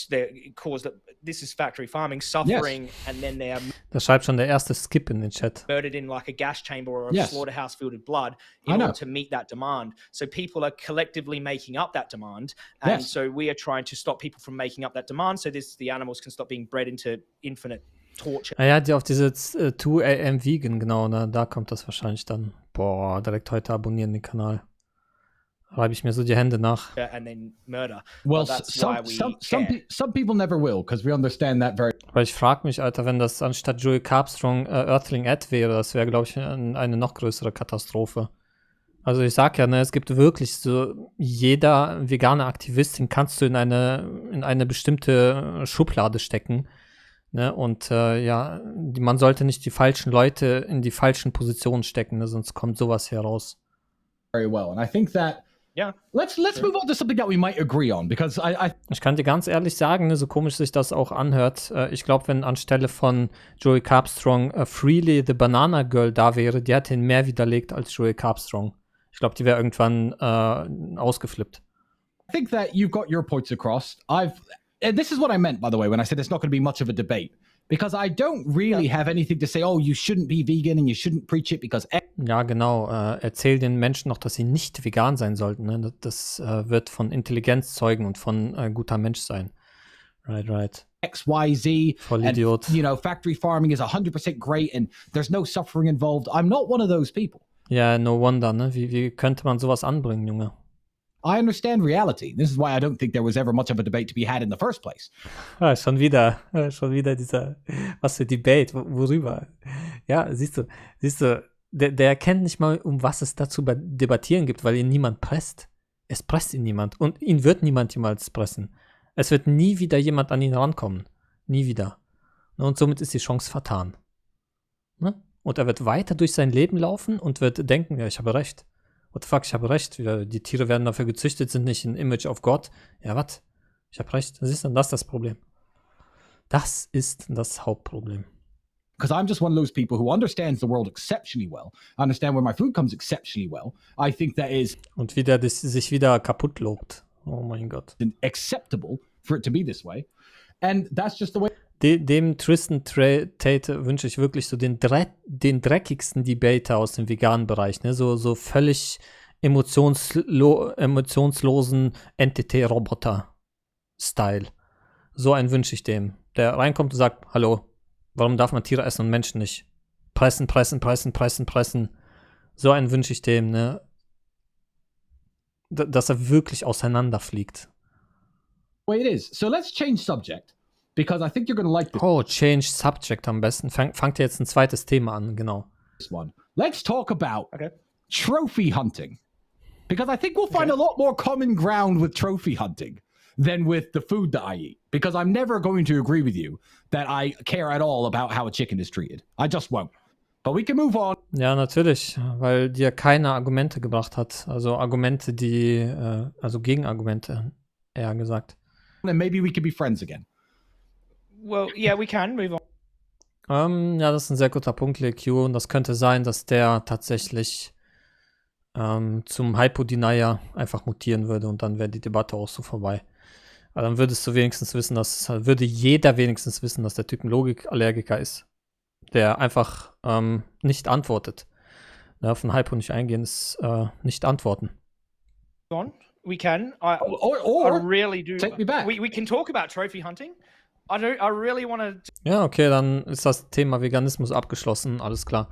they're caused, this is factory farming, suffering, and then they're Da schreibt schon der erste Skip in den Chat. murdered in like a gas chamber or a Yes. slaughterhouse filled with blood I in know. order to meet that demand. So people are collectively making up that demand. And Yes. so we are trying to stop people from making up that demand, so the animals can stop being bred into infinite torture. Ah ja, die auf diese 2 AM Vegan, genau, ne? Da kommt das wahrscheinlich dann. Boah, direkt heute abonnieren den Kanal. Reibe ich mir so die Hände nach. And then murder. Well, that's some why we some people never will, because we understand that very Weil ich frage mich, Alter, wenn das anstatt Joey Carbstrong Earthling Ed wäre, das wäre, glaube ich, eine noch größere Katastrophe. Also ich sag ja, ne, es gibt wirklich so, jeder vegane Aktivistin kannst du in eine bestimmte Schublade stecken. Ne? Und ja, man sollte nicht die falschen Leute in die falschen Positionen stecken, ne? Sonst kommt sowas hier raus. well. And I think that let's move on to something that we might agree on, because I Ich kann dir ganz ehrlich sagen, ne, so komisch sich das auch anhört, ich glaube, wenn anstelle von Joey Carbstrong Freely the Banana Girl da wäre, die hätte ihn mehr widerlegt als Joey Carbstrong. Ich glaube, die wäre irgendwann ausgeflippt. think that you've got your points across. And this is what I meant, by the way, when I said it's not going to be much of a debate, because I don't really have anything to say, oh, you shouldn't be vegan and you shouldn't preach it because Ja, genau. Erzähl den Menschen noch, dass sie nicht vegan sein sollten. Ne? Das wird von Intelligenz zeugen und von guter Mensch sein. Right. XYZ. Vollidiot. And, you know, factory farming is 100% great and there's no suffering involved. I'm not one of those people. Ja, no wonder, ne? Wie könnte man sowas anbringen, Junge? I understand reality. This is why I don't think there was ever much of a debate to be had in the first place. Ah, schon wieder dieser, was für Debate, worüber? Ja, siehst du, der erkennt nicht mal, um was es da zu debattieren gibt, weil ihn niemand presst. Es presst ihn niemand und ihn wird niemand jemals pressen. Es wird nie wieder jemand an ihn rankommen. Nie wieder. Und somit ist die Chance vertan. Ne? Und er wird weiter durch sein Leben laufen und wird denken, ja, ich habe recht. What the fuck, ich habe recht. Die Tiere werden dafür gezüchtet, sind nicht ein Image of God. Ja, was? Ich habe recht. Das ist dann das Problem. Das ist das Hauptproblem. Because I'm just one of those people who understands the world exceptionally well. I understand where my food comes exceptionally well. I think that is Und wie der sich wieder kaputt lobt. Oh mein Gott. acceptable for it to be this way. And that's just the way. Dem Tristan Tate wünsche ich wirklich so den dreckigsten Debater aus dem veganen Bereich, ne? So völlig emotionslosen NTT-Roboter-Style. So einen wünsche ich dem. Der reinkommt und sagt, hallo, warum darf man Tiere essen und Menschen nicht? Pressen. So einen wünsche ich dem, ne? Dass er wirklich auseinanderfliegt. Way it is. So let's change subject. Because I think you're going to like Oh, change subject am besten. Fangt ihr jetzt ein zweites Thema an, genau. this one. Let's talk about trophy hunting. Because I think we'll find a lot more common ground with trophy hunting than with the food that I eat. Because I'm never going to agree with you that I care at all about how a chicken is treated. I just won't. But we can move on. Ja, natürlich, weil dir keine Argumente gebracht hat. Also Argumente, also Gegenargumente, eher gesagt. And maybe we could be friends again. Well, yeah, we can move on. Ja, das ist ein sehr guter Punkt, LQ. Und das könnte sein, dass der tatsächlich zum Hypo-Denier einfach mutieren würde und dann wäre die Debatte auch so vorbei. Aber dann würde jeder wenigstens wissen, dass der Typ ein Logikallergiker ist, der einfach nicht antwortet. Ja, auf den Hypo nicht eingehen ist nicht antworten. On. We can. I really do. Take me back. We can talk about trophy hunting. I really want to. Ja, okay, dann ist das Thema Veganismus abgeschlossen, alles klar.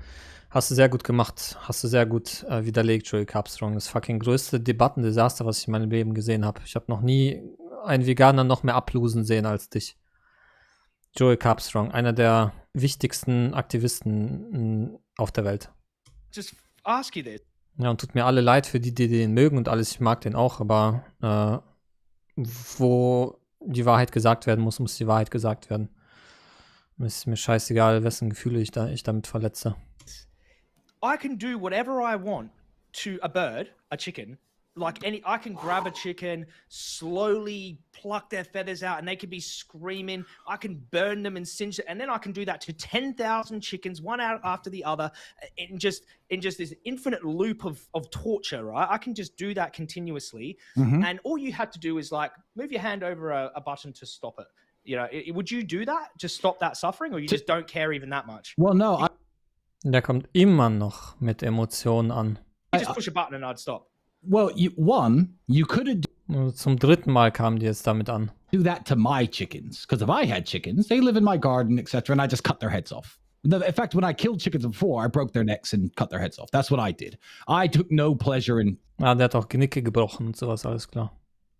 Hast du sehr gut gemacht, hast du sehr gut widerlegt, Joey Carbstrong. Das fucking größte Debattendesaster, was ich in meinem Leben gesehen habe. Ich habe noch nie einen Veganer noch mehr ablosen sehen als dich. Joey Carbstrong, einer der wichtigsten Aktivisten auf der Welt. Just ask you this. Ja, und tut mir alle leid für die den mögen und alles, ich mag den auch, aber wo die Wahrheit gesagt werden muss, muss die Wahrheit gesagt werden. Ist mir scheißegal, wessen Gefühle ich damit verletze. I can do whatever I want to a bird, a chicken. I can grab a chicken, slowly pluck their feathers out, and they could be screaming. I can burn them and singe it, and then I can do that to 10,000 chickens, one out after the other, in just this infinite loop of torture. Right? I can just do that continuously, and all you had to do is move your hand over a button to stop it. You know, would you do that to stop that suffering, or you just don't care even that much? Well, no. Der kommt immer noch mit Emotionen an. You just push a button and I'd stop. Well, you could Zum dritten Mal kamen die jetzt damit an. do that to my chickens. Because if I had chickens, they live in my garden, etc., and I just cut their heads off. In fact, when I killed chickens before, I broke their necks and cut their heads off. That's what I did. I took no pleasure in Der hat auch Genicke gebrochen und sowas, alles klar.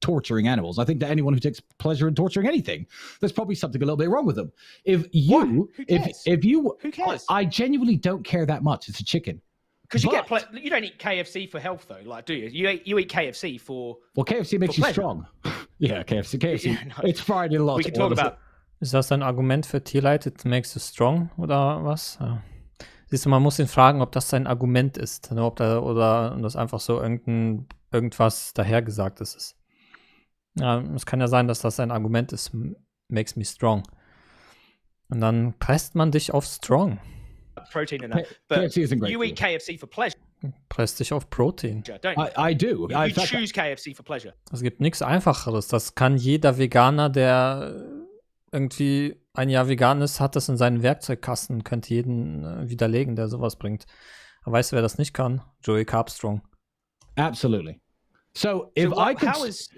torturing animals. I think that anyone who takes pleasure in torturing anything, there's probably something a little bit wrong with them. If you, Who cares? if you, Who cares? I genuinely don't care that much. It's a chicken. Because you But- you don't eat KFC for health though, do you? You eat KFC for. Well, KFC makes For you pleasure. strong. Yeah, KFC. Yeah, no. It's fried in a lot. We can talk about. Ist das ein Argument für Tierleid? It makes you strong oder was? Ja. Siehst du, man muss ihn fragen, ob das sein Argument ist, ne? Oder das einfach so irgendwas dahergesagtes ist. Ja, es kann ja sein, dass das ein Argument ist, makes me strong. Und dann presst man dich auf strong, Protein in that, KFC isn't great you for eat KFC for pleasure, presst dich auf Protein. don't you? I do. You In fact, choose KFC for pleasure. Es gibt nichts Einfacheres. Das kann jeder Veganer, der irgendwie ein Jahr vegan ist, hat das in seinem Werkzeugkasten und könnte jeden widerlegen, der sowas bringt. Aber weißt du, wer das nicht kann? Joey Carbstrong. absolutely. So if I could,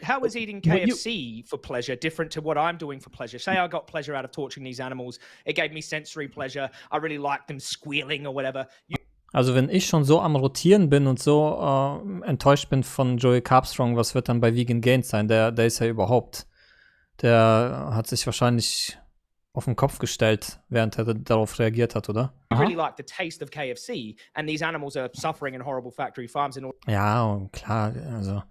how is eating Well, you- KFC for pleasure different to what I'm doing for pleasure? Say I got pleasure out of torturing these animals. It gave me sensory pleasure. I really liked them squealing or whatever. Also wenn ich schon so am Rotieren bin und so enttäuscht bin von Joey Carbstrong, was wird dann bei Vegan Gains sein? Der ist ja überhaupt, der hat sich wahrscheinlich auf den Kopf gestellt, während er darauf reagiert hat, oder? You really like the taste of KFC, and these animals are suffering in horrible factory farms. Ja, klar, also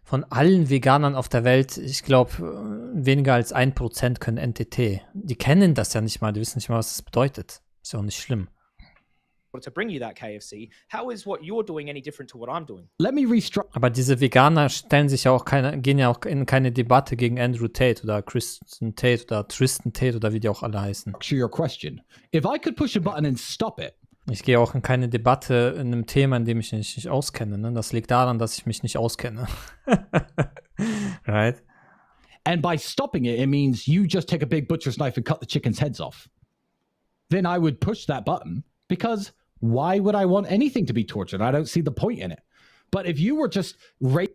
von allen Veganern auf der Welt, ich glaube, weniger als 1% können NTT. Die kennen das ja nicht mal, die wissen nicht mal, was das bedeutet. Ist ja auch nicht schlimm. To bring you that KFC, how is what you're doing any different to what I'm doing? let me restructure. Aber diese Veganer gehen ja auch in keine Debatte gegen Andrew Tate oder Tristan Tate oder Tristan Tate oder wie die auch alle heißen. Your question. If I could push a button and stop it, Ich gehe auch in keine Debatte in einem Thema, in dem ich mich nicht auskenne. Ne? Das liegt daran, dass ich mich nicht auskenne. Right? and by stopping it, it means you just take a big butcher's knife and cut the chicken's heads off, then I would push that button, because why would I want anything to be tortured? I don't see the point in it. But if you were just Wait,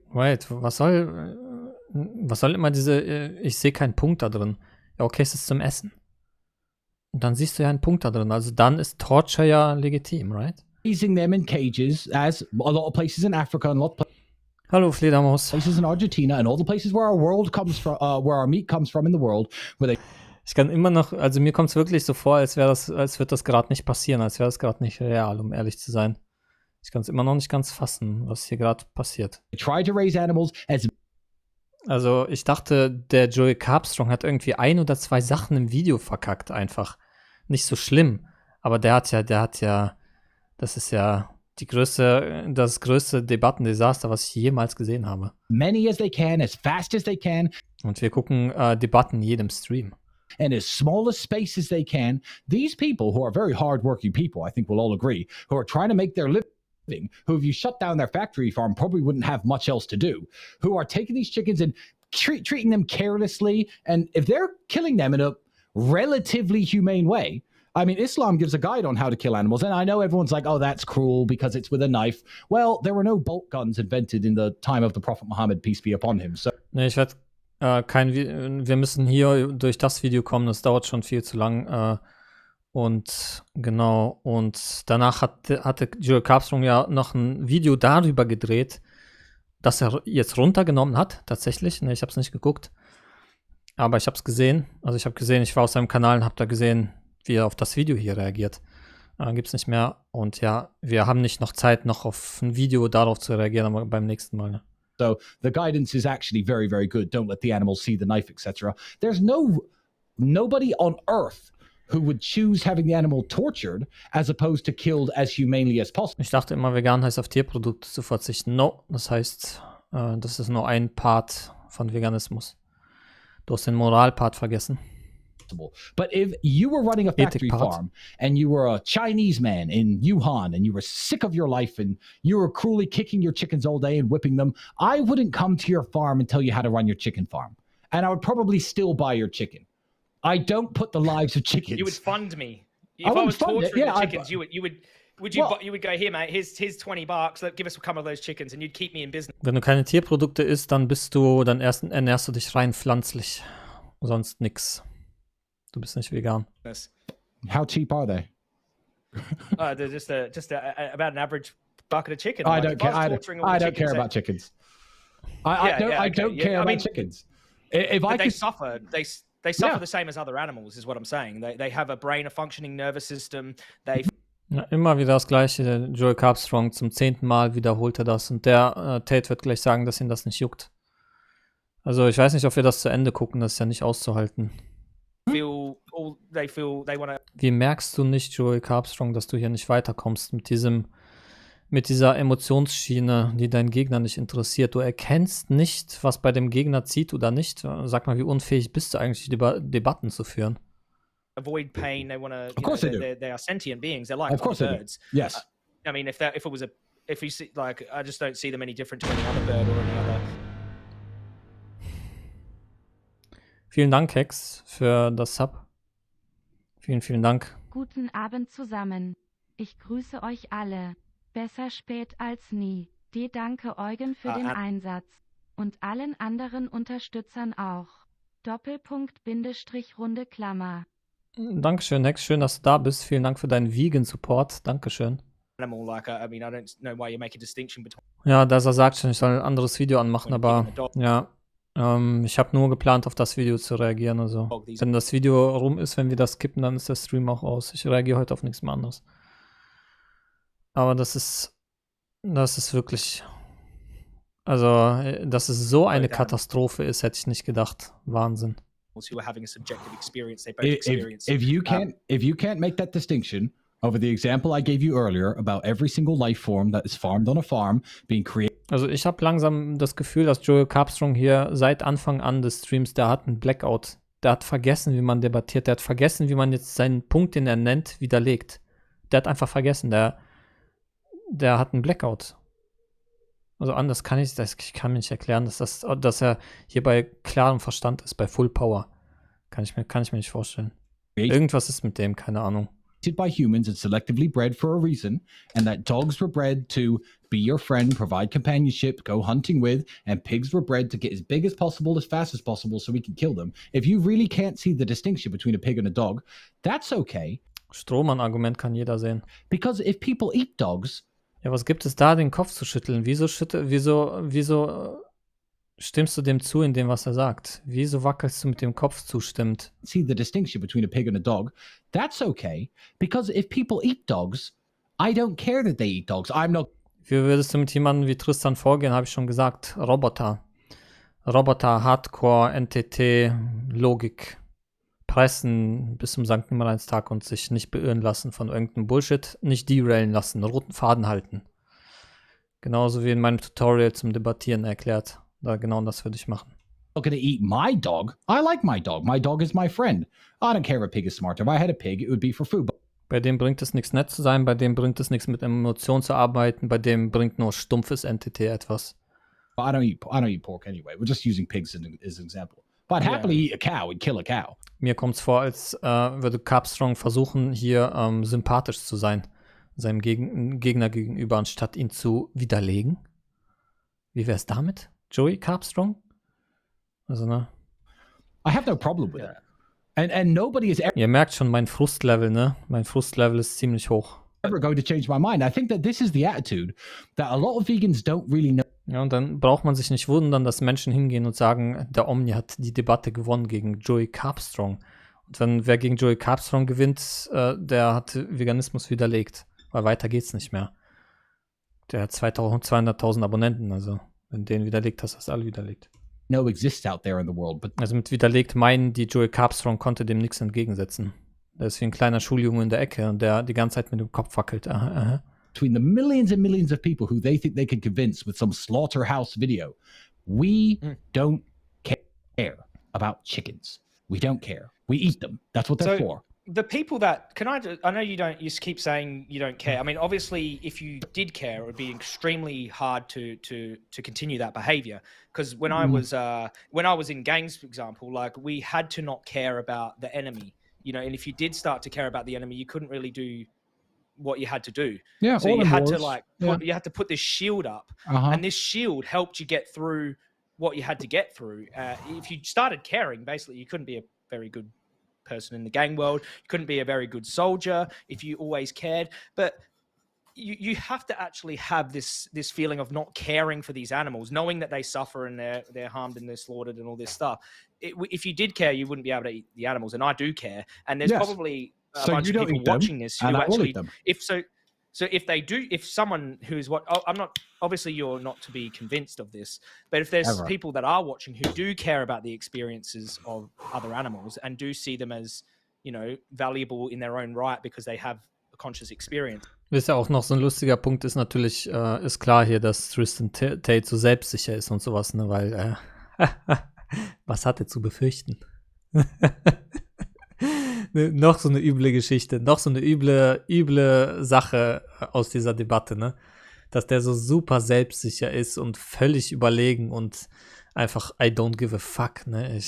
was soll immer diese, ich sehe keinen Punkt da drin. Ja, okay, es ist zum Essen. Und dann siehst du ja einen Punkt da drin. Also dann ist Torture ja legitim, right? raising them in cages, as a lot of places in Africa and a lot of Hallo Fledermaus. places in Argentina and all the places where our world comes from, where our meat comes from in the world, where they Ich kann immer noch, also mir kommt es wirklich so vor, als wird das gerade nicht passieren, als wäre das gerade nicht real, um ehrlich zu sein. Ich kann es immer noch nicht ganz fassen, was hier gerade passiert. try to raise animals as Also ich dachte, der Joey Carbstrong hat irgendwie 1 oder 2 Sachen im Video verkackt einfach. Nicht so schlimm, aber der hat ja, das ist ja das größte Debattendesaster, was ich jemals gesehen habe. many as they can, as fast as they can, Und wir gucken Debatten in jedem Stream. and as small a space as they can. These people, who are very hardworking people, I think we'll all agree, who are trying to make their living, who if you shut down their factory farm probably wouldn't have much else to do, who are taking these chickens and treating them carelessly, and if they're killing them in a relatively humane way. I mean, Islam gives a guide on how to kill animals, and I know everyone's like, oh, that's cruel because it's with a knife. Well, there were no bolt guns invented in the time of the Prophet Muhammad, peace be upon him. So Ne, ich werde wir müssen hier durch das Video kommen, das dauert schon viel zu lang. Und genau, und danach hatte Joey Carbstrong ja noch ein Video darüber gedreht, das er jetzt runtergenommen hat, tatsächlich. Ne, ich habe es nicht geguckt, aber ich habe es gesehen. Also ich habe gesehen, ich war auf seinem Kanal und habe da gesehen, wie er auf das Video hier reagiert. Gibt's nicht mehr. Und ja, wir haben nicht noch Zeit, noch auf ein Video darauf zu reagieren, aber beim nächsten Mal. Ne? So the guidance is actually very, very good. Don't let the animals see the knife, etc. There's nobody on earth who would choose having the animal tortured as opposed to killed as humanely as possible. Ich dachte immer, vegan heißt auf Tierprodukte zu verzichten. No, das heißt, das ist nur ein Part von Veganismus. Du hast den Moralpart vergessen. But if you were running a factory part. farm and you were a Chinese man in Wuhan and you were sick of your life and you were cruelly kicking your chickens all day and whipping them, I wouldn't come to your farm and tell you how to run your chicken farm. And I would probably still buy your chicken. I don't put the lives of chickens. You would fund me. I If I, wouldn't was fund it, torturing yeah, the I'd- chickens, you would Well- you would go, here, mate, here's $20. Give us a couple of those chickens, and you'd keep me in business. Wenn du keine Tierprodukte isst, dann ernährst du dich rein pflanzlich. Sonst nix. Du bist nicht vegan. How cheap are they? They're just about an average bucket of chicken. I Like, don't if care. was I torturing all the don't care chickens, about chickens. Yeah, I okay, don't yeah, care I about mean- chickens. If I But they could, suffer. They suffer Yeah. the same as other animals, is what I'm saying. They have a brain, a functioning nervous system. They Ja, immer wieder das Gleiche. Der Joey Carbstrong zum 10. Mal wiederholt er das. Und der Tate wird gleich sagen, dass ihn das nicht juckt. Also ich weiß nicht, ob wir das zu Ende gucken. Das ist ja nicht auszuhalten. feel they want to. Wie merkst du nicht, Joey Carbstrong, dass du hier nicht weiterkommst mit dieser Emotionsschiene, die deinen Gegner nicht interessiert? Du erkennst nicht, was bei dem Gegner zieht oder nicht. Sag mal, wie unfähig bist du eigentlich, Debatten zu führen? Avoid pain. They want to. Of course they do. They are sentient beings. They're like of course they do. birds. Yes. I mean, if you see, like, I just don't see them any different to any other bird or any other. Vielen Dank, Hex, für das Sub. Vielen, vielen Dank. Guten Abend zusammen. Ich grüße euch alle. Besser spät als nie. Danke Eugen für den Einsatz. Und allen anderen Unterstützern auch. Doppelpunkt Bindestrich Runde Klammer. Dankeschön, Hex. Schön, dass du da bist. Vielen Dank für deinen Vegan-Support. Dankeschön. Animal, like, I mean, I don't know why you make a distinction between. Ja, dass er sagt schon, ich soll ein anderes Video anmachen, aber ja, ich habe nur geplant, auf das Video zu reagieren. Also, wenn das Video rum ist, wenn wir das skippen, dann ist der Stream auch aus. Ich reagiere heute auf nichts mehr anderes. Aber das ist wirklich, also, dass es so eine Katastrophe ist, hätte ich nicht gedacht. Wahnsinn. Who are having a subjective experience, they both experience. If you can't make that distinction over the example I gave you earlier about every single life form that is farmed on a farm being created. Also ich habe langsam das Gefühl, dass Joey Carbstrong hier seit Anfang an des Streams, der hat einen Blackout. Der hat vergessen, wie man debattiert. Der hat vergessen, wie man jetzt seinen Punkt, den er nennt, widerlegt. Der hat einfach vergessen. Der hat einen Blackout. Also anders kann ich kann mir nicht erklären, dass er hier bei klarem Verstand ist, bei Full Power. Kann ich mir nicht vorstellen. Irgendwas ist mit dem, keine Ahnung. By humans and selectively bred for a reason, and that dogs were bred to be your friend, provide companionship, go hunting with, and pigs were bred to get as big as possible, as fast as possible, so we can kill them. If you really can't see the distinction between a pig and a dog, that's okay. Strohmann-Argument kann jeder sehen. Because if people eat dogs... Ja, was gibt es da, den Kopf zu schütteln? Wieso stimmst du dem zu in dem, was er sagt? Wieso wackelst du mit dem Kopf zustimmend? See the distinction between a pig and a dog. That's okay. Because if people eat dogs, I don't care that they eat dogs. I'm not... Wie würdest du mit jemandem wie Tristan vorgehen, habe ich schon gesagt. Roboter, Hardcore, NTT, Logik. Pressen bis zum St. Nimmerleinstag und sich nicht beirren lassen von irgendeinem Bullshit. Nicht derailen lassen, roten Faden halten. Genauso wie in meinem Tutorial zum Debattieren erklärt. Da genau das würde ich machen. I'm not going to eat my dog. I like my dog. My dog is my friend. I don't care if a pig is smart. If I had a pig, it would be for food. Bei dem bringt es nichts, nett zu sein. Bei dem bringt es nichts, mit Emotionen zu arbeiten. Bei dem bringt nur stumpfes NTT etwas. I don't eat pork anyway. We're just using pigs as an example. But I'd happily eat a cow and kill a cow. Mir kommt es vor, als würde Carbstrong versuchen, hier sympathisch zu sein. Seinem Gegner gegenüber, anstatt ihn zu widerlegen. Wie wäre es damit? Joey Carbstrong? Also, ne? I have no problem with it. And nobody is Ihr merkt schon mein Frustlevel, ne? Mein Frustlevel ist ziemlich hoch. ever going to change my mind. I think that this is the attitude that a lot of vegans don't really know. Ja, und dann braucht man sich nicht wundern, dass Menschen hingehen und sagen, der Omni hat die Debatte gewonnen gegen Joey Carbstrong. Und wer gegen Joey Carbstrong gewinnt, der hat Veganismus widerlegt. Weil weiter geht's nicht mehr. Der hat 200.000 Abonnenten, also wenn den widerlegt hast, hast du alle widerlegt. No exists out there in the world, but Also mit widerlegt meinen, die Joey Carbstrong konnte dem nichts entgegensetzen. Der ist wie ein kleiner Schuljunge in der Ecke und der die ganze Zeit mit dem Kopf wackelt. between the millions and millions of people who they think they can convince with some slaughterhouse video, we don't care about chickens. We don't care. We eat them. That's what they're for. The people that I know you don't. You keep saying you don't care. I mean, obviously, if you did care, it would be extremely hard to continue that behavior. Because when I was in gangs, for example, like we had to not care about the enemy. You know, and if you did start to care about the enemy, you couldn't really do what you had to do. Yeah, so you had to you had to put this shield up, and this shield helped you get through what you had to get through. If you started caring, basically, you couldn't be a very good person in the gang world. You couldn't be a very good soldier if you always cared. But you have to actually have this feeling of not caring for these animals, knowing that they suffer and they're harmed and they're slaughtered and all this stuff. If you did care, you wouldn't be able to eat the animals, and I do care. And there's probably a bunch of people watching this who actually, if they do, if someone who is I'm not, obviously you're not to be convinced of this, but if there's people that are watching who do care about the experiences of other animals and do see them as, you know, valuable in their own right because they have a conscious experience. Wisst ihr, auch noch so ein lustiger Punkt ist natürlich, ist klar hier, dass Tristan Tate so selbstsicher ist und sowas, ne, weil, was hat er zu befürchten? Noch so eine üble Geschichte, noch so eine üble Sache aus dieser Debatte, ne? Dass der so super selbstsicher ist und völlig überlegen und einfach I don't give a fuck, ne?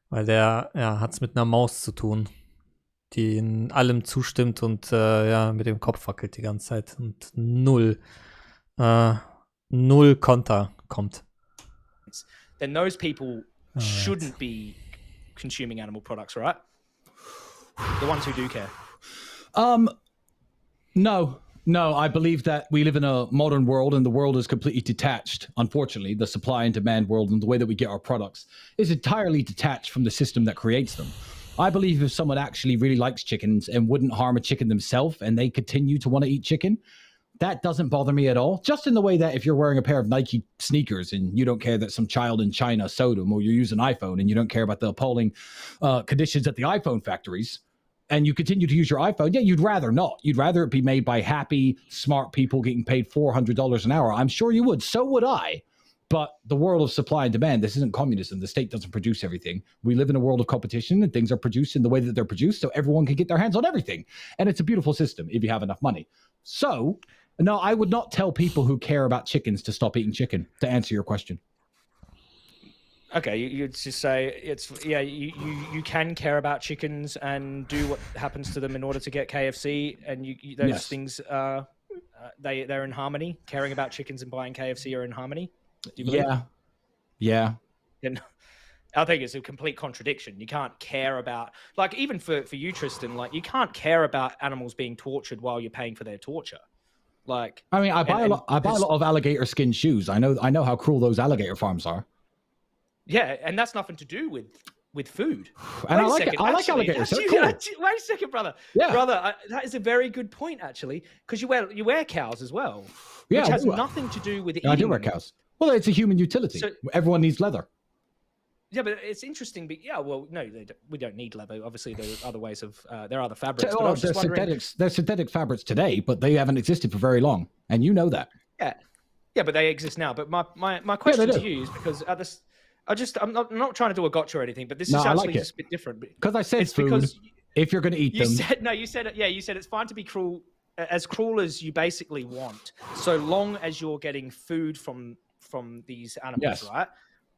Weil der hat's mit einer Maus zu tun, die in allem zustimmt und mit dem Kopf wackelt die ganze Zeit und null Konter kommt. Then those people shouldn't be consuming animal products, right? The ones who do care. No, I believe that we live in a modern world and the world is completely detached. Unfortunately, the supply and demand world and the way that we get our products is entirely detached from the system that creates them. I believe if someone actually really likes chickens and wouldn't harm a chicken themselves and they continue to want to eat chicken, that doesn't bother me at all. Just in the way that if you're wearing a pair of Nike sneakers and you don't care that some child in China sewed them, or you use an iPhone and you don't care about the appalling conditions at the iPhone factories, and you continue to use your iPhone, you'd rather not. You'd rather it be made by happy, smart people getting paid $400 an hour. I'm sure you would. So would I. But the world of supply and demand, this isn't communism. The state doesn't produce everything. We live in a world of competition and things are produced in the way that they're produced so everyone can get their hands on everything. And it's a beautiful system if you have enough money. So No, I would not tell people who care about chickens to stop eating chicken, to answer your question. Okay, you'd just say you can care about chickens and do what happens to them in order to get KFC, and those things they're in harmony. Caring about chickens and buying KFC are in harmony. Do you believe? Yeah. And I think it's a complete contradiction. You can't care about, like, even for you, Tristan, like, you can't care about animals being tortured while you're paying for their torture. Like, I mean, I buy a lot of alligator skin shoes. I know how cruel those alligator farms are. Yeah, and that's nothing to do with food. And I like alligators. They're cool. Wait a second, brother. Yeah. Brother, that is a very good point, actually, because you wear cows as well, which has nothing to do with eating. I do wear cows. Well, it's a human utility. So, everyone needs leather. Yeah, but it's interesting. But no, we don't need leather. Obviously, there are other ways of there are other fabrics. But they're synthetic fabrics today, but they haven't existed for very long, and you know that. Yeah, but they exist now. But my question to you is because at this. I'm not trying to do a gotcha or anything, but this is actually just a bit different. Because I said it's food, because if you're going to eat them. You said it's fine to be cruel as you basically want, so long as you're getting food from these animals, right?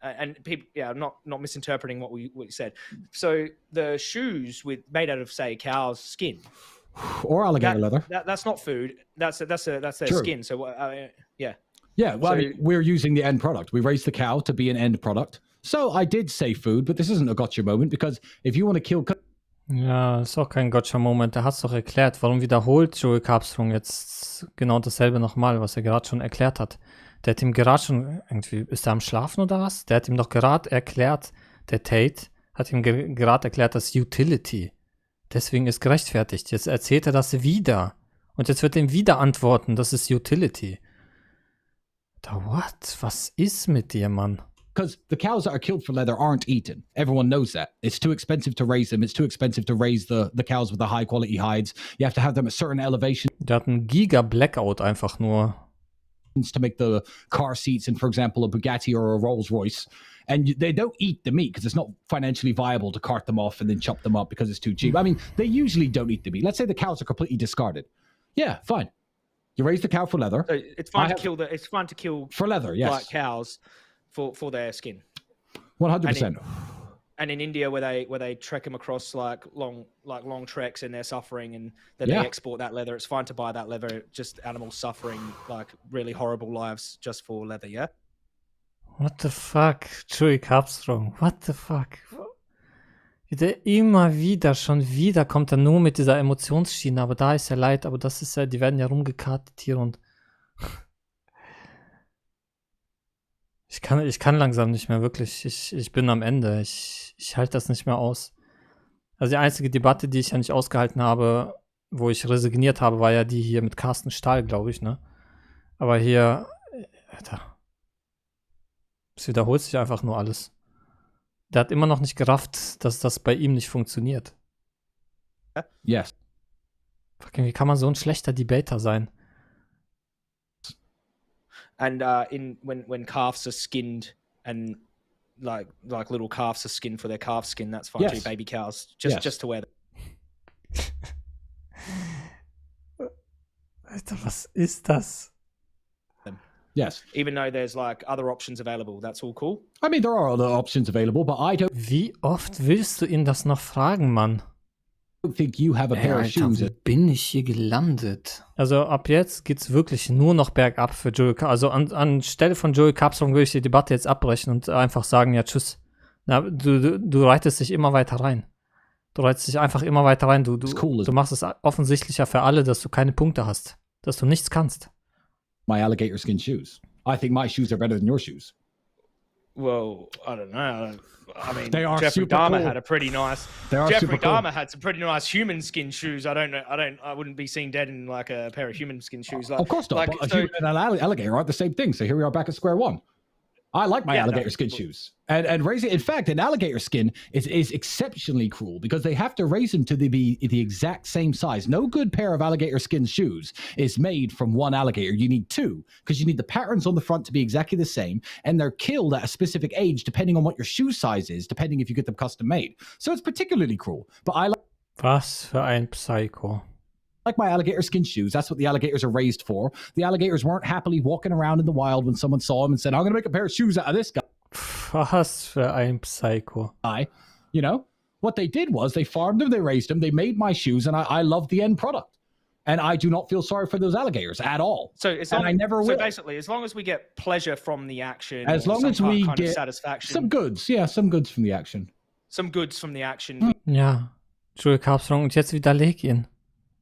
And people, I'm not misinterpreting what we said. So the shoes made out of, say, cow's skin or alligator leather. That's not food. That's their skin. So Yeah, well, I mean, we're using the end product. We raised the cow to be an end product. So I did say food, but this isn't a gotcha moment, because if you want to kill... Ja, ist auch kein Gotcha-Moment. Er hat es doch erklärt. Warum wiederholt Joey Carbstrong jetzt genau dasselbe nochmal, was er gerade schon erklärt hat? Der hat ihm gerade schon... Irgendwie, ist er am Schlafen oder was? Der hat ihm doch gerade erklärt, der Tate hat ihm gerade erklärt, das Utility. Deswegen ist gerechtfertigt. Jetzt erzählt er das wieder. Und jetzt wird er ihm wieder antworten, das ist Utility. What? Was ist mit dir, Mann? Because the cows that are killed for leather aren't eaten. Everyone knows that. It's too expensive to raise them. It's too expensive to raise the cows with the high quality hides. You have to have them at certain elevations. Der hat einen Giga-Blackout einfach nur. To make the car seats in, for example, a Bugatti or a Rolls Royce. And they don't eat the meat because it's not financially viable to cart them off and then chop them up because it's too cheap. I mean, they usually don't eat the meat. Let's say the cows are completely discarded. Yeah, fine. You raise the cow for leather. So it's fine to kill for leather, yes. Like cows for their skin. 100%. And in India, where they trek them across like long treks and they're suffering, and then they export that leather. It's fine to buy that leather. Just animals suffering like really horrible lives just for leather. Yeah. What the fuck, Joey Carbstrong? What the fuck? Schon wieder kommt er nur mit dieser Emotionsschiene, aber da ist er leid, aber das ist ja, die werden ja rumgekartet hier und ich kann langsam nicht mehr, wirklich, ich bin am Ende, ich halte das nicht mehr aus. Also die einzige Debatte, die ich ja nicht ausgehalten habe, wo ich resigniert habe, war ja die hier mit Carsten Stahl, glaube ich, ne? Aber hier, Alter, es wiederholt sich einfach nur alles. Der hat immer noch nicht gerafft, dass das bei ihm nicht funktioniert. Yes. Fucking, wie kann man so ein schlechter Debater sein? And when calves are skinned and like little calves are skinned for their calf skin, that's fine too. Baby cows, just to wear them. Alter, was ist das? Yes. Even though there's like other options available, that's all cool. I mean, there are other options available, but I don't. Wie oft willst du ihn das noch fragen, Mann? Think you have a pair of shoes. Wo bin ich hier gelandet? Also ab jetzt geht's wirklich nur noch bergab für Joey Carbstrong. Also anstelle von Joey Carbstrong würde ich die Debatte jetzt abbrechen und einfach sagen, ja tschüss. Na, du reitest dich immer weiter rein. Du reitest dich einfach immer weiter rein. Du machst es offensichtlicher für alle, dass du keine Punkte hast. Dass du nichts kannst. My alligator skin shoes. I think my shoes are better than your shoes. Well, I don't know. I mean, they are Jeffrey super Dahmer cool. had a pretty nice. Jeffrey Dahmer had some pretty nice human skin shoes. I wouldn't be seen dead in like a pair of human skin shoes. Like, of course not. But a human and an alligator aren't the same thing. So here we are back at square one. I like my alligator skin shoes. And raising, in fact, an alligator skin is exceptionally cruel because they have to raise them to be the exact same size. No good pair of alligator skin shoes is made from one alligator. You need two because you need the patterns on the front to be exactly the same. And they're killed at a specific age depending on what your shoe size is, depending if you get them custom made. So it's particularly cruel. But I like... Was für ein Psycho. like my alligator skin shoes. That's what the alligators are raised for. The alligators weren't happily walking around in the wild when someone saw them and said, I'm going to make a pair of shoes out of this guy. Was für ein Psycho. You know, what they did was they farmed them, they raised them, they made my shoes, and I love the end product. And I do not feel sorry for those alligators at all. So it's and I never will. So basically, as long as we get pleasure from the action, as long as we get satisfaction, some goods, yeah, some goods from the action. Some goods from the action. Ja, Joey Carbstrong, und jetzt widerleg ihn.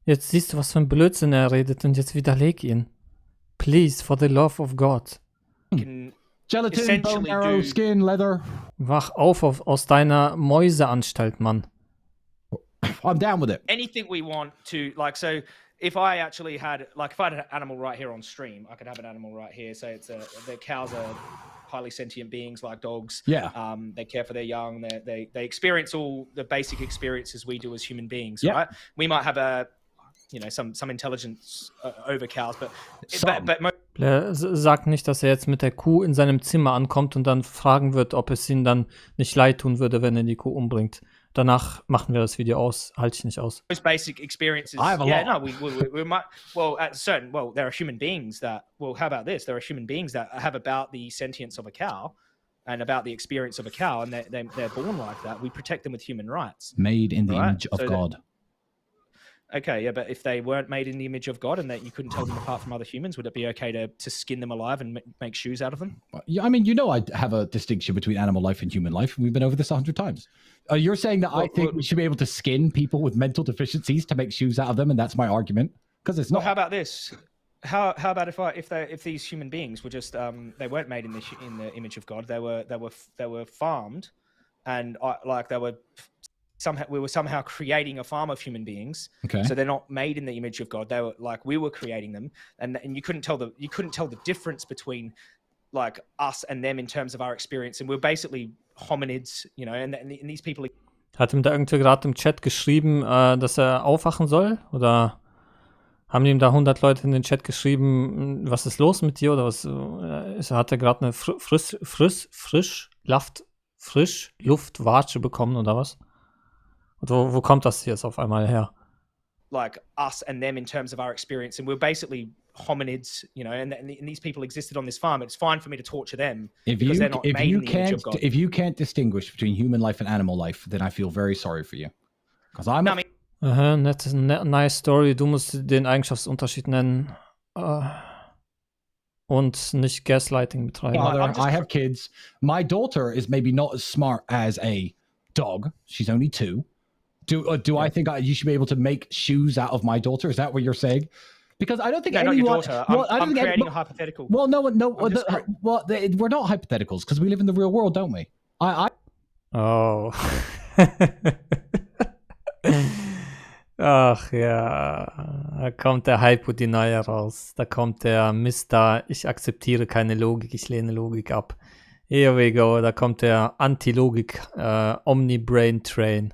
Jetzt siehst du, was für ein Blödsinn er redet, und jetzt widerleg ihn. Please, for the love of God. Gelatin, bone marrow, skin, leather. Wach auf aus deiner Mäuseanstalt, Mann. I'm down with it. Anything we want to, like, so if I actually had, like, if I had an animal right here on stream, I could have an animal right here. So it's the cows are highly sentient beings like dogs. Yeah. They care for their young. They experience all the basic experiences we do as human beings, yeah. right? We might have some intelligence over cows, but Sag nicht, dass er jetzt mit der Kuh in seinem Zimmer ankommt und dann fragen wird, ob es ihm dann nicht leid tun würde, wenn er die Kuh umbringt. Danach machen wir das Video aus. Halte ich nicht aus. Those basic experiences. I have a lot. No, we might. Well, at certain. Well, there are human beings that. Well, how about this? There are human beings that have about the sentience of a cow, and about the experience of a cow, and they're born like that. We protect them with human rights. Made in the image of God. Okay, yeah, but if they weren't made in the image of God and that you couldn't tell them apart from other humans, would it be okay to skin them alive and make shoes out of them? Yeah, I mean, you know, I have a distinction between animal life and human life. We've been over this 100 times. You're saying that I think we should be able to skin people with mental deficiencies to make shoes out of them, and that's my argument? Because it's not. Well, how about this? How about if these human beings were just they weren't made in the image of God? They were farmed, and we were somehow creating a farm of human beings. Okay. So they're not made in the image of God. They were like we were creating them, and you couldn't tell the difference between like us and them in terms of our experience. And we're basically hominids, you know. And these people. Hat ihm da irgendwer gerade im Chat geschrieben, dass er aufwachen soll? Oder haben ihm da 100 Leute in den Chat geschrieben, was ist los mit dir? Oder was? Hat er gerade eine Frischluftwatsche bekommen oder was? Und wo kommt das jetzt auf einmal her? Like us and them in terms of our experience, and we're basically hominids, you know, and these people existed on this farm. It's fine for me to torture them because they're not made in the image of God. If you can't distinguish between human life and animal life, then I feel very sorry for you. Because I'm. Nice story. Du musst den Eigenschaftsunterschied nennen und nicht Gaslighting betreiben. Father, I have kids. My daughter is maybe not as smart as a dog. She's only 2. Do I think you should be able to make shoes out of my daughter? Is that what you're saying? Because I don't think not anyone. Your daughter. I'm creating a hypothetical. Well, no. We're not hypotheticals because we live in the real world, don't we? Oh. Ach ja, da kommt der Hypo-Denier raus. Da kommt der Mr. Ich akzeptiere keine Logik, ich lehne Logik ab. Here we go. Da kommt der Anti-Logik Omni-Brain Train.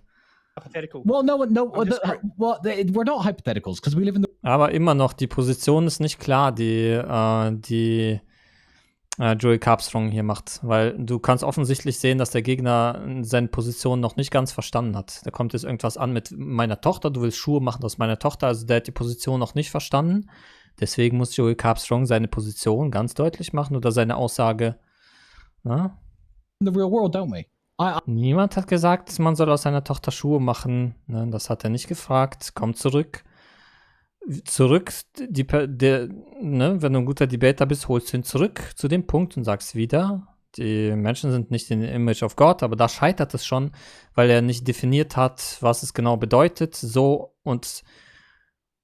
Well, no. We're not hypotheticals because we live in the. Aber immer noch, die Position ist nicht klar, die Joey Carbstrong hier macht. Weil du kannst offensichtlich sehen, dass der Gegner seine Position noch nicht ganz verstanden hat. Da kommt jetzt irgendwas an mit meiner Tochter, du willst Schuhe machen aus meiner Tochter, also der hat die Position noch nicht verstanden. Deswegen muss Joey Carbstrong seine Position ganz deutlich machen oder seine Aussage. Na? In the real world, don't we? Niemand hat gesagt, man soll aus seiner Tochter Schuhe machen. Ne, das hat er nicht gefragt. Komm zurück. Wenn du ein guter Debater bist, holst du ihn zurück zu dem Punkt und sagst wieder, die Menschen sind nicht in the image of God, aber da scheitert es schon, weil er nicht definiert hat, was es genau bedeutet. So, und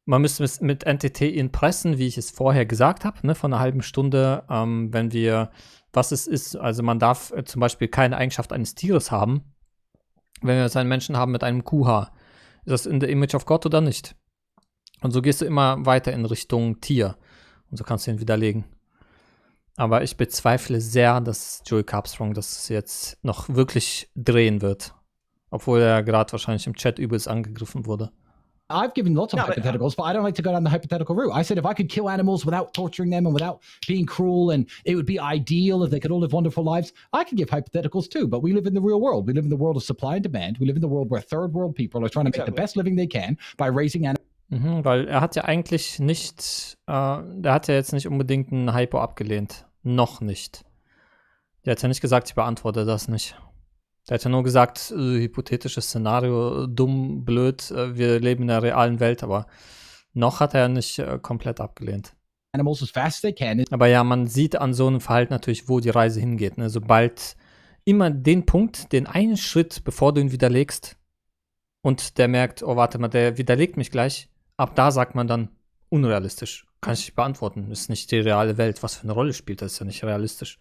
man müsste es mit Entity ihn pressen, wie ich es vorher gesagt habe, ne, von einer halben Stunde, wenn wir was es ist. Also man darf zum Beispiel keine Eigenschaft eines Tieres haben, wenn wir jetzt einen Menschen haben mit einem Kuhhaar. Ist das in the image of God oder nicht? Und so gehst du immer weiter in Richtung Tier. Und so kannst du ihn widerlegen. Aber ich bezweifle sehr, dass Joey Carbstrong das jetzt noch wirklich drehen wird. Obwohl er gerade wahrscheinlich im Chat übelst angegriffen wurde. I've given lots of hypotheticals, but I don't like to go down the hypothetical route. I said if I could kill animals without torturing them and without being cruel, and it would be ideal if they could all live wonderful lives, I could give hypotheticals too, but we live in the real world. We live in the world of supply and demand. We live in the world where third world people are trying to make the best living they can by raising animals. Weil er hat ja eigentlich nicht, der hat ja jetzt nicht unbedingt einen Hypo abgelehnt. Noch nicht. Der hat ja nicht gesagt, ich beantworte das nicht. Der hat ja nur gesagt, hypothetisches Szenario, dumm, blöd, wir leben in der realen Welt, aber noch hat er nicht komplett abgelehnt. Animals as fast as they can. Aber ja, man sieht an so einem Verhalten natürlich, wo die Reise hingeht. Ne? Sobald immer den Punkt, den einen Schritt, bevor du ihn widerlegst und der merkt, oh warte mal, der widerlegt mich gleich, ab da sagt man dann, unrealistisch. Kann ich nicht beantworten. Ist nicht die reale Welt. Was für eine Rolle spielt das? Ist ja nicht realistisch.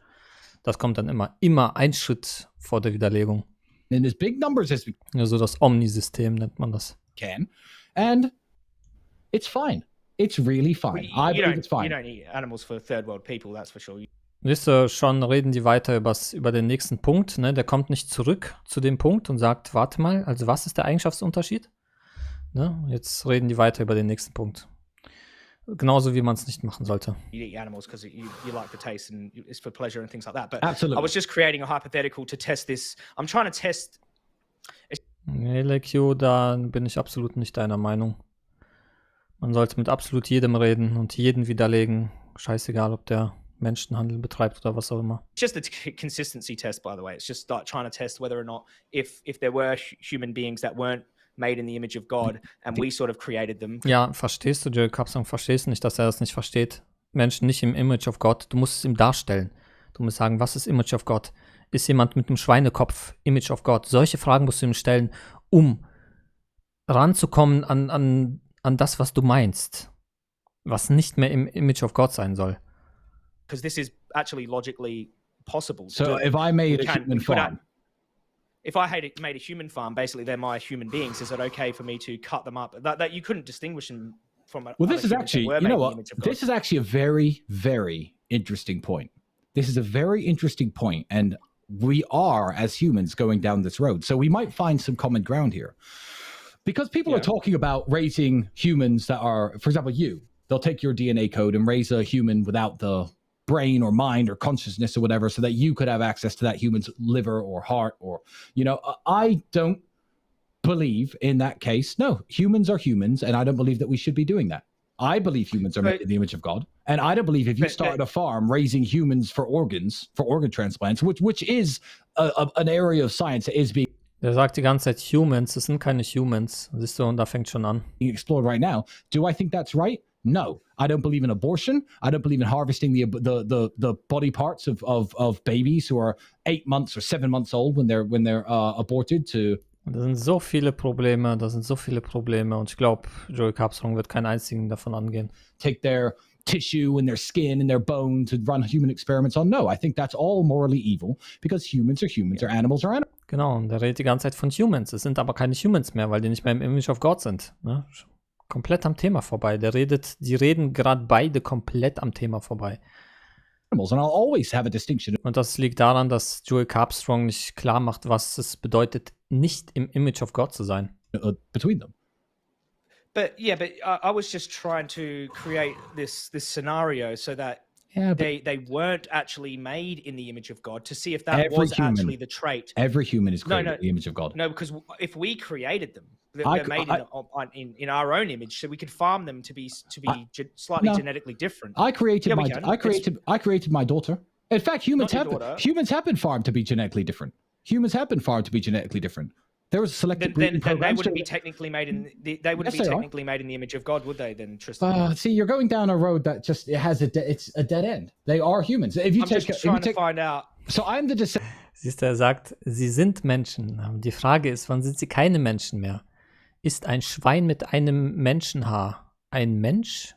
Das kommt dann immer ein Schritt vor der Widerlegung. In as big numbers as we Ja, so das Omni-System nennt man das. can. And it's fine. It's really fine. I believe it's You fine. don't eat animals for third world people, that's for sure. Siehst du, schon reden die weiter über den nächsten Punkt. Ne? Der kommt nicht zurück zu dem Punkt und sagt, warte mal, also was ist der Eigenschaftsunterschied? Ne? Jetzt reden die weiter über den nächsten Punkt. Genauso wie man es nicht machen sollte. You eat animals because you like the taste and it's for pleasure and things like that. But Absolutely. I was just creating a hypothetical to test this. I'm trying to test. Nee, Lekio, da bin ich absolut nicht deiner Meinung. Man sollte mit absolut jedem reden und jeden widerlegen. Scheißegal, ob der Menschenhandel betreibt oder was auch immer. It's just a consistency test, by the way. It's just like trying to test whether or not if there were human beings that weren't made in the image of God and we sort of created them. Ja, verstehst du, Joey Carbstrong, verstehst nicht, dass er das nicht versteht. Menschen nicht im Image of God. Du musst es ihm darstellen. Du musst sagen, was ist Image of God? Ist jemand mit einem Schweinekopf Image of God? Solche Fragen musst du ihm stellen, um ranzukommen an das, was du meinst. Was nicht mehr im Image of God sein soll. Because this is actually logically possible. So if I made a human farm, if I made a human farm, basically they're my human beings. Is it okay for me to cut them up? That you couldn't distinguish them from. well, this is actually, you know what? This is actually a very, very interesting point. This is a very interesting point, and we are, as humans, going down this road. So we might find some common ground here. Because people are talking about raising humans that are, for example, they'll take your DNA code and raise a human without the brain or mind or consciousness or whatever, so that you could have access to that human's liver or heart or, I don't believe in that case. No, humans are humans, and I don't believe that we should be doing that. I believe humans are made in the image of God, and I don't believe if you started a farm raising humans for organs, for organ transplants, which is an area of science that is being Der sagt die ganze Zeit Humans, es sind keine Humans. Siehst du, und da fängt schon an. explored right now. Do I think that's right? No, I don't believe in abortion. I don't believe in harvesting the body parts of babies who are 8 months or 7 months old when they're aborted to. Da sind so viele Probleme, und ich glaube, Joey Carbstrong wird keinen einzigen davon angehen. Take their tissue and their skin and their bone to run human experiments on. No, I think that's all morally evil because humans are humans, or animals are animals. Genau, und der redet die ganze Zeit von Humans. Es sind aber keine Humans mehr, weil die nicht mehr im Image of God sind. Ne? Komplett am Thema vorbei. Die reden gerade beide komplett am Thema vorbei. And I'll always have a distinction. Und das liegt daran, dass Joey Carbstrong nicht klar macht, was es bedeutet, nicht im Image of God zu sein. Between them. But I was just trying to create this scenario so that they weren't actually made in the image of God, to see if that was actually the trait. Every human is created in the image of God. No, because if we created them, they're made in our own image, so we could farm them to be slightly genetically different. I created my daughter. In fact, humans have been farmed to be genetically different. Humans have been farmed to be genetically different. There was a selective breeding program. Then they wouldn't be technically made in the image of God, would they? Then, Tristan. See, you're going down a road that just it's a dead end. They are humans. If you I'm just trying to find out. So I'm the descendant. Siehst du, er sagt, sie sind Menschen. Die Frage ist, wann sind sie keine Menschen mehr? Ist ein Schwein mit einem Menschenhaar ein Mensch?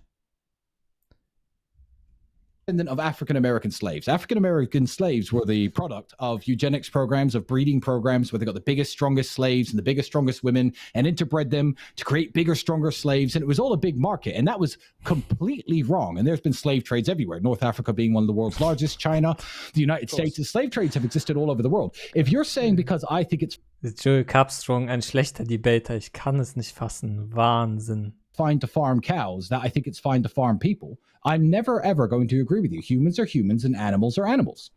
Of African-American slaves. African-American slaves were the product of eugenics programs, of breeding programs, where they got the biggest, strongest slaves and the biggest, strongest women and interbred them to create bigger, stronger slaves. And it was all a big market. And that was completely wrong. And there's been slave trades everywhere. North Africa being one of the world's largest, China, the United States. The slave trades have existed all over the world. If you're saying because I think it's Joey Carbstrong, ein schlechter Debater. Ich kann es nicht fassen. Wahnsinn. Fine to farm cows, that I think it's fine to farm people. I'm never ever going to agree with you. Humans are humans and animals are animals.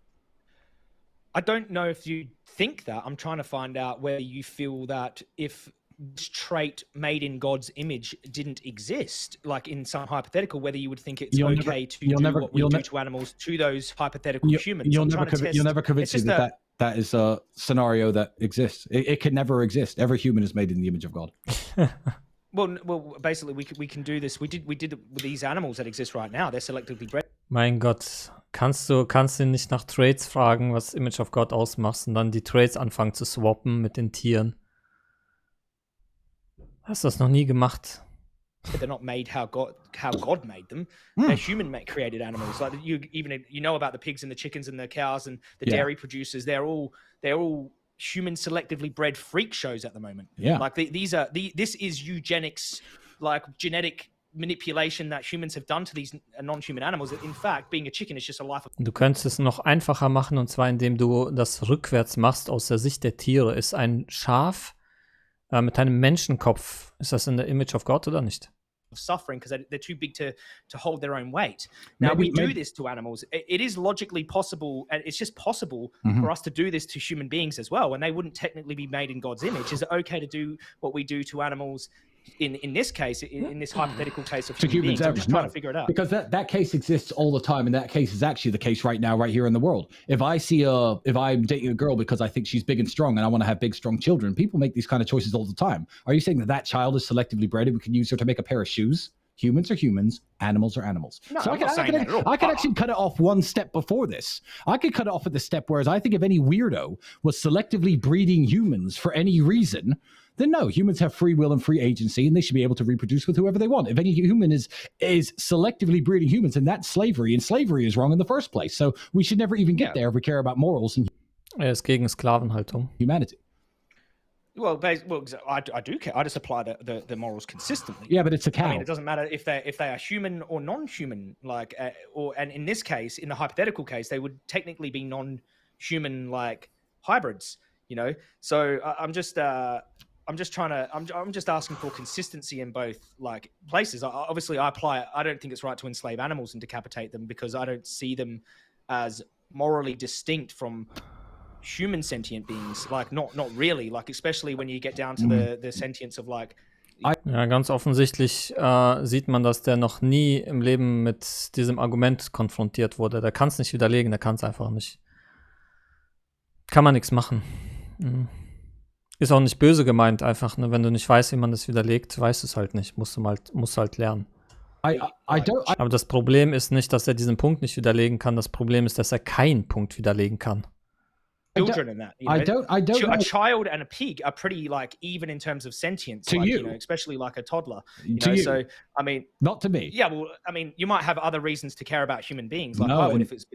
I don't know if you think that. I'm trying to find out whether you feel that if this trait made in God's image didn't exist, like in some hypothetical, whether you would think it's okay to do what we do to animals to those hypothetical humans. You'll never convince me that is a scenario that exists. It can never exist. Every human is made in the image of God. Well, basically, we can do this. We did it with these animals that exist right now. They're selectively bred. Mein Gott, kannst du ihn nicht nach Traits fragen, was Image of God ausmacht, und dann die Traits anfangen zu swappen mit den Tieren? Hast du das noch nie gemacht? They're not made how God made them. They're human-created animals. Like you know about the pigs and the chickens and the cows and the dairy producers. They're all human selectively bred freak shows at the moment. Yeah, like this is eugenics, like genetic manipulation that humans have done to these non-human animals. In fact, being a chicken is just a life. Du könntest es noch einfacher machen, und zwar indem du das rückwärts machst aus der Sicht der Tiere. Ist ein Schaf mit einem Menschenkopf, ist das in der Image of God oder nicht? Suffering because they're too big to hold their own weight. Now we do this to animals. It is logically possible, and it's just possible for us to do this to human beings as well, and they wouldn't technically be made in God's image. Is it okay to do what we do to animals in this case, in this hypothetical case of human beings? I'm just trying to figure it out. Because that case exists all the time, and that case is actually the case right now, right here in the world. If I'm dating a girl because I think she's big and strong and I want to have big, strong children, people make these kind of choices all the time. Are you saying that child is selectively bred and we can use her to make a pair of shoes? Humans are humans, animals are animals. No, so I'm not saying that at all. I can actually cut it off one step before this. I could cut it off at the step whereas I think if any weirdo was selectively breeding humans for any reason, then no, humans have free will and free agency, and they should be able to reproduce with whoever they want. If any human is selectively breeding humans, then that's slavery, and slavery is wrong in the first place. So we should never even get there if we care about morals and ist gegen Sklavenhaltung. Humanity. Well, I do care. I just apply the morals consistently. Yeah, but it's a cow. I mean, it doesn't matter if they are human or non-human. Like, and in this case, in the hypothetical case, they would technically be non-human, like hybrids. You know, so I'm just asking for consistency in both like places. Obviously, I don't think it's right to enslave animals and decapitate them because I don't see them as morally distinct from human sentient beings. Like not really. Like especially when you get down to the sentience of like. Ja, ganz offensichtlich sieht man, dass der noch nie im Leben mit diesem Argument konfrontiert wurde. Der kann es nicht widerlegen, der kann es einfach nicht. Kann man nichts machen. Ist auch nicht böse gemeint, einfach, ne? Wenn du nicht weißt, wie man das widerlegt, weißt du es halt nicht. Musst halt lernen. Aber das Problem ist nicht, dass er diesen Punkt nicht widerlegen kann. Das Problem ist, dass er keinen Punkt widerlegen kann. Children in that, I don't know. A child and a pig are pretty like even in terms of sentience, to like, you. You know, especially like a toddler. To you. So I mean, not to me. Yeah, well, I mean, you might have other reasons to care about human beings. Like, no, why would if it's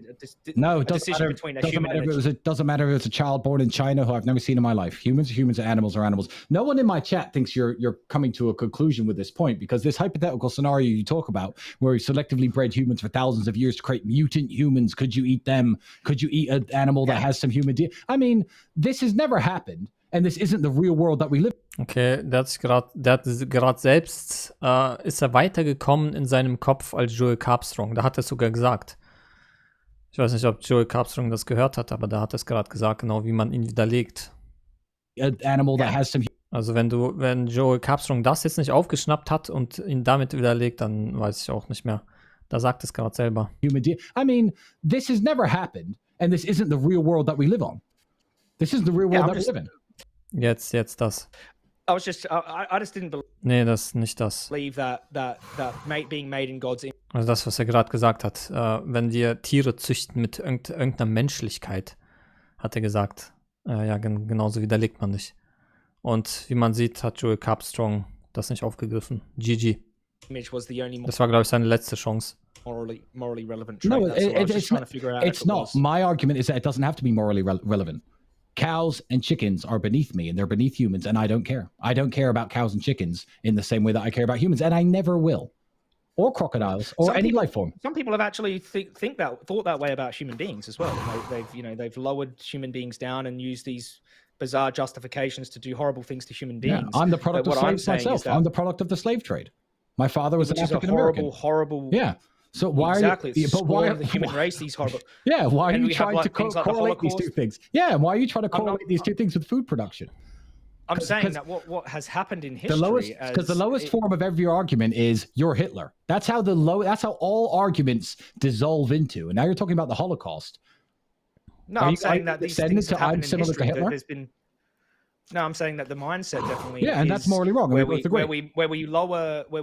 no, it doesn't matter between a human and it doesn't matter if it's a child born in China who I've never seen in my life. Humans are humans, animals are animals. No one in my chat thinks you're coming to a conclusion with this point because this hypothetical scenario you talk about, where we selectively bred humans for thousands of years to create mutant humans. Could you eat them? Could you eat an animal that has some human DNA? I mean, this has never happened, and this isn't the real world that we live. Okay, der hat gerade selbst, ist er weitergekommen in seinem Kopf als Joey Carbstrong. Da hat er es sogar gesagt. Ich weiß nicht, ob Joey Carbstrong das gehört hat, aber da hat er es gerade gesagt, genau wie man ihn widerlegt. An animal that has some. Also wenn Joey Carbstrong das jetzt nicht aufgeschnappt hat und ihn damit widerlegt, dann weiß ich auch nicht mehr. Da sagt es gerade selber. I mean, this has never happened, and this isn't the real world that we live on. This is the real world that we live in. Jetzt das. I just didn't believe. Nee, das ist nicht das. That being made in God's image. Also das, was er gerade gesagt hat. Wenn wir Tiere züchten mit irgendeiner Menschlichkeit, hat er gesagt. Ja, genauso widerlegt man nicht. Und wie man sieht, hat Joey Carbstrong das nicht aufgegriffen. GG. Das war, glaube ich, seine letzte Chance. Morally relevant trait. No, it's not. My argument is that it doesn't have to be morally relevant. Cows and chickens are beneath me, and they're beneath humans, and I don't care. I don't care about cows and chickens in the same way that I care about humans, and I never will. Or crocodiles, or any life form. Some people have actually thought that way about human beings as well. They've lowered human beings down and used these bizarre justifications to do horrible things to human beings. Yeah, I'm the product of slaves myself. I'm the product of the slave trade. My father was an African American. Horrible. Yeah. So why exactly. are you? But why the human race? These horrible. Yeah. Why are you trying to correlate these two things? Yeah. Why are you trying to correlate these two things with food production? I'm saying that what has happened in history, because the lowest form of every argument is you're Hitler. That's how all arguments dissolve into. And now you're talking about the Holocaust. No, I'm saying that these things have happened in similar history. to Hitler? There's been. No, I'm saying that the mindset definitely. Yeah, and that's morally wrong. Where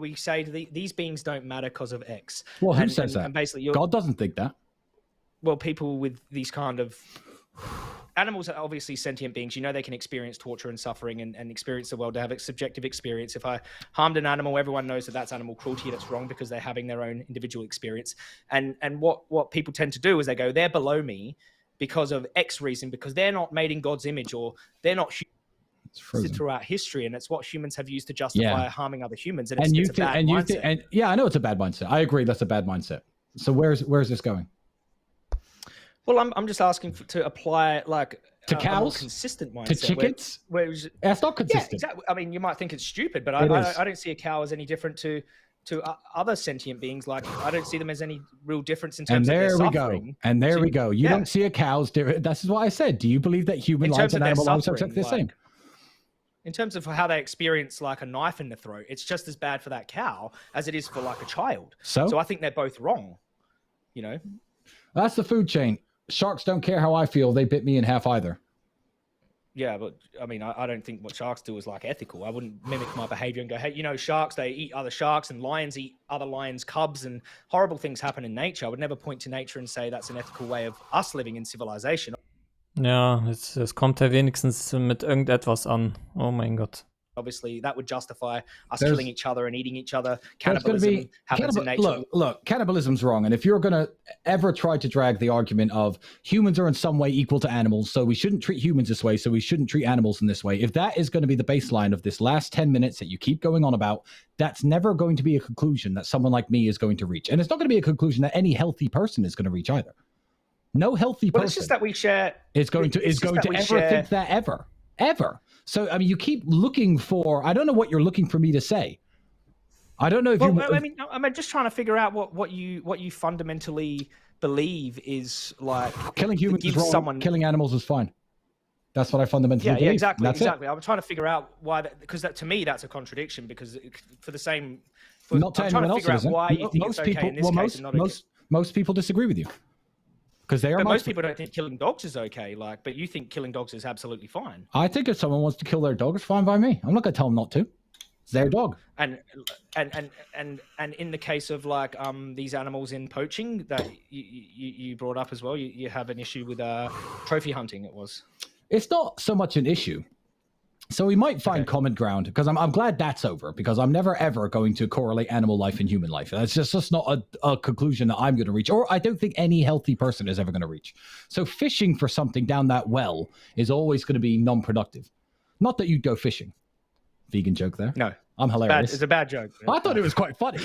we say these beings don't matter because of X. Well, who says that? And basically, God doesn't think that. Well, people with these kind of animals are obviously sentient beings. You know, they can experience torture and suffering and experience the world. They have a subjective experience. If I harmed an animal, everyone knows that that's animal cruelty. That's wrong because they're having their own individual experience. And what people tend to do is they go, they're below me because of X reason, because they're not made in God's image, or they're not throughout history, and it's what humans have used to justify harming other humans. And it's a bad mindset. Yeah, I know it's a bad mindset. I agree, that's a bad mindset. So where's this going? Well, I'm just asking to apply like to a cows, more consistent mindset, to chickens. That's not consistent. Yeah, exactly. I mean, you might think it's stupid, but I don't see a cow as any different to other sentient beings. Like, I don't see them as any real difference in terms of their suffering. And there we go. You don't see a cow's different. This is what I said. Do you believe that human lives and animal lives are exactly the same? In terms of how they experience like a knife in the throat, it's just as bad for that cow as it is for like a child. So I think they're both wrong. You know, that's the food chain. Sharks don't care how I feel. They bit me in half either. Yeah, but I mean, I don't think what sharks do is like ethical. I wouldn't mimic my behavior and go, hey, you know, sharks, they eat other sharks, and lions eat other lions' cubs, and horrible things happen in nature. I would never point to nature and say that's an ethical way of us living in civilization. Ja, es kommt ja wenigstens mit irgendetwas an. Oh mein Gott. Obviously, that would justify us killing each other and eating each other. Cannibalism happens in nature. Look, cannibalism's wrong. And if you're going to ever try to drag the argument of humans are in some way equal to animals, so we shouldn't treat humans this way, so we shouldn't treat animals in this way, if that is going to be the baseline of this last 10 minutes that you keep going on about, that's never going to be a conclusion that someone like me is going to reach. And it's not going to be a conclusion that any healthy person is going to reach either. No healthy person it's just that we share, is going to ever think that ever. So, I mean, you keep looking for, I don't know what you're looking for me to say. I don't know if I'm just trying to figure out what you fundamentally believe is like killing humans is wrong, killing animals is fine. That's what I fundamentally believe. Yeah, exactly. I'm trying to figure out why because to me that's a contradiction, because for the same not to anyone else, why you think it's okay in this case and not most people disagree with you. But most people don't think killing dogs is okay. Like, but you think killing dogs is absolutely fine. I think if someone wants to kill their dog, it's fine by me. I'm not going to tell them not to. It's their dog. And in the case of like these animals in poaching that you brought up as well, you have an issue with trophy hunting. It's not so much an issue. So we might find common ground, because I'm glad that's over, because I'm never ever going to correlate animal life and human life. That's just not a conclusion that I'm going to reach, or I don't think any healthy person is ever going to reach. So fishing for something down that well is always going to be non-productive. Not that you'd go fishing. Vegan joke there. No. I'm hilarious. It's a bad joke. I thought it was quite funny.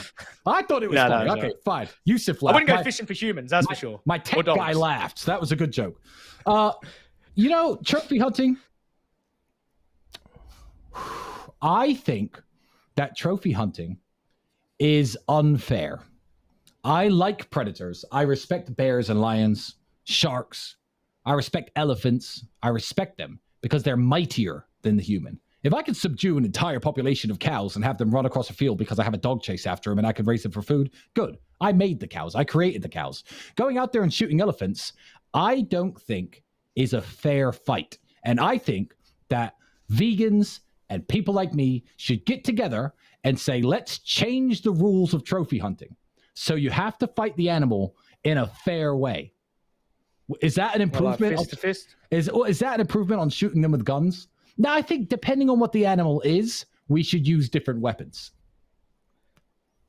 Funny. Okay, fine. Yusuf laughed. I wouldn't go fishing for humans, that's for sure. My tech guy laughed. So that was a good joke. You know, trophy hunting. I think that trophy hunting is unfair. I like predators. I respect bears and lions, sharks. I respect elephants. I respect them because they're mightier than the human. If I could subdue an entire population of cows and have them run across a field because I have a dog chase after them and I could raise them for food, good. I made the cows. I created the cows. Going out there and shooting elephants, I don't think is a fair fight. And I think that vegans and people like me should get together and say, let's change the rules of trophy hunting. So you have to fight the animal in a fair way. Is that an improvement? Fist to fist? Is that an improvement on shooting them with guns? No, I think depending on what the animal is, we should use different weapons.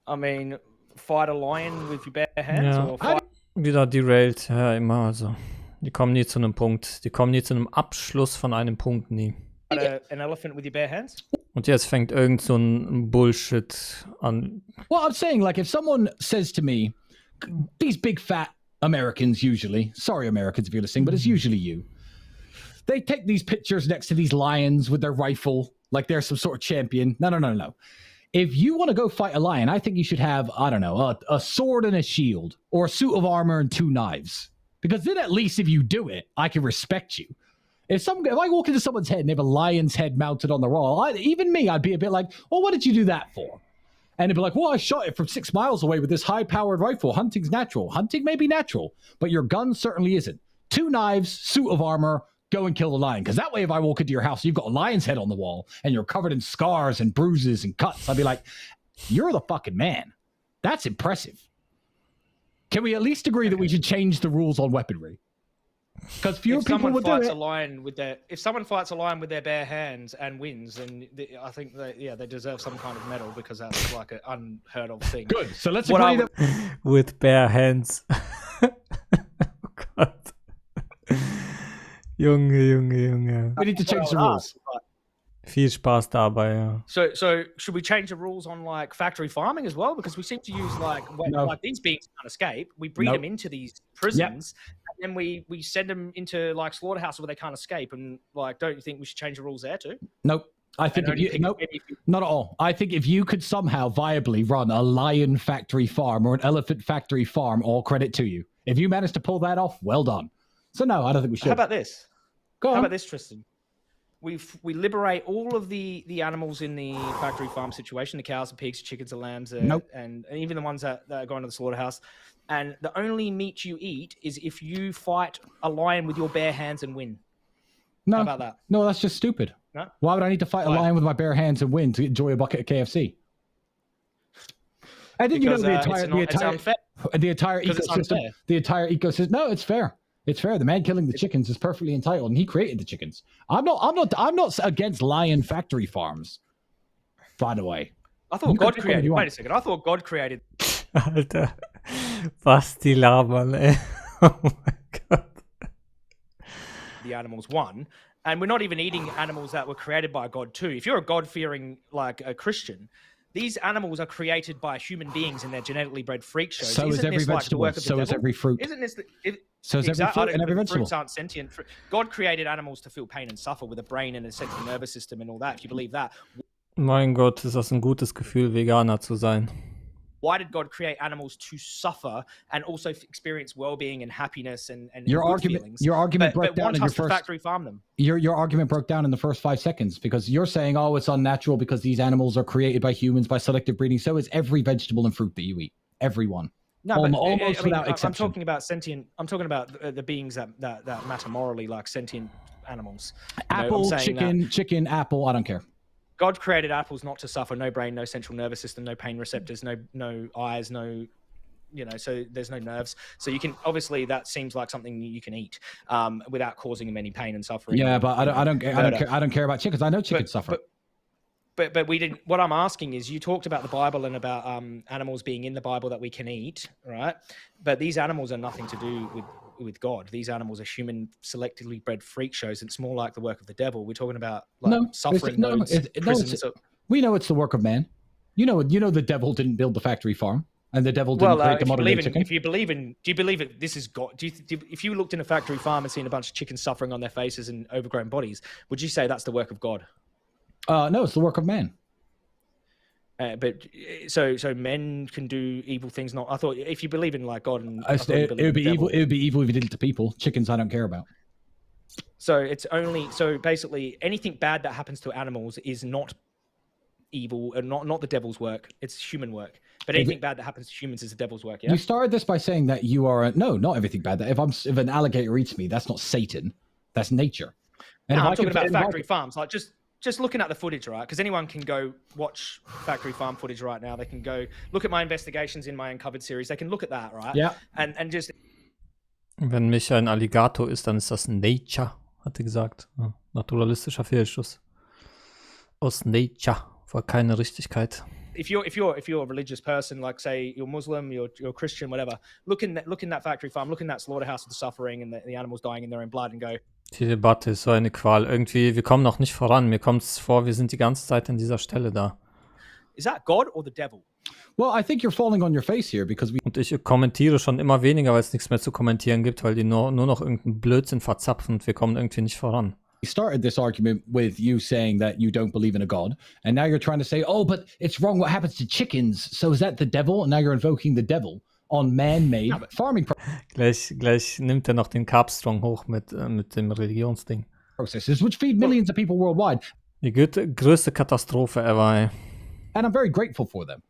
I mean, fight a lion with your bare hands? Ja, or fight... wieder derailed. Ja, immer. Also, die kommen nie zu einem Punkt. Die kommen nie zu einem Abschluss von einem Punkt, nie. An elephant with your bare hands? Und jetzt fängt irgend so ein Bullshit an. Well, I'm saying, like, if someone says to me, these big fat Americans usually, sorry Americans if you're listening, but it's usually you. They take these pictures next to these lions with their rifle, like they're some sort of champion. No. If you want to go fight a lion, I think you should have, I don't know, a sword and a shield, or a suit of armor and 2 knives. Because then at least if you do it, I can respect you. If I walk into someone's head and they have a lion's head mounted on the wall, even me, I'd be a bit like, well, what did you do that for? And they'd be like, well, I shot it from 6 miles away with this high-powered rifle. Hunting's natural. Hunting may be natural, but your gun certainly isn't. 2 knives, suit of armor, go and kill the lion. Because that way, if I walk into your house, you've got a lion's head on the wall, and you're covered in scars and bruises and cuts, I'd be like, you're the fucking man. That's impressive. Can we at least agree that we should change the rules on weaponry? Because fewer people would do it. If someone fights a lion with their bare hands and wins, then I think they deserve some kind of medal, because that's like an unheard of thing. Good. So let's agree that with bare hands. Oh Gott. Junge. we need to change the rules. Viel Spaß dabei, ja. So should we change the rules on like factory farming as well? Because we seem to use like these beings can't escape. We breed them into these prisons, and then we send them into like slaughterhouses where they can't escape. And like, don't you think we should change the rules there too? Nope. I think not at all. I think if you could somehow viably run a lion factory farm or an elephant factory farm, all credit to you. If you manage to pull that off, well done. So no, I don't think we should. How about this? Go on. How about this, Tristan? We liberate all of the animals in the factory farm situation, the cows, the pigs, the chickens, the lambs, and even the ones that are going to the slaughterhouse. And the only meat you eat is if you fight a lion with your bare hands and win. No. How about that? No, that's just stupid. No? Why would I need to fight a lion with my bare hands and win to enjoy a bucket of KFC? I think because, the entire ecosystem. No, it's fair. It's fair. The man killing the chickens is perfectly entitled, and he created the chickens. I'm not against lion factory farms. By the way, I thought God created. Wait a second. I thought God created. Alter, was die labern, ey. Oh my God. The animals won, and we're not even eating animals that were created by God too. If you're a God-fearing like a Christian, these animals are created by human beings in their genetically bred freak shows. So is every vegetable. So is every fruit. Isn't this? So is every fruit and every vegetable. Fruits aren't sentient. God created animals to feel pain and suffer with a brain and a central nervous system and all that. If you believe that. Mein Gott, ist das ein gutes Gefühl, Veganer zu sein. Why did God create animals to suffer and also experience well-being and happiness and your argument broke down in your first factory farm them? Your argument broke down in the first 5 seconds, because you're saying, oh, it's unnatural because these animals are created by humans by selective breeding. So is every vegetable and fruit that you eat. Everyone. No, almost without exception. I'm talking about sentient. I'm talking about the beings that matter morally, like sentient animals. Apple, chicken, apple. I don't care. God created apples not to suffer, no brain, no central nervous system, no pain receptors, no eyes, no, so there's no nerves. So you can, obviously that seems like something you can eat without causing them any pain and suffering. Yeah, but I don't care about chickens. I know chickens suffer. But we didn't, what I'm asking is, you talked about the Bible and about animals being in the Bible that we can eat, right? But these animals are nothing to do with God. These animals are human selectively bred freak shows. It's more like the work of the devil. We're talking about suffering. We know it's the work of man. You know the devil didn't build the factory farm, and the devil didn't create the modern day chicken. Do you believe that this is God? If you looked in a factory farm and seen a bunch of chickens suffering on their faces and overgrown bodies, would you say that's the work of God? No, it's the work of man. But so men can do evil things. I thought if you believe in like God, and it would be evil. It would be evil if you did it to people. Chickens, I don't care about. So basically anything bad that happens to animals is not evil and not the devil's work. It's human work. But anything bad that happens to humans is the devil's work. Yeah. You started this by saying that you are not everything bad. That if an alligator eats me, that's not Satan. That's nature. And I'm talking about factory farms, like just looking at the footage, right? Because anyone can go watch factory farm footage right now. They can go look at my investigations in my Uncovered series. They can look at that, right? Yeah. And just. Wenn Micha ein Alligator ist, dann ist das Nature, hat er gesagt. Ja, naturalistischer Fehlschuss. Aus Nature, war keine Richtigkeit. If you're a religious person, like say you're Muslim, you're Christian, whatever, look in that factory farm, look in that slaughterhouse of the suffering and the animals dying in their own blood and go. Die Debatte ist so eine Qual. Irgendwie, wir kommen noch nicht voran. Mir kommt es vor, wir sind die ganze Zeit an dieser Stelle da. Is that God or the devil? Well, I think you're falling on your face here because Und ich kommentiere schon immer weniger, weil es nichts mehr zu kommentieren gibt, weil die nur noch irgendeinen Blödsinn verzapfen und wir kommen irgendwie nicht voran. We started this argument with you saying that you don't believe in a God, and now you're trying to say, oh, but it's wrong what happens to chickens, so is that the devil? And now you're invoking the devil on man-made farming. Gleich nimmt er noch den Carbstrong hoch mit dem Religionsding. processes, which feed millions of people worldwide. Die größte Katastrophe ever, ey. And I'm very grateful for them.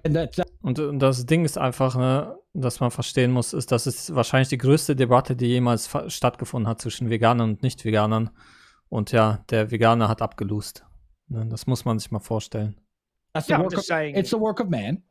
And that's Und das Ding ist einfach, ne, dass man verstehen muss, ist, dass es wahrscheinlich die größte Debatte, die jemals stattgefunden hat zwischen Veganern und Nicht-Veganern. Und ja, der Veganer hat abgelost. Ne, das muss man sich mal vorstellen. the work of, it's the work of man.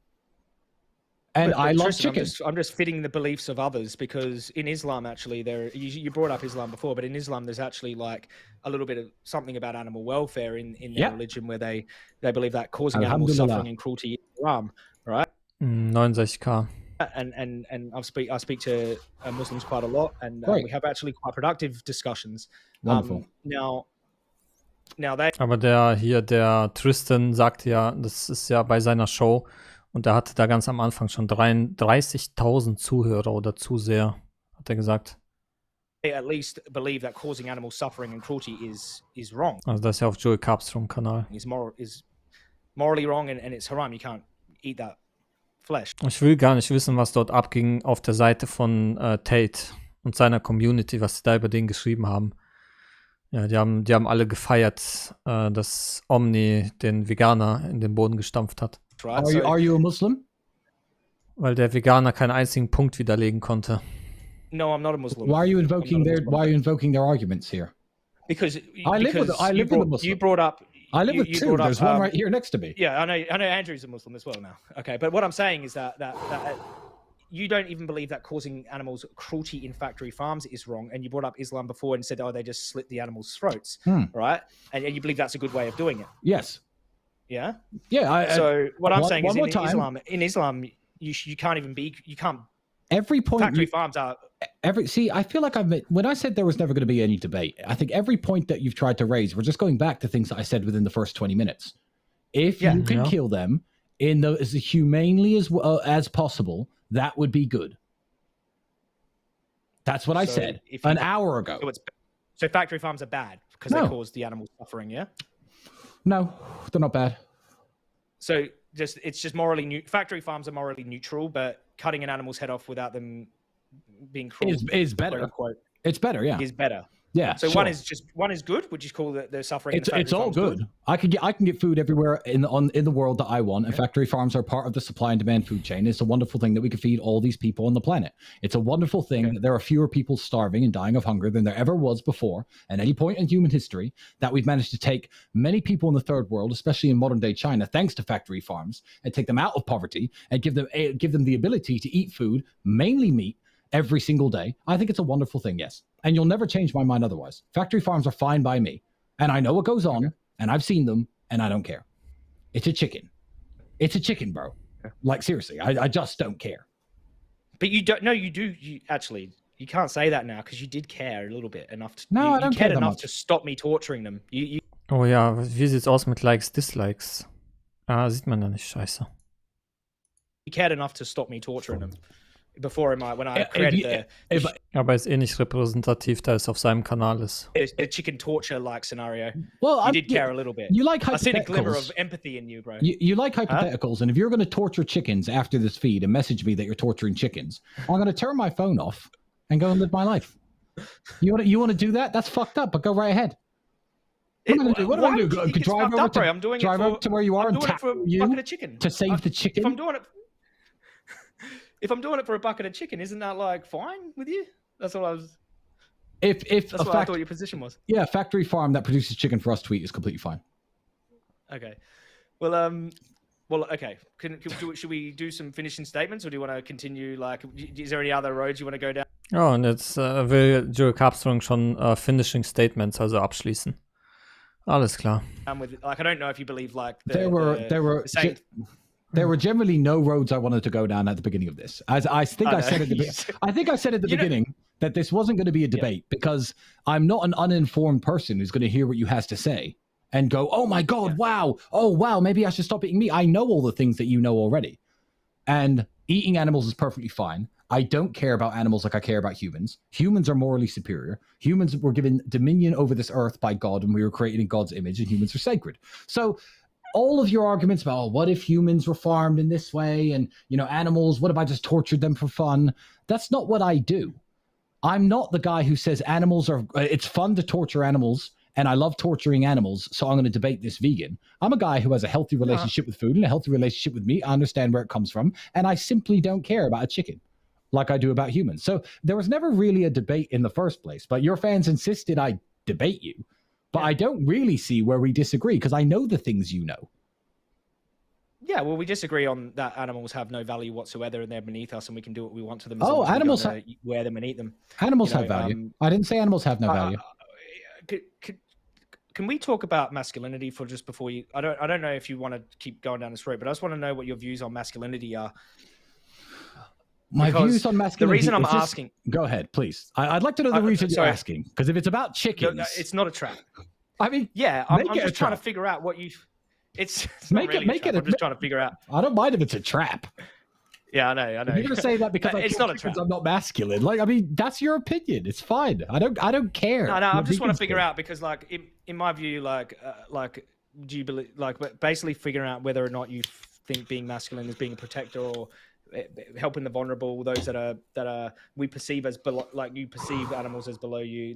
And I love Tristan, chicken. I'm just fitting the beliefs of others, because in Islam, actually, you brought up Islam before, but in Islam, there's actually like a little bit of something about animal welfare in their religion, where they believe that causing animal suffering and cruelty is haram, right? 69k. And I speak to Muslims quite a lot, and we have actually quite productive discussions. Wonderful. Now they. Aber der Tristan sagt ja, das ist ja bei seiner Show, und er hatte da ganz am Anfang schon 30.000 Zuhörer oder Zuseher, hat er gesagt. They at least believe that causing animal suffering and cruelty is wrong. Also das ist ja auf Joey Carbstrong Kanal. Is morally wrong, and it's haram. You can't eat that flesh. Ich will gar nicht wissen, was dort abging auf der Seite von Tate und seiner Community, was sie da über den geschrieben haben. Ja, die haben alle gefeiert, dass Omni den Veganer in den Boden gestampft hat. Right? Are you a Muslim? Weil der Veganer keinen einzigen Punkt widerlegen konnte. No, I'm not a Muslim. Why are you invoking their arguments here? Because I live with a Muslim. You brought up. I live with two. There's one right here next to me. Yeah, I know. Andrew's a Muslim as well now. Okay, but what I'm saying is that you don't even believe that causing animals cruelty in factory farms is wrong, and you brought up Islam before and said, "Oh, they just slit the animals' throats," right? And you believe that's a good way of doing it. Yes. Yeah. Yeah. So what I'm saying is, in in Islam, you can't. Every point Factory farms are. I feel like when I said there was never going to be any debate, I think every point that you've tried to raise, we're just going back to things that I said within the first 20 minutes. If you can kill them as humanely as possible, that would be good. That's what I said an hour ago. So factory farms are bad because they cause the animals suffering, yeah? No, they're not bad. So it's just morally factory farms are morally neutral, but cutting an animal's head off without them being cruel is better. Quote, it's better, yeah. Is better. Yeah. So one is good. Would you call the suffering? It's all good. I can get food everywhere in the world that I want, and factory farms are part of the supply and demand food chain. It's a wonderful thing that we can feed all these people on the planet. It's a wonderful thing that there are fewer people starving and dying of hunger than there ever was before at any point in human history. That we've managed to take many people in the third world, especially in modern day China, thanks to factory farms, and take them out of poverty and give them the ability to eat food, mainly meat, every single day. I think it's a wonderful thing, yes. And you'll never change my mind otherwise. Factory farms are fine by me. And I know what goes on, and I've seen them, and I don't care. It's a chicken. It's a chicken, bro. Like, seriously, I just don't care. But you don't, no, you do, you can't say that now, because you did care a little bit enough. I don't care cared enough much to stop me torturing them. Oh ja, wie sieht's aus mit Likes, Dislikes? Ah, sieht man da nicht, scheiße. You cared enough to stop me torturing them. Before when I created aber ist eh nicht repräsentativ, da es auf seinem Kanal ist. the chicken torture like scenario. Well, you did care a little bit. You like hypotheticals. I see the glimmer of empathy in you, bro. You like hypotheticals, and if you're going to torture chickens after this feed and message me that you're torturing chickens, I'm going to turn my phone off and go and live my life. You want to do that? That's fucked up, but go right ahead. What am I going to do? Drive over to where you are and tap you to save the chicken? If I'm doing it for a bucket of chicken, isn't that like fine with you? That's what I was. That's what I thought your position was. Yeah, factory farm that produces chicken for us to eat is completely fine. Okay. Well, okay. Should we do some finishing statements, or do you want to continue? Like, is there any other roads you want to go down? Oh, und jetzt will Joey Carbstrong schon finishing statements, also abschließen. Alles klar. I don't know if you believe like there were generally no roads I wanted to go down at the beginning of this. I think I said at the beginning that this wasn't going to be a debate because I'm not an uninformed person who's going to hear what you has to say and go, oh my God, wow. Oh, wow. Maybe I should stop eating meat. I know all the things that you know already. And eating animals is perfectly fine. I don't care about animals like I care about humans. Humans are morally superior. Humans were given dominion over this earth by God when we were created in God's image, and humans are sacred. So all of your arguments about, oh, what if humans were farmed in this way and, animals, what if I just tortured them for fun? That's not what I do. I'm not the guy who says animals are, it's fun to torture animals and I love torturing animals, so I'm going to debate this vegan. I'm a guy who has a healthy relationship with food and a healthy relationship with meat. I understand where it comes from, and I simply don't care about a chicken like I do about humans. So there was never really a debate in the first place, but your fans insisted I debate you. But I don't really see where we disagree because I know the things you know. Yeah, well, we disagree on that animals have no value whatsoever and they're beneath us and we can do what we want to them. Oh, animals wear them and eat them. Animals have value. I didn't say animals have no value. Can we talk about masculinity for just before you? I don't know if you want to keep going down this road, but I just want to know what your views on masculinity are. My views on masculinity. The reason I'm asking. Go ahead, please. I'd like to know the reason you're asking, because if it's about chickens, no, it's not a trap. I mean, yeah, I'm just trying to figure out what you. It's make it. I'm just trying to figure out. I don't mind if it's a trap. Yeah, I know. You're gonna say that because it's not a trap. I'm not masculine. Like, I mean, that's your opinion. It's fine. I don't care. No, I just want to figure out because, like, in my view, do you believe, basically figuring out whether or not you think being masculine is being a protector or helping the vulnerable, those that are we perceive as below, like you perceive animals as below you.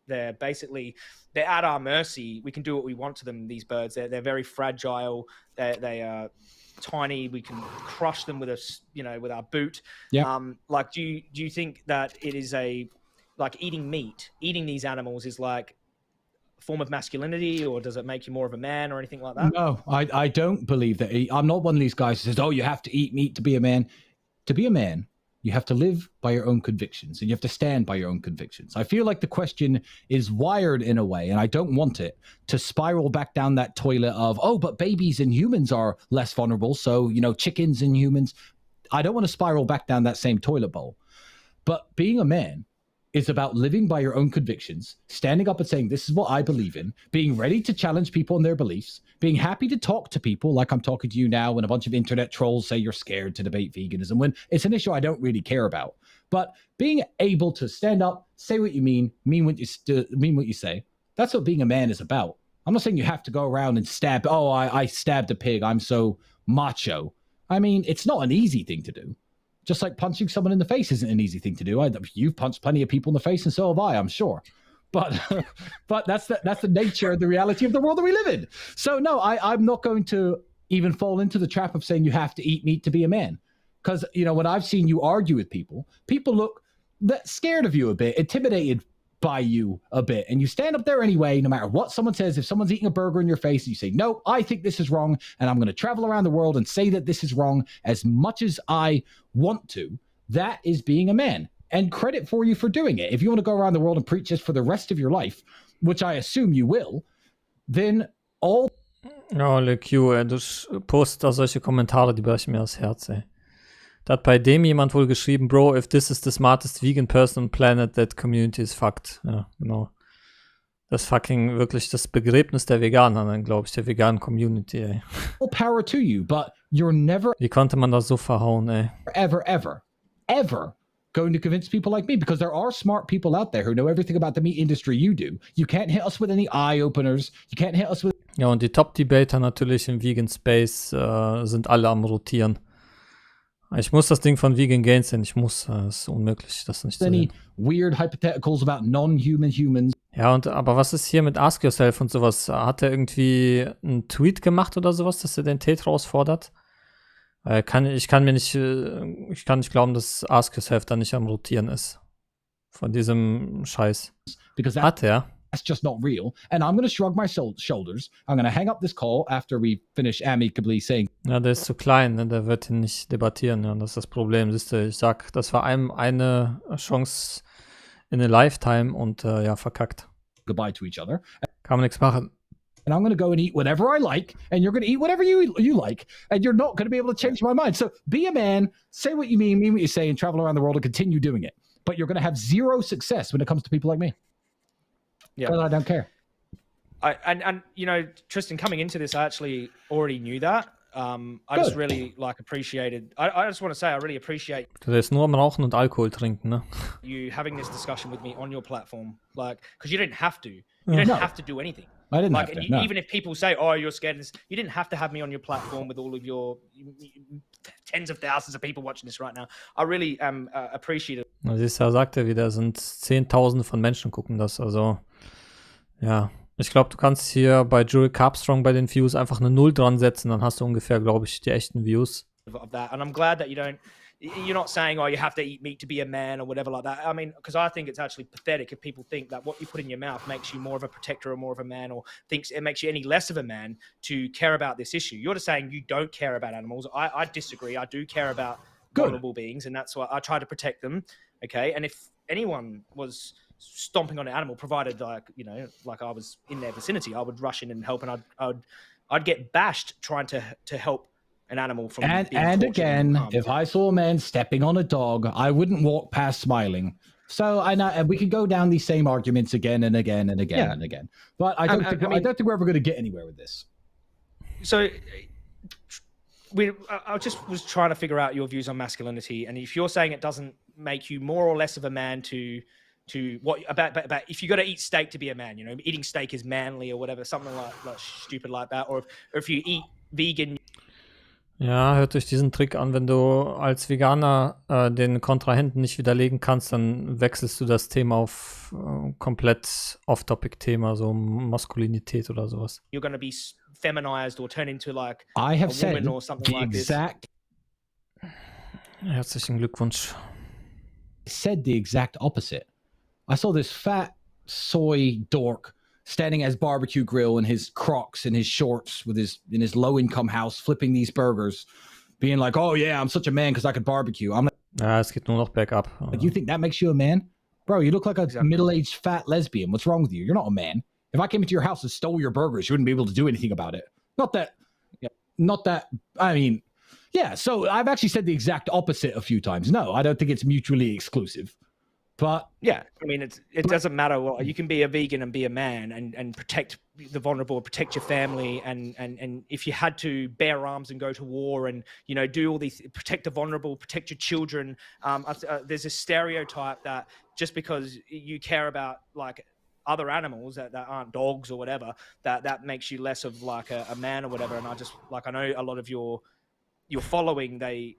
They're basically they're at our mercy. We can do what we want to them. These birds, they're very fragile. They are tiny. We can crush them with with our boot. Yeah. Do you think that it is eating these animals is like a form of masculinity, or does it make you more of a man or anything like that? No, I don't believe that. I'm not one of these guys who says, "Oh, you have to eat meat to be a man." To be a man, you have to live by your own convictions and you have to stand by your own convictions. I feel like the question is wired in a way, and I don't want it to spiral back down that toilet of, oh, but babies and humans are less vulnerable. So, chickens and humans. I don't want to spiral back down that same toilet bowl. But being a man is about living by your own convictions, standing up and saying, this is what I believe in, being ready to challenge people in their beliefs, being happy to talk to people like I'm talking to you now when a bunch of internet trolls say you're scared to debate veganism, when it's an issue I don't really care about. But being able to stand up, say what you mean what you say, that's what being a man is about. I'm not saying you have to go around and stab, I stabbed a pig, I'm so macho. I mean, it's not an easy thing to do. Just like punching someone in the face isn't an easy thing to do. You've punched plenty of people in the face, and so have I, I'm sure. But that's the nature, the reality of the world that we live in. So no, I'm not going to even fall into the trap of saying you have to eat meat to be a man. Because, when I've seen you argue with people look scared of you a bit, intimidated by you a bit. And you stand up there anyway, no matter what someone says. If someone's eating a burger in your face and you say, no, I think this is wrong, and I'm going to travel around the world and say that this is wrong as much as I want to, that is being a man. And credit for you for doing it. If you want to go around the world and preach this for the rest of your life, which I assume you will, then all... Ja, Le Q, du postest da solche Kommentare, die brechen mir das Herz, ey. Da hat bei dem jemand wohl geschrieben, Bro, if this is the smartest vegan person on planet, that community is fucked. Ja, genau. Das ist fucking wirklich das Begräbnis der Veganer, dann glaube ich, der veganen Community, ey. All power to you, but you're never... Wie konnte man das so verhauen, ey? Ever going to convince people like me, because there are smart people out there who know everything about the meat industry you do. You can't hit us with any eye-openers. You can't hit us with... Ja, und die Top-Debater natürlich im Vegan Space sind alle am Rotieren. Ich muss das Ding von Vegan Gains sehen. Ich muss. Es ist unmöglich, das nicht zu sehen. Weird hypotheticals about non-human humans. Ja, aber was ist hier mit Ask Yourself und sowas? Hat er irgendwie einen Tweet gemacht oder sowas, dass er den Tate herausfordert? Ich kann nicht glauben, dass Ask Yourself da nicht am Rotieren ist. Von diesem Scheiß. Hat er? That's just not real. And I'm going to shrug my shoulders. I'm going to hang up this call after we finish amicably saying... Ja, der ist zu klein, ne? Der wird ihn nicht debattieren. Ja, das ist das Problem. Siehst du, ich sag, das war eine Chance in a lifetime und verkackt. Goodbye to each other. Kann man nichts machen. And I'm going to go and eat whatever I like, and you're going to eat whatever you like, and you're not going to be able to change my mind. So be a man, say what you mean what you say, and travel around the world and continue doing it. But you're going to have zero success when it comes to people like me. Yeah, but I don't care. And Tristan, coming into this, I actually already knew that. I just really appreciated. I just want to say I really appreciate. Der ist nur am Rauchen und Alkohol trinken, ne? You having this discussion with me on your platform, because you didn't have to. You didn't have to do anything. I didn't have to. No. Even if people say, "Oh, you're scared of this," you didn't have to have me on your platform with all of your tens of thousands of people watching this right now. I really appreciate it. Siehst du, da sagt er wieder, es sind Zehntausende von Menschen gucken das. Also, ja. Ich glaube, du kannst hier bei Joey Carbstrong bei den Views einfach eine 0 dran setzen, dann hast du ungefähr, glaube ich, die echten Views. Of that, and I'm glad that you're not saying, oh, you have to eat meat to be a man or whatever like that. I mean, because I think it's actually pathetic if people think that what you put in your mouth makes you more of a protector or more of a man, or thinks it makes you any less of a man to care about this issue. You're just saying you don't care about animals. I disagree. I do care about vulnerable beings, and that's why I try to protect them. Okay, and if anyone was stomping on an animal, provided like I was in their vicinity, I would rush in and help, and I'd get bashed trying to help an animal from being and again, harmed. if I saw a man stepping on a dog, I wouldn't walk past smiling. So I know we could go down these same arguments again and again and again and again. But I don't think we're ever going to get anywhere with this. So I just was trying to figure out your views on masculinity, and if you're saying it doesn't make you more or less of a man to what about if you got to eat steak to be a man, eating steak is manly or whatever, something like stupid like that, or if you eat vegan. Ja, hört euch diesen Trick an. Wenn du als Veganer den Kontrahenten nicht widerlegen kannst, dann wechselst du das Thema auf komplett Off-Topic-Thema, so Maskulinität oder sowas. You're gonna be feminized or turn into like I have a said woman or something the like this. Herzlichen Glückwunsch. Said the exact opposite. I saw this fat soy dork standing at his barbecue grill in his Crocs and his shorts in his low-income house, flipping these burgers, being like, oh yeah, I'm such a man because I could barbecue. I'm like, Ja, es geht nur noch bergab. you think that makes you a man? Bro, you look like a middle-aged fat lesbian. What's wrong with you? You're not a man. If I came into your house and stole your burgers, you wouldn't be able to do anything about it. I mean, yeah, so I've actually said the exact opposite a few times. No, I don't think it's mutually exclusive. But yeah, I mean, it doesn't matter. Well, you can be a vegan and be a man and protect the vulnerable, protect your family, and if you had to bear arms and go to war and do all these, protect the vulnerable, protect your children. There's a stereotype that just because you care about like other animals that aren't dogs or whatever, that makes you less of like a man or whatever. And I know a lot of your following, they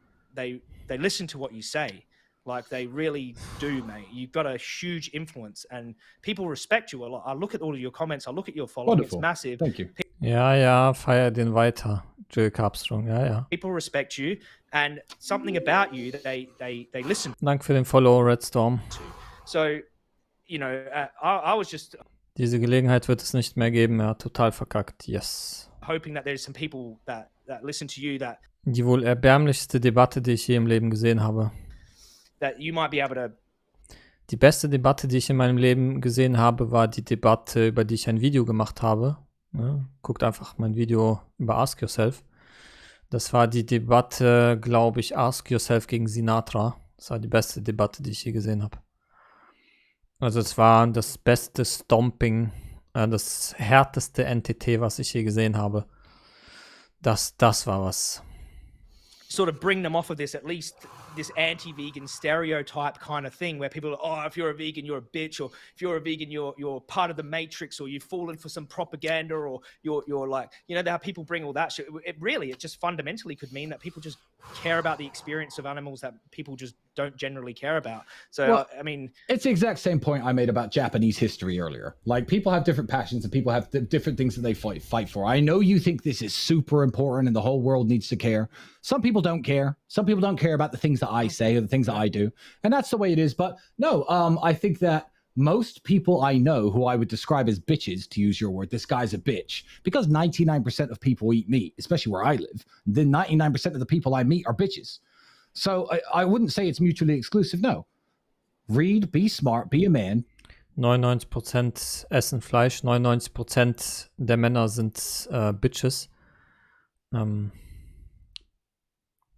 listen to what you say. Like they really do, mate. You've got a huge influence and people respect you a lot. I look at all of your comments. I look at your following. Wonderful. It's massive. Thank you. Ja, feier den weiter. Joey Carbstrong, ja. People respect you and something about you that they listen Dank für den Follow, Redstorm. to. So, I was just Diese Gelegenheit wird es nicht mehr geben. Ja, total verkackt. Yes. hoping that there's some people that listen to you that Die wohl erbärmlichste Debatte, die ich je im Leben gesehen habe. you might be able to. Die beste Debatte, die ich in meinem Leben gesehen habe, war die Debatte, über die ich ein Video gemacht habe. Ja, guckt einfach mein Video über Ask Yourself. Das war die Debatte, glaube ich, Ask Yourself gegen Sinatra. Das war die beste Debatte, die ich je gesehen habe. Also es war das beste Stomping, das härteste NTT, was ich je gesehen habe. Das war was. Sort of bring them off of this, at least this anti-vegan stereotype kind of thing where people are, oh, if you're a vegan, you're a bitch, or if you're a vegan, you're part of the matrix, or you've fallen for some propaganda, or you're like, how people bring all that shit. It just fundamentally could mean that people just care about the experience of animals that people just don't generally care about. So, Well, I mean, it's the exact same point I made about Japanese history earlier. Like, people have different passions and people have different things that they fight for. I know you think this is super important and the whole world needs to care. Some people don't care. Some people don't care about the things that I say or the things that I do. And that's the way it is. But no, I think that most people I know who I would describe as bitches, to use your word, this guy's a bitch, because 99% of people eat meat, especially where I live. Then 99% of the people I meet are bitches. So I wouldn't say it's mutually exclusive, no. Read, be smart, be a man. 99% essen Fleisch, 99% der Männer sind Bitches.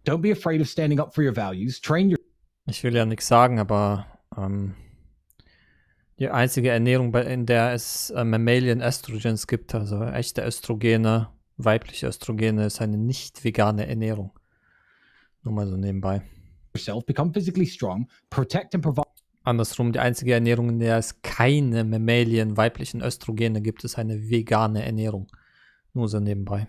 Don't be afraid of standing up for your values. Train your... Ich will ja nichts sagen, aber die einzige Ernährung, in der es Mammalian Estrogens gibt, also echte Östrogene, weibliche Östrogene, ist eine nicht vegane Ernährung. Nur mal so nebenbei. yourself, become physically strong, protect and provide Andersrum, die einzige Ernährung, in der es keine Mammalian weiblichen Östrogene gibt, ist eine vegane Ernährung. Nur so nebenbei.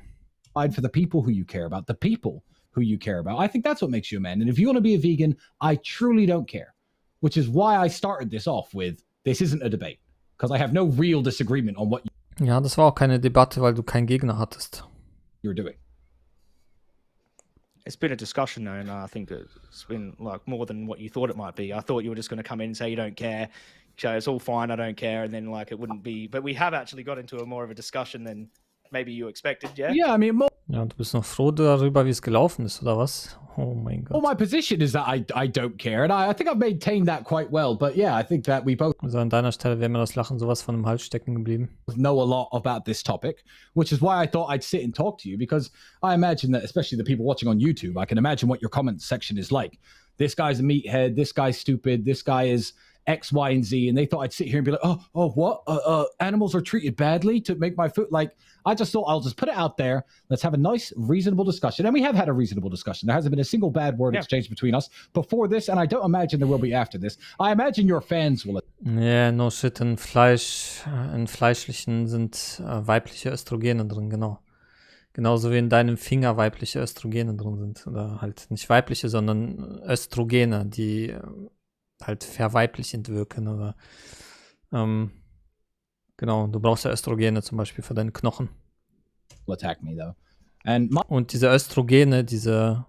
for the people who you care about, the people who you care about. I think that's what makes you a man. And if you want to be a vegan, I truly don't care. which is why I started this off with, this isn't a debate, because I have no real disagreement on what Ja, das war auch keine Debatte, weil du keinen Gegner hattest. you're doing. It's been a discussion though, and I think it's been like more than what you thought it might be. I thought you were just going to come in and say you don't care, so it's all fine, I don't care, and then like it wouldn't be. But we have actually got into a more of a discussion than maybe you expected, yeah? Yeah, I mean, Ja, du bist noch froh darüber, wie es gelaufen ist, oder was? Oh mein well, Gott. my position is that I don't care, and I think I've maintained that quite well. But yeah, I think that we both Also an deiner Stelle wäre mir das Lachen sowas von im Hals stecken geblieben. know a lot about this topic, which is why I thought I'd sit and talk to you, because I imagine that, especially the people watching on YouTube, I can imagine what your comment section is like. This guy's a meathead, this guy's stupid, this guy is X, Y, and Z, and they thought I'd sit here and be like, what? Animals are treated badly to make my food. Like, I just thought I'll just put it out there. Let's have a nice, reasonable discussion. And we have had a reasonable discussion. There hasn't been a single bad word exchanged between us before this, and I don't imagine there will be after this. I imagine your fans will. Yeah, no shit, in Fleischlichen sind weibliche Östrogene drin, genau. Genauso wie in deinem Finger weibliche Östrogene drin sind. Oder halt nicht weibliche, sondern Östrogene, die halt verweiblichend wirken. Oder genau, du brauchst ja Östrogene zum Beispiel für deine Knochen. Attack me though. And Und diese Östrogene, diese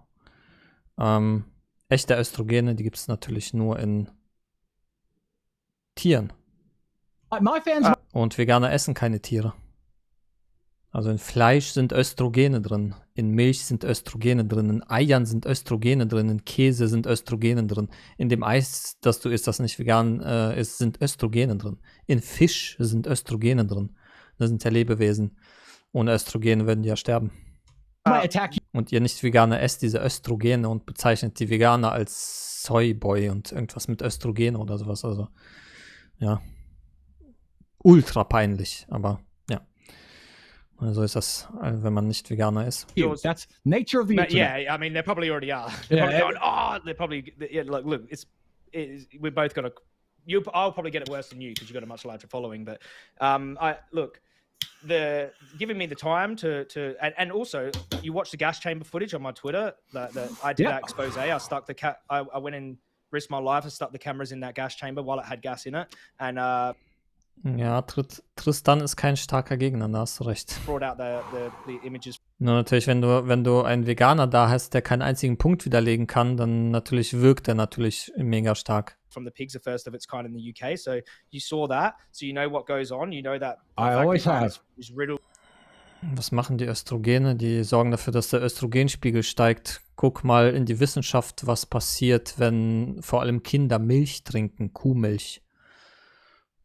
echte Östrogene, die gibt es natürlich nur in Tieren. my fans. Und Veganer essen keine Tiere. Also in Fleisch sind Östrogene drin, in Milch sind Östrogene drin, in Eiern sind Östrogene drin, in Käse sind Östrogene drin, in dem Eis, das du isst, das nicht vegan ist, sind Östrogene drin. In Fisch sind Östrogene drin. Das sind ja Lebewesen. Ohne Östrogene würden die ja sterben. Attack you. Und ihr Nicht-Veganer esst diese Östrogene und bezeichnet die Veganer als Soyboy und irgendwas mit Östrogene oder sowas. Also, ja. Ultra peinlich, aber ja. So ist das, wenn man nicht Veganer ist. That's nature of the But internet. yeah, I mean, they probably already are. They're Yeah, probably going, they're probably, yeah, look, we're both gonna, I'll probably get it worse than you because you've got a much larger following. But giving me the time to and also you watched the gas chamber footage on my Twitter that I did that expose. I stuck I went and risked my life. I stuck the cameras in that gas chamber while it had gas in it, and ja, Tristan ist kein starker Gegner, da hast du recht. brought out the images. Nur natürlich, wenn du einen Veganer da hast, der keinen einzigen Punkt widerlegen kann, dann natürlich wirkt er natürlich mega stark. From the pigs, the first of its kind in the UK. So you saw that, so you know what goes on. You know that I always have. is riddled. Was machen die Östrogene? Die sorgen dafür, dass der Östrogenspiegel steigt. Guck mal in die Wissenschaft, was passiert, wenn vor allem Kinder Milch trinken, Kuhmilch.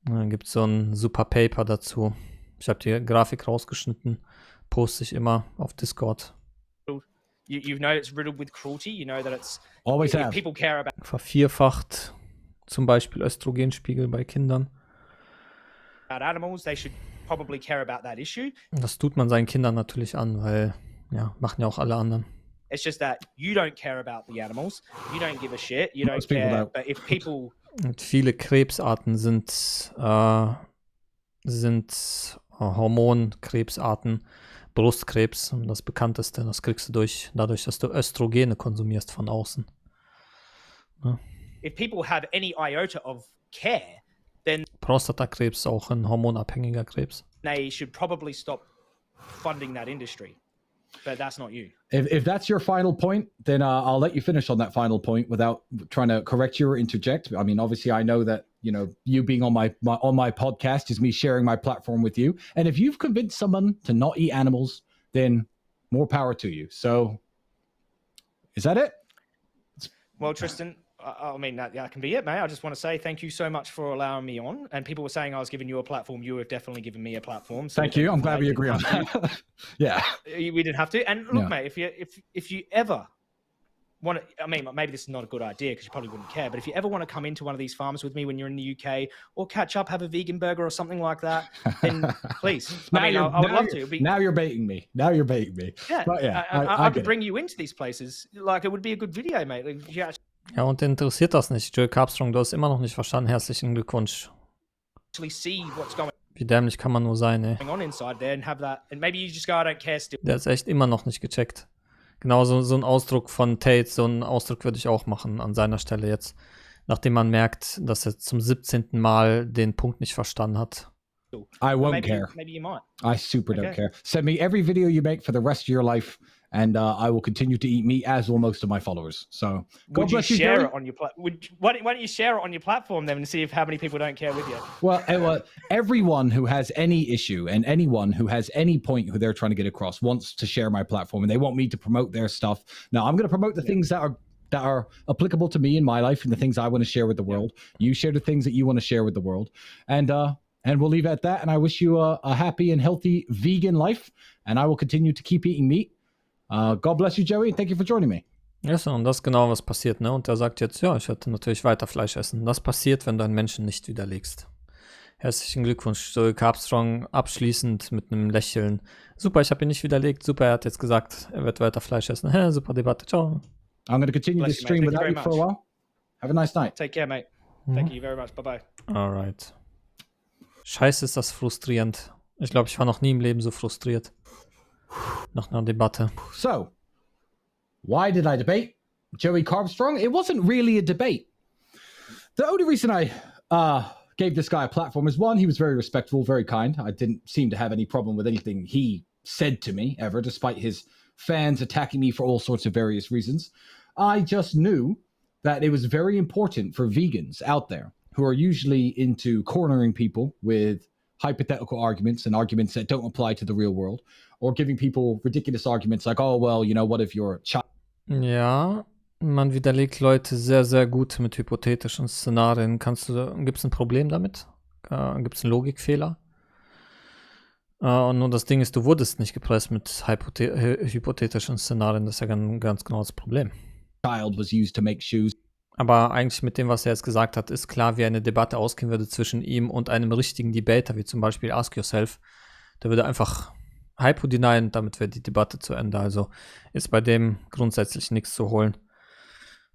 Dann gibt es so ein super Paper dazu. Ich habe die Grafik rausgeschnitten, poste ich immer auf Discord. You know it's riddled with cruelty. You know that it's Always if have. people care about Vervierfacht zum Beispiel Östrogenspiegel bei Kindern. animals, they should probably care about that issue. Das tut man seinen Kindern natürlich an, weil, ja, machen ja auch alle anderen. It's just that you don't care about the animals. You don't give a shit. You don't Most people care. don't. But if people Und viele Krebsarten sind Hormonkrebsarten. Brustkrebs, das bekannteste, das kriegst du dadurch, dass du Östrogene konsumierst von außen. Ja. if people have any iota of care, then Prostatakrebs ist auch ein hormonabhängiger Krebs. they should probably stop funding that industry. But that's not you. If that's your final point, then I'll let you finish on that final point without trying to correct you or interject. I mean, obviously, I know that you being on my podcast is me sharing my platform with you. And if you've convinced someone to not eat animals, then more power to you. So, is that it? Well, Tristan, I mean, that can be it, mate. I just want to say thank you so much for allowing me on. And people were saying I was giving you a platform. You have definitely given me a platform. So Thank you. I'm glad we agree on that. Yeah. We didn't have to. And look, Yeah. mate, if you ever want to, I mean, maybe this is not a good idea because you probably wouldn't care. But if you ever want to come into one of these farms with me when you're in the UK or catch up, have a vegan burger or something like that, then please. I would love to. Now you're baiting me. Yeah, But yeah, I get could it. bring you into these places. Like, it would be a good video, mate. Like, if you Ja, und interessiert das nicht. Joey Carbstrong, du hast immer noch nicht verstanden. Herzlichen Glückwunsch. actually see what's going Wie dämlich kann man nur sein, ey. on inside there and have that, and maybe you just go, I don't care still. Der ist echt immer noch nicht gecheckt. Genauso so ein Ausdruck von Tate, so einen Ausdruck würde ich auch machen an seiner Stelle jetzt. nachdem man merkt, dass er zum 17. Mal den Punkt nicht verstanden hat. I won't care. Maybe you might. I super don't care. Send me every video you make for the rest of your life, and I will continue to eat meat, as will most of my followers. So, would you share it on your why don't you share it on your platform then and see how many people don't care with you? Well, everyone who has any issue and anyone who has any point who they're trying to get across wants to share my platform, and they want me to promote their stuff. Now, I'm going to promote the things that are applicable to me in my life and the things I want to share with the world. You share the things that you want to share with the world, and we'll leave it at that. And I wish you a happy and healthy vegan life, and I will continue to keep eating meat. God bless you, Joey, and thank you for joining me. Ja, so, und das ist genau, was passiert, ne? Und er sagt jetzt, ja, ich werde natürlich weiter Fleisch essen. Das passiert, wenn du einen Menschen nicht widerlegst. Herzlichen Glückwunsch, Joey Carbstrong, abschließend mit einem Lächeln. Super, ich habe ihn nicht widerlegt. Super, er hat jetzt gesagt, er wird weiter Fleisch essen. Super Debatte, ciao. I'm going to continue this stream without you for a while. Have a nice night. Take care, mate. Thank you very much. Bye-bye. Alright. Scheiße, ist das frustrierend. Ich glaube, ich war noch nie im Leben so frustriert. Nach einer Debatte. So, why did I debate Joey Carbstrong? It wasn't really a debate. The only reason I gave this guy a platform is, one, he was very respectful, very kind. I didn't seem to have any problem with anything he said to me ever, despite his fans attacking me for all sorts of various reasons. I just knew that it was very important for vegans out there who are usually into cornering people with hypothetical arguments and arguments that don't apply to the real world, or giving people ridiculous arguments like, oh, well, you know, what if your child... Ja, man widerlegt Leute sehr, sehr gut mit hypothetischen Szenarien. Gibt es ein Problem damit? Gibt es einen Logikfehler? Und nur das Ding ist, du wurdest nicht gepresst mit hypothetischen Szenarien. Das ist ja ganz genau das Problem. Child was used to make shoes. Aber eigentlich mit dem, was er jetzt gesagt hat, ist klar, wie eine Debatte ausgehen würde zwischen ihm und einem richtigen Debater, wie zum Beispiel Ask Yourself. Der würde einfach Hypo denyen und damit wäre die Debatte zu Ende. Also ist bei dem grundsätzlich nichts zu holen.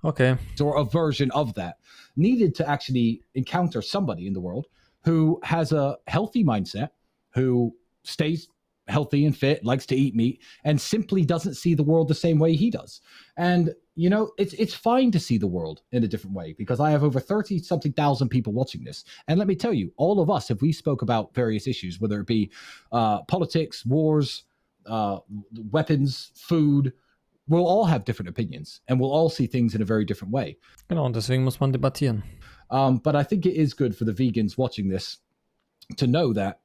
Okay. Or a version of that needed to actually encounter somebody in the world who has a healthy mindset, who stays healthy and fit, likes to eat meat, and simply doesn't see the world the same way he does. And, you know, it's fine to see the world in a different way, because I have over 30-something thousand people watching this. And let me tell you, all of us, if we spoke about various issues, whether it be politics, wars, weapons, food, we'll all have different opinions, and we'll all see things in a very different way. Genau, und deswegen muss man debattieren. But I think it is good for the vegans watching this to know that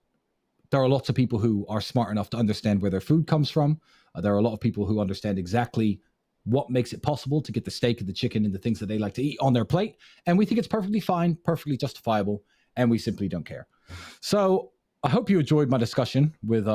there are lots of people who are smart enough to understand where their food comes from. There are a lot of people who understand exactly what makes it possible to get the steak and the chicken and the things that they like to eat on their plate. And we think it's perfectly fine, perfectly justifiable, and we simply don't care. So I hope you enjoyed my discussion with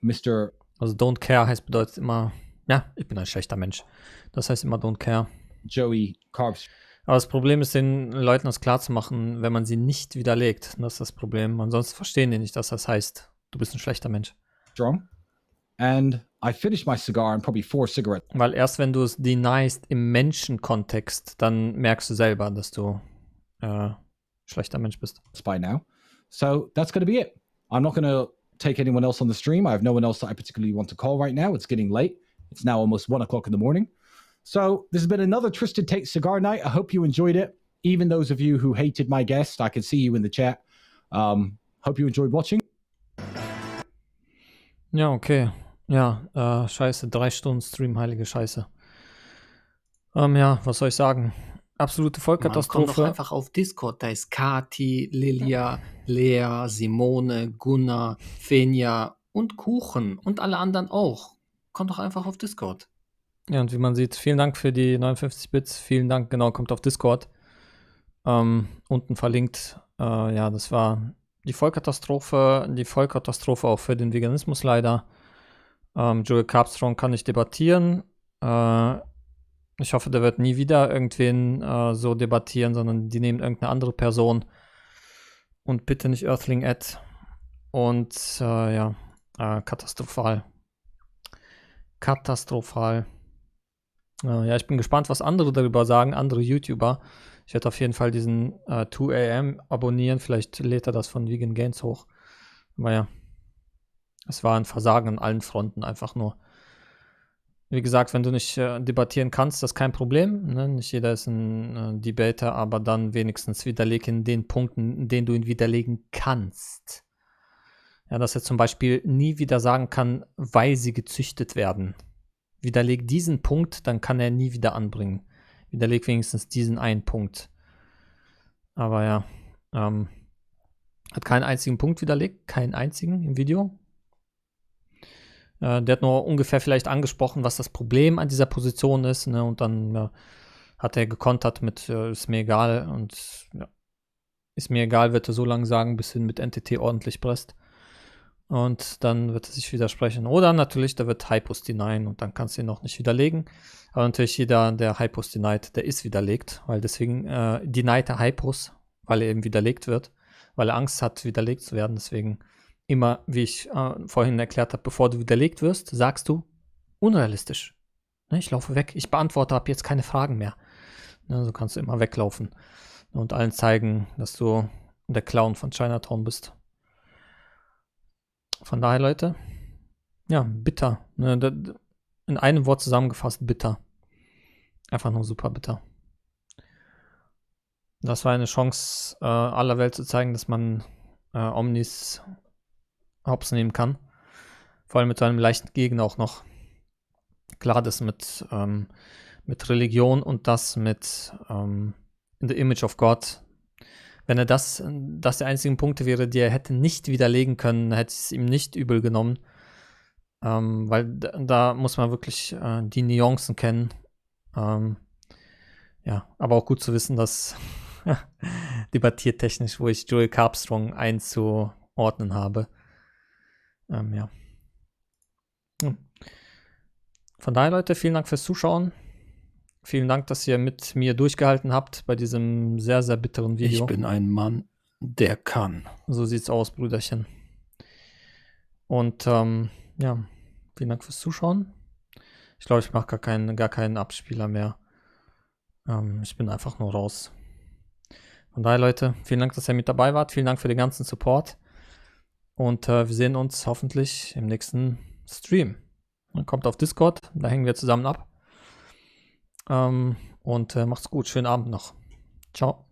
Mr. Also don't care bedeutet immer, ja, ich bin ein schlechter Mensch. Das heißt immer don't care. Joey Carbstrong. Aber das Problem ist, den Leuten das klar zu machen, wenn man sie nicht widerlegt. Das ist das Problem. Ansonsten verstehen die nicht, dass das heißt, du bist ein schlechter Mensch. And I finished my cigar and probably 4 cigarettes. Weil erst wenn du es denyst im Menschenkontext, dann merkst du selber, dass du schlechter Mensch bist. By now. So that's going to be it. I'm not going to take anyone else on the stream. I have no one else that I particularly want to call right now. It's getting late. It's now almost 1 o'clock in the morning. So this has been another Tristan Tate cigar night. I hope you enjoyed it. Even those of you who hated my guest, I can see you in the chat. Hope you enjoyed watching. Ja, okay. Ja, scheiße. 3 Stunden Stream, heilige Scheiße. Ja, was soll ich sagen? Absolute Vollkatastrophe. Man kommt doch einfach auf Discord. Da ist Kati, Lilia, Lea, Simone, Gunnar, Fenja und Kuchen und alle anderen auch. Kommt doch einfach auf Discord. Ja, und wie man sieht, vielen Dank für die 59 Bits. Vielen Dank, genau, kommt auf Discord. Unten verlinkt. Ja, das war die Vollkatastrophe. Die Vollkatastrophe auch für den Veganismus leider. Joey Carbstrong kann nicht debattieren. Ich hoffe, der wird nie wieder irgendwen so debattieren, sondern die nehmen irgendeine andere Person. Und bitte nicht Earthling Ad. Und ja, katastrophal. Katastrophal. Ja, ich bin gespannt, was andere darüber sagen, andere YouTuber. Ich werde auf jeden Fall diesen 2am abonnieren. Vielleicht lädt er das von Vegan Gains hoch. Aber ja, es war ein Versagen an allen Fronten einfach nur. Wie gesagt, wenn du nicht debattieren kannst, das ist kein Problem. Ne? Nicht jeder ist ein Debater, aber dann wenigstens widerleg in den Punkten, in denen du ihn widerlegen kannst. Ja, dass er zum Beispiel nie wieder sagen kann, weil sie gezüchtet werden. Widerleg diesen Punkt, dann kann er nie wieder anbringen. Widerleg wenigstens diesen einen Punkt. Aber ja, hat keinen einzigen Punkt widerlegt, keinen einzigen im Video. Der hat nur ungefähr vielleicht angesprochen, was das Problem an dieser Position ist, ne? Und dann hat er gekontert mit, ist mir egal und ja, ist mir egal, wird er so lange sagen, bis hin mit NTT ordentlich presst. Und dann wird er sich widersprechen. Oder natürlich, da wird Hypos denyen und dann kannst du ihn noch nicht widerlegen. Aber natürlich jeder, der Hypos denied, der ist widerlegt, weil deswegen denied er Hypos, weil er eben widerlegt wird, weil er Angst hat, widerlegt zu werden. Deswegen immer, wie ich vorhin erklärt habe, bevor du widerlegt wirst, sagst du unrealistisch. Ne, ich laufe weg, ich beantworte ab jetzt keine Fragen mehr. Ne, so kannst du immer weglaufen und allen zeigen, dass du der Clown von Chinatown bist. Von daher, Leute, ja, bitter. Ne, in einem Wort zusammengefasst, bitter. Einfach nur super bitter. Das war eine Chance, aller Welt zu zeigen, dass man Omnis hops nehmen kann. Vor allem mit so einem leichten Gegner auch noch. Klar, das mit Religion und das mit in the image of God. Wenn er das die einzigen Punkte wäre, die er hätte nicht widerlegen können, hätte ich es ihm nicht übel genommen. Weil da muss man wirklich die Nuancen kennen. Ja, aber auch gut zu wissen, dass debattiertechnisch, wo ich Joey Carbstrong einzuordnen habe. Ja. Von daher, Leute, vielen Dank fürs Zuschauen. Vielen Dank, dass ihr mit mir durchgehalten habt bei diesem sehr, sehr bitteren Video. Ich bin ein Mann, der kann. So sieht's aus, Brüderchen. Und ja, vielen Dank fürs Zuschauen. Ich glaube, ich mache gar keinen Abspieler mehr. Ich bin einfach nur raus. Von daher, Leute, vielen Dank, dass ihr mit dabei wart. Vielen Dank für den ganzen Support. Und wir sehen uns hoffentlich im nächsten Stream. Kommt auf Discord, da hängen wir zusammen ab. Und macht's gut. Schönen Abend noch. Ciao.